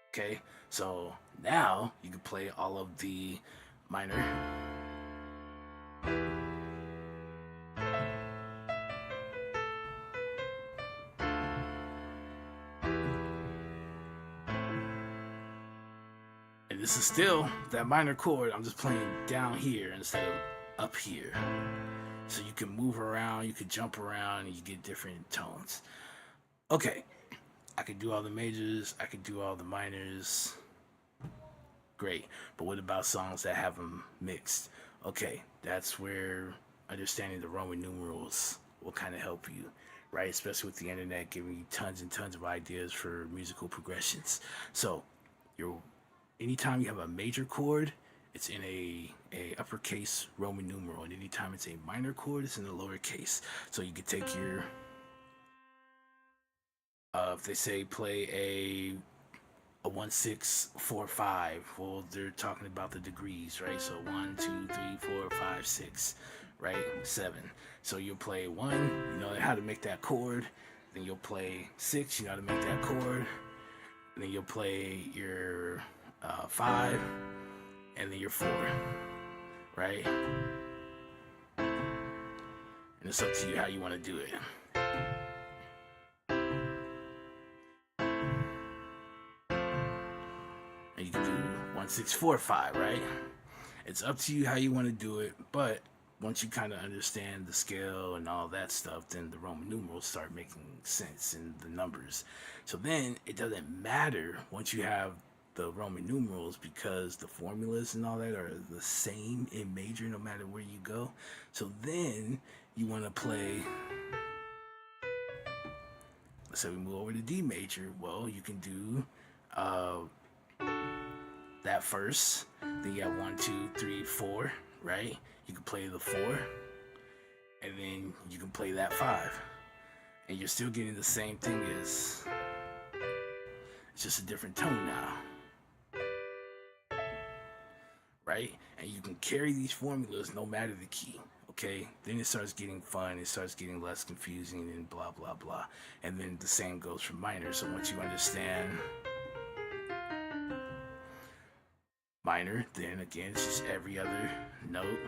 Okay, so now you can play all of the minor. And this is still that minor chord. I'm just playing down here instead of up here. So you can move around, you can jump around, and you get different tones. Okay, I could do all the majors, I could do all the minors. Great, but what about songs that have them mixed? Okay, that's where understanding the Roman numerals will kind of help you, right? Especially with the internet giving you tons and tons of ideas for musical progressions. So, anytime you have a major chord, it's in a uppercase Roman numeral, and anytime it's a minor chord, it's in the lowercase. So you could take your if they say play a 1 6 4 5, well, they're talking about the degrees, right? So 1 2 3 4 5 6, right? 7. So you'll play 1, you know how to make that chord. Then you'll play 6, you know how to make that chord. And then you'll play your 5, and then your 4, right? And it's up to you how you want to do it. And you can do 1 6 4 5, right? It's up to you how you want to do it, but once you kind of understand the scale and all that stuff, then the Roman numerals start making sense in the numbers. So then it doesn't matter once you have the Roman numerals, because the formulas and all that are the same in major no matter where you go. So then you want to play, let's say we move over to D major. Well, you can do that first, then you have 1 2 3 4, right? You can play the 4, and then you can play that 5, and you're still getting the same thing as, it's just a different tone now, right? And you can carry these formulas no matter the key. Okay, then it starts getting fun, it starts getting less confusing, and blah blah blah. And then the same goes for minor. So once you understand minor, then again it's just every other note.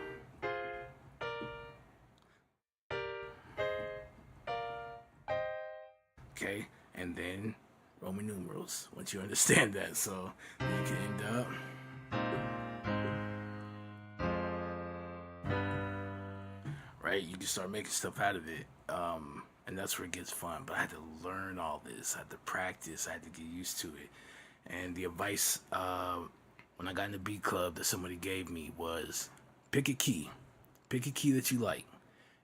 Okay, and then Roman numerals once you understand that. So you can end up right, you can start making stuff out of it. and that's where it gets fun. But I had to learn all this. I had to practice. I had to get used to it. And the advice when I got in the beat club that somebody gave me was pick a key. Pick a key that you like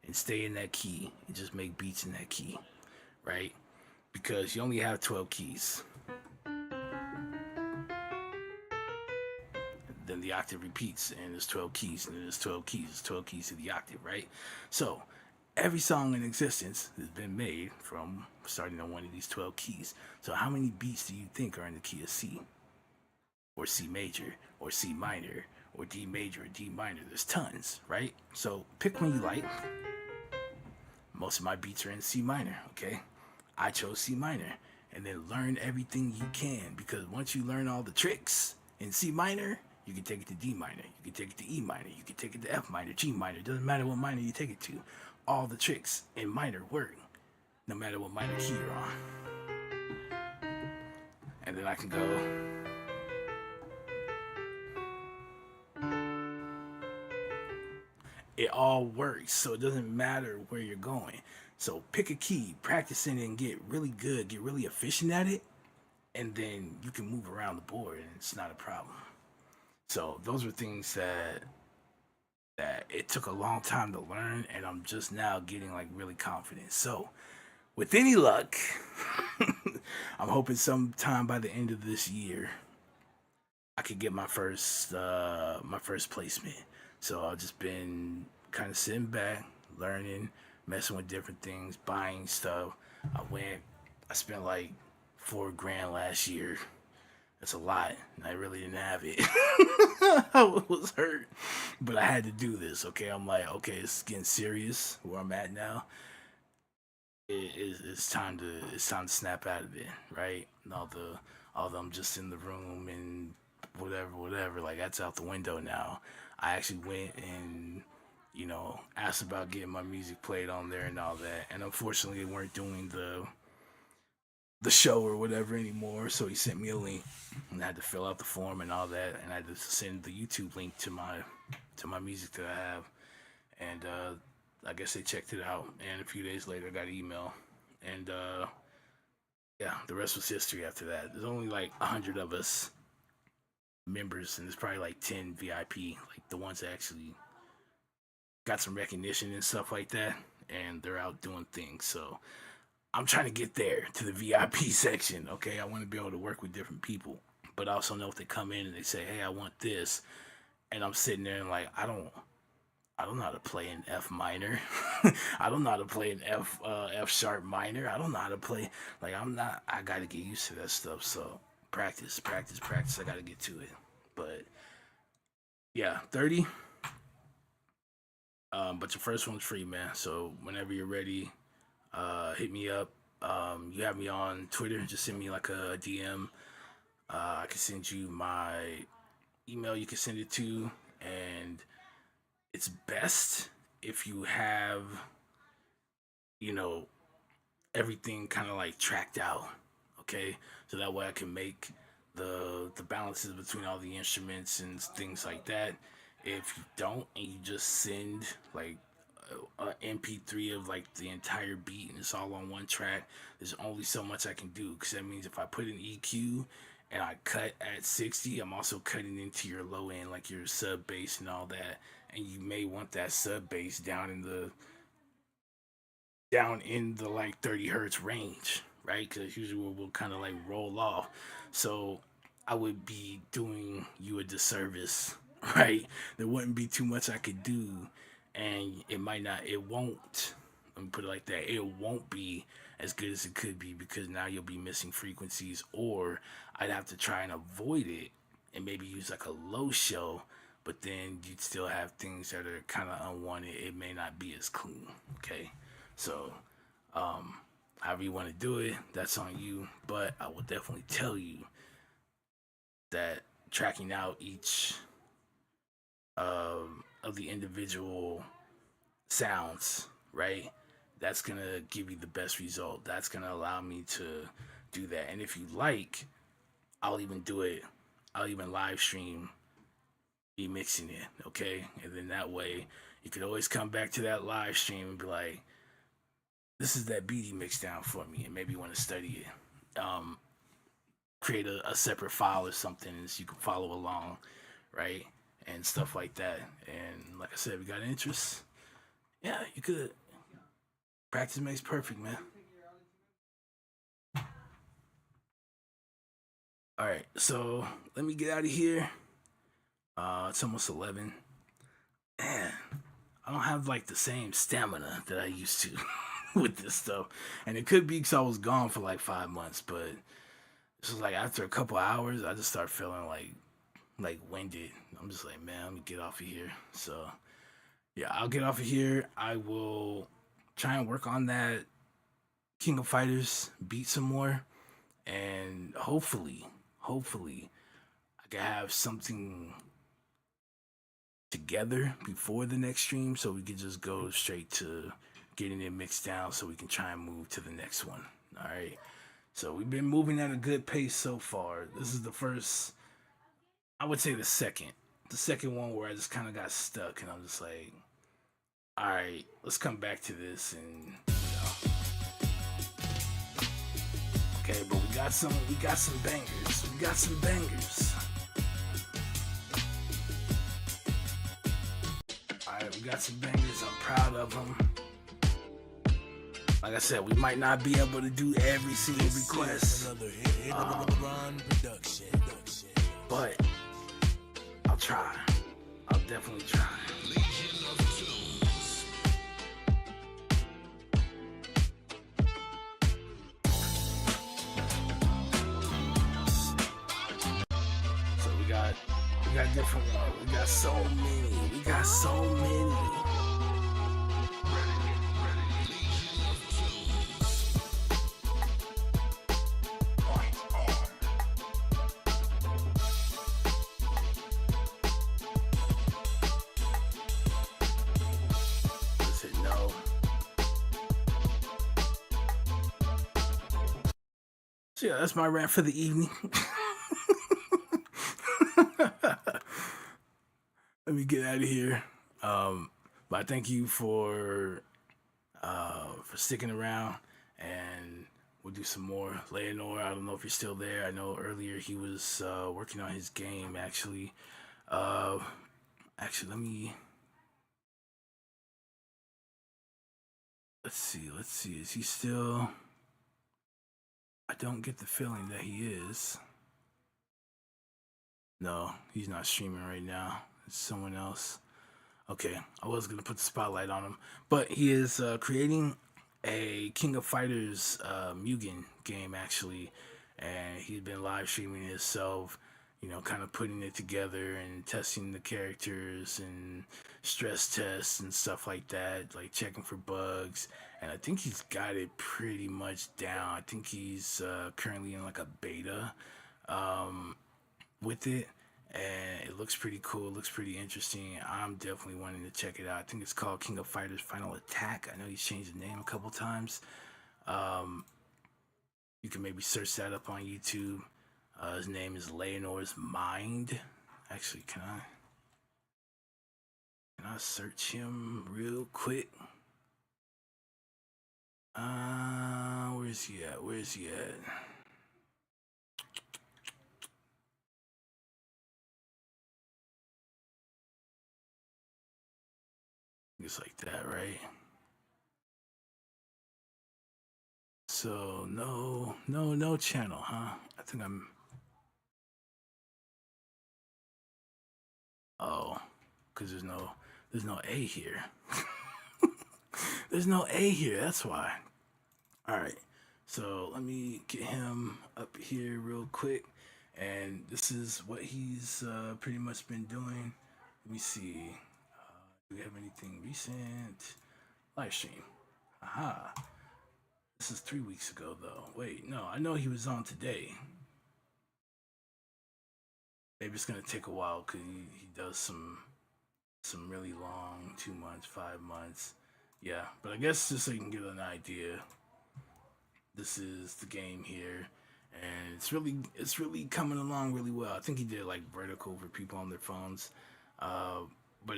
and stay in that key and just make beats in that key, right? Because you only have 12 keys. Then the octave repeats and there's 12 keys and then there's 12 keys. There's 12 keys to the octave, right? So every song in existence has been made from starting on one of these 12 keys. So how many beats do you think are in the key of C? Or C major? Or C minor? Or D major or D minor? There's tons, right? So pick one you like. Most of my beats are in C minor, okay? I chose C minor. And then learn everything you can, because once you learn all the tricks in C minor, you can take it to D minor, you can take it to E minor, you can take it to F minor, G minor. It doesn't matter what minor you take it to. All the tricks in minor work, no matter what minor key you're on. And then I can go. It all works, so it doesn't matter where you're going. So pick a key, practice it, and get really good, get really efficient at it, and then you can move around the board, and it's not a problem. So those were things that it took a long time to learn, and I'm just now getting like really confident. So with any luck, I'm hoping sometime by the end of this year, I could get my first placement. So I've just been kind of sitting back, learning, messing with different things, buying stuff. I spent like $4,000 last year. That's a lot, and I really didn't have it. I was hurt, but I had to do this. Okay, I'm like, okay, it's getting serious where I'm at now. It's time to snap out of it, right? And although I'm just in the room and whatever, like that's out the window now. I actually went and asked about getting my music played on there and all that, and unfortunately they weren't doing the show or whatever anymore, so he sent me a link and I had to fill out the form and all that, and I had to send the YouTube link to my music that I have, and I guess they checked it out, and a few days later I got an email, and yeah, the rest was history after that. There's only like 100 of us members, and there's probably like 10 VIP, like the ones that actually got some recognition and stuff like that, and they're out doing things. So I'm trying to get there to the VIP section, okay? I want to be able to work with different people, but I also know if they come in and they say, hey, I want this, and I'm sitting there and like, I don't know how to play an F minor. I don't know how to play an F sharp minor. I don't know how to play, like, I got to get used to that stuff. So practice. I got to get to it. But yeah, 30. But your first one's free, man. So whenever you're ready, hit me up. You have me on Twitter. Just send me like a DM. I can send you my email. You can send it to, and it's best if you have, everything kind of like tracked out, okay? So that way I can make the balances between all the instruments and things like that. If you don't, and you just send like a MP3 of like the entire beat and it's all on one track, there's only so much I can do, because that means if I put an EQ and I cut at 60, I'm also cutting into your low end, like your sub bass and all that, and you may want that sub bass down in the like 30 hertz range, right? Because usually we'll kind of like roll off. So I would be doing you a disservice, right? There wouldn't be too much I could do, and it won't, let me put it like that, it won't be as good as it could be, because now you'll be missing frequencies, or I'd have to try and avoid it and maybe use like a low show, but then you'd still have things that are kind of unwanted. It may not be as clean, okay? So however you want to do it, that's on you, but I will definitely tell you that tracking out each of the individual sounds, right, that's gonna give you the best result. That's gonna allow me to do that. And if you like, I'll even live stream me mixing it, okay? And then that way you could always come back to that live stream and be like, this is that beat he mixed down for me, and maybe want to study it. Create a separate file or something so you can follow along, right? And stuff like that. And like I said, if you got interest, yeah, you could. Practice makes perfect, man. All right, so let me get out of here. It's almost 11. Man, I don't have like the same stamina that I used to with this stuff. And it could be because I was gone for like 5 months, but it's just like after a couple hours, I just start feeling like winded. I'm just like, man, let me get off of here. So yeah, I'll get off of here. I will try and work on that King of Fighters beat some more, and hopefully I can have something together before the next stream so we can just go straight to getting it mixed down so we can try and move to the next one. All right, so we've been moving at a good pace so far. This is the first, I would say the second one where I just kind of got stuck, and I'm just like, all right, let's come back to this. And okay, but we got some bangers. All right, we got some bangers. I'm proud of them. Like I said, we might not be able to do every single request, but I'll try. I'll definitely try. So we got different ones. We got so many. So yeah, that's my rant for the evening. Let me get out of here. But I thank you for sticking around, and we'll do some more. Leonor, I don't know if you're still there. I know earlier he was working on his game. Actually, let's see. Is he still? I don't get the feeling that he is. No, he's not streaming right now. It's someone else. Okay, I was gonna put the spotlight on him, but he is creating a King of Fighters Mugen game actually, and he's been live streaming himself, kind of putting it together and testing the characters and stress tests and stuff like that, like checking for bugs. And I think he's got it pretty much down. I think he's currently in like a beta with it, and it looks pretty cool. It looks pretty interesting. I'm definitely wanting to check it out. I think it's called King of Fighters Final Attack. I know he's changed the name a couple times. You can maybe search that up on YouTube. His name is Leonor's Mind. Actually, can I search him real quick? Where's he at? It's like that, right? So no channel, huh? I think because there's no A here. There's no A here, that's why. Alright, so let me get him up here real quick. And this is what he's pretty much been doing. Let me see. Do we have anything recent? Live stream. Aha. This is 3 weeks ago, though. Wait, no, I know he was on today. Maybe it's gonna take a while because he does some really long 2 months, 5 months. Yeah, but I guess just so you can get an idea, this is the game here, and it's really coming along really well. I think he did like vertical for people on their phones, but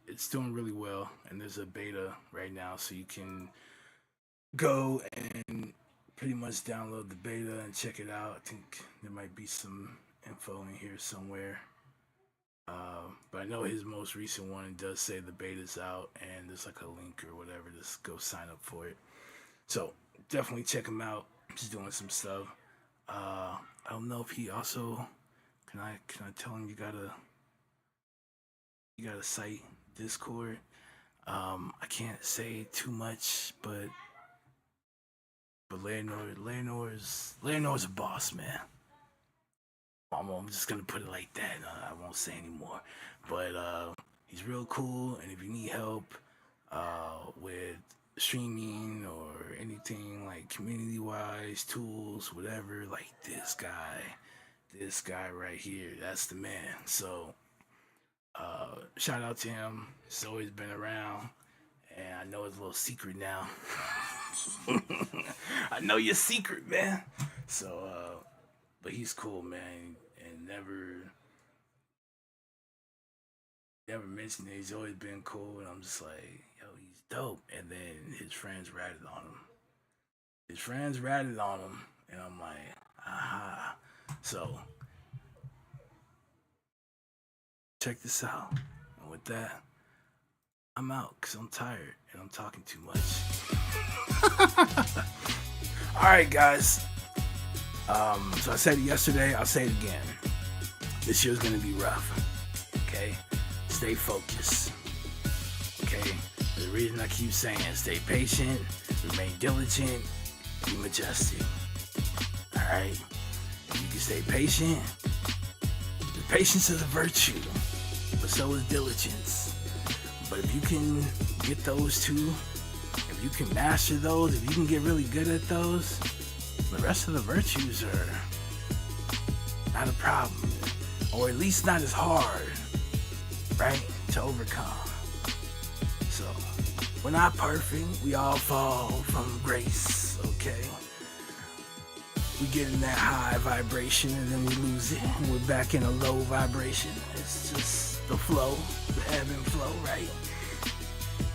it's doing really well. And there's a beta right now, so you can go and pretty much download the beta and check it out. I think there might be some info in here somewhere. But I know his most recent one does say the beta's out and there's like a link or whatever. Just go sign up for it. So definitely check him out. He's doing some stuff. I don't know if he also can I tell him you got a site, Discord. I can't say too much, but Leonor's a boss, man. I'm just gonna put it like that. I won't say anymore. But he's real cool, and if you need help with streaming or anything like community-wise, tools, whatever, like this guy right here, that's the man. So shout out to him. He's always been around, and I know his little secret now. I know your secret, man. So but he's cool, man, and never mentioned it. He's always been cool, and I'm just like, yo, he's dope. And then his friends ratted on him. And I'm like, aha. So check this out. And with that, I'm out because I'm tired and I'm talking too much. All right, guys. So I said it yesterday, I'll say it again. This year's gonna be rough. Okay? Stay focused. Okay? The reason I keep saying stay patient, remain diligent, be majestic. Alright? You can stay patient. The patience is a virtue, but so is diligence. But if you can get those two, if you can master those, if you can get really good at those, the rest of the virtues are not a problem, or at least not as hard, right, to overcome. So, we're not perfect. We all fall from grace, okay? We get in that high vibration and then we lose it, and we're back in a low vibration. It's just the flow, the ebb and flow, right?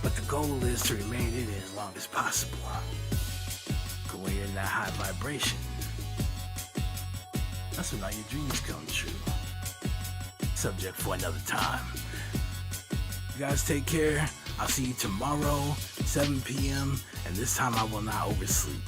But the goal is to remain in it as long as possible. When you're in that high vibration, that's when all your dreams come true. Subject for another time. You guys take care. I'll see you tomorrow, 7 p.m. And this time I will not oversleep.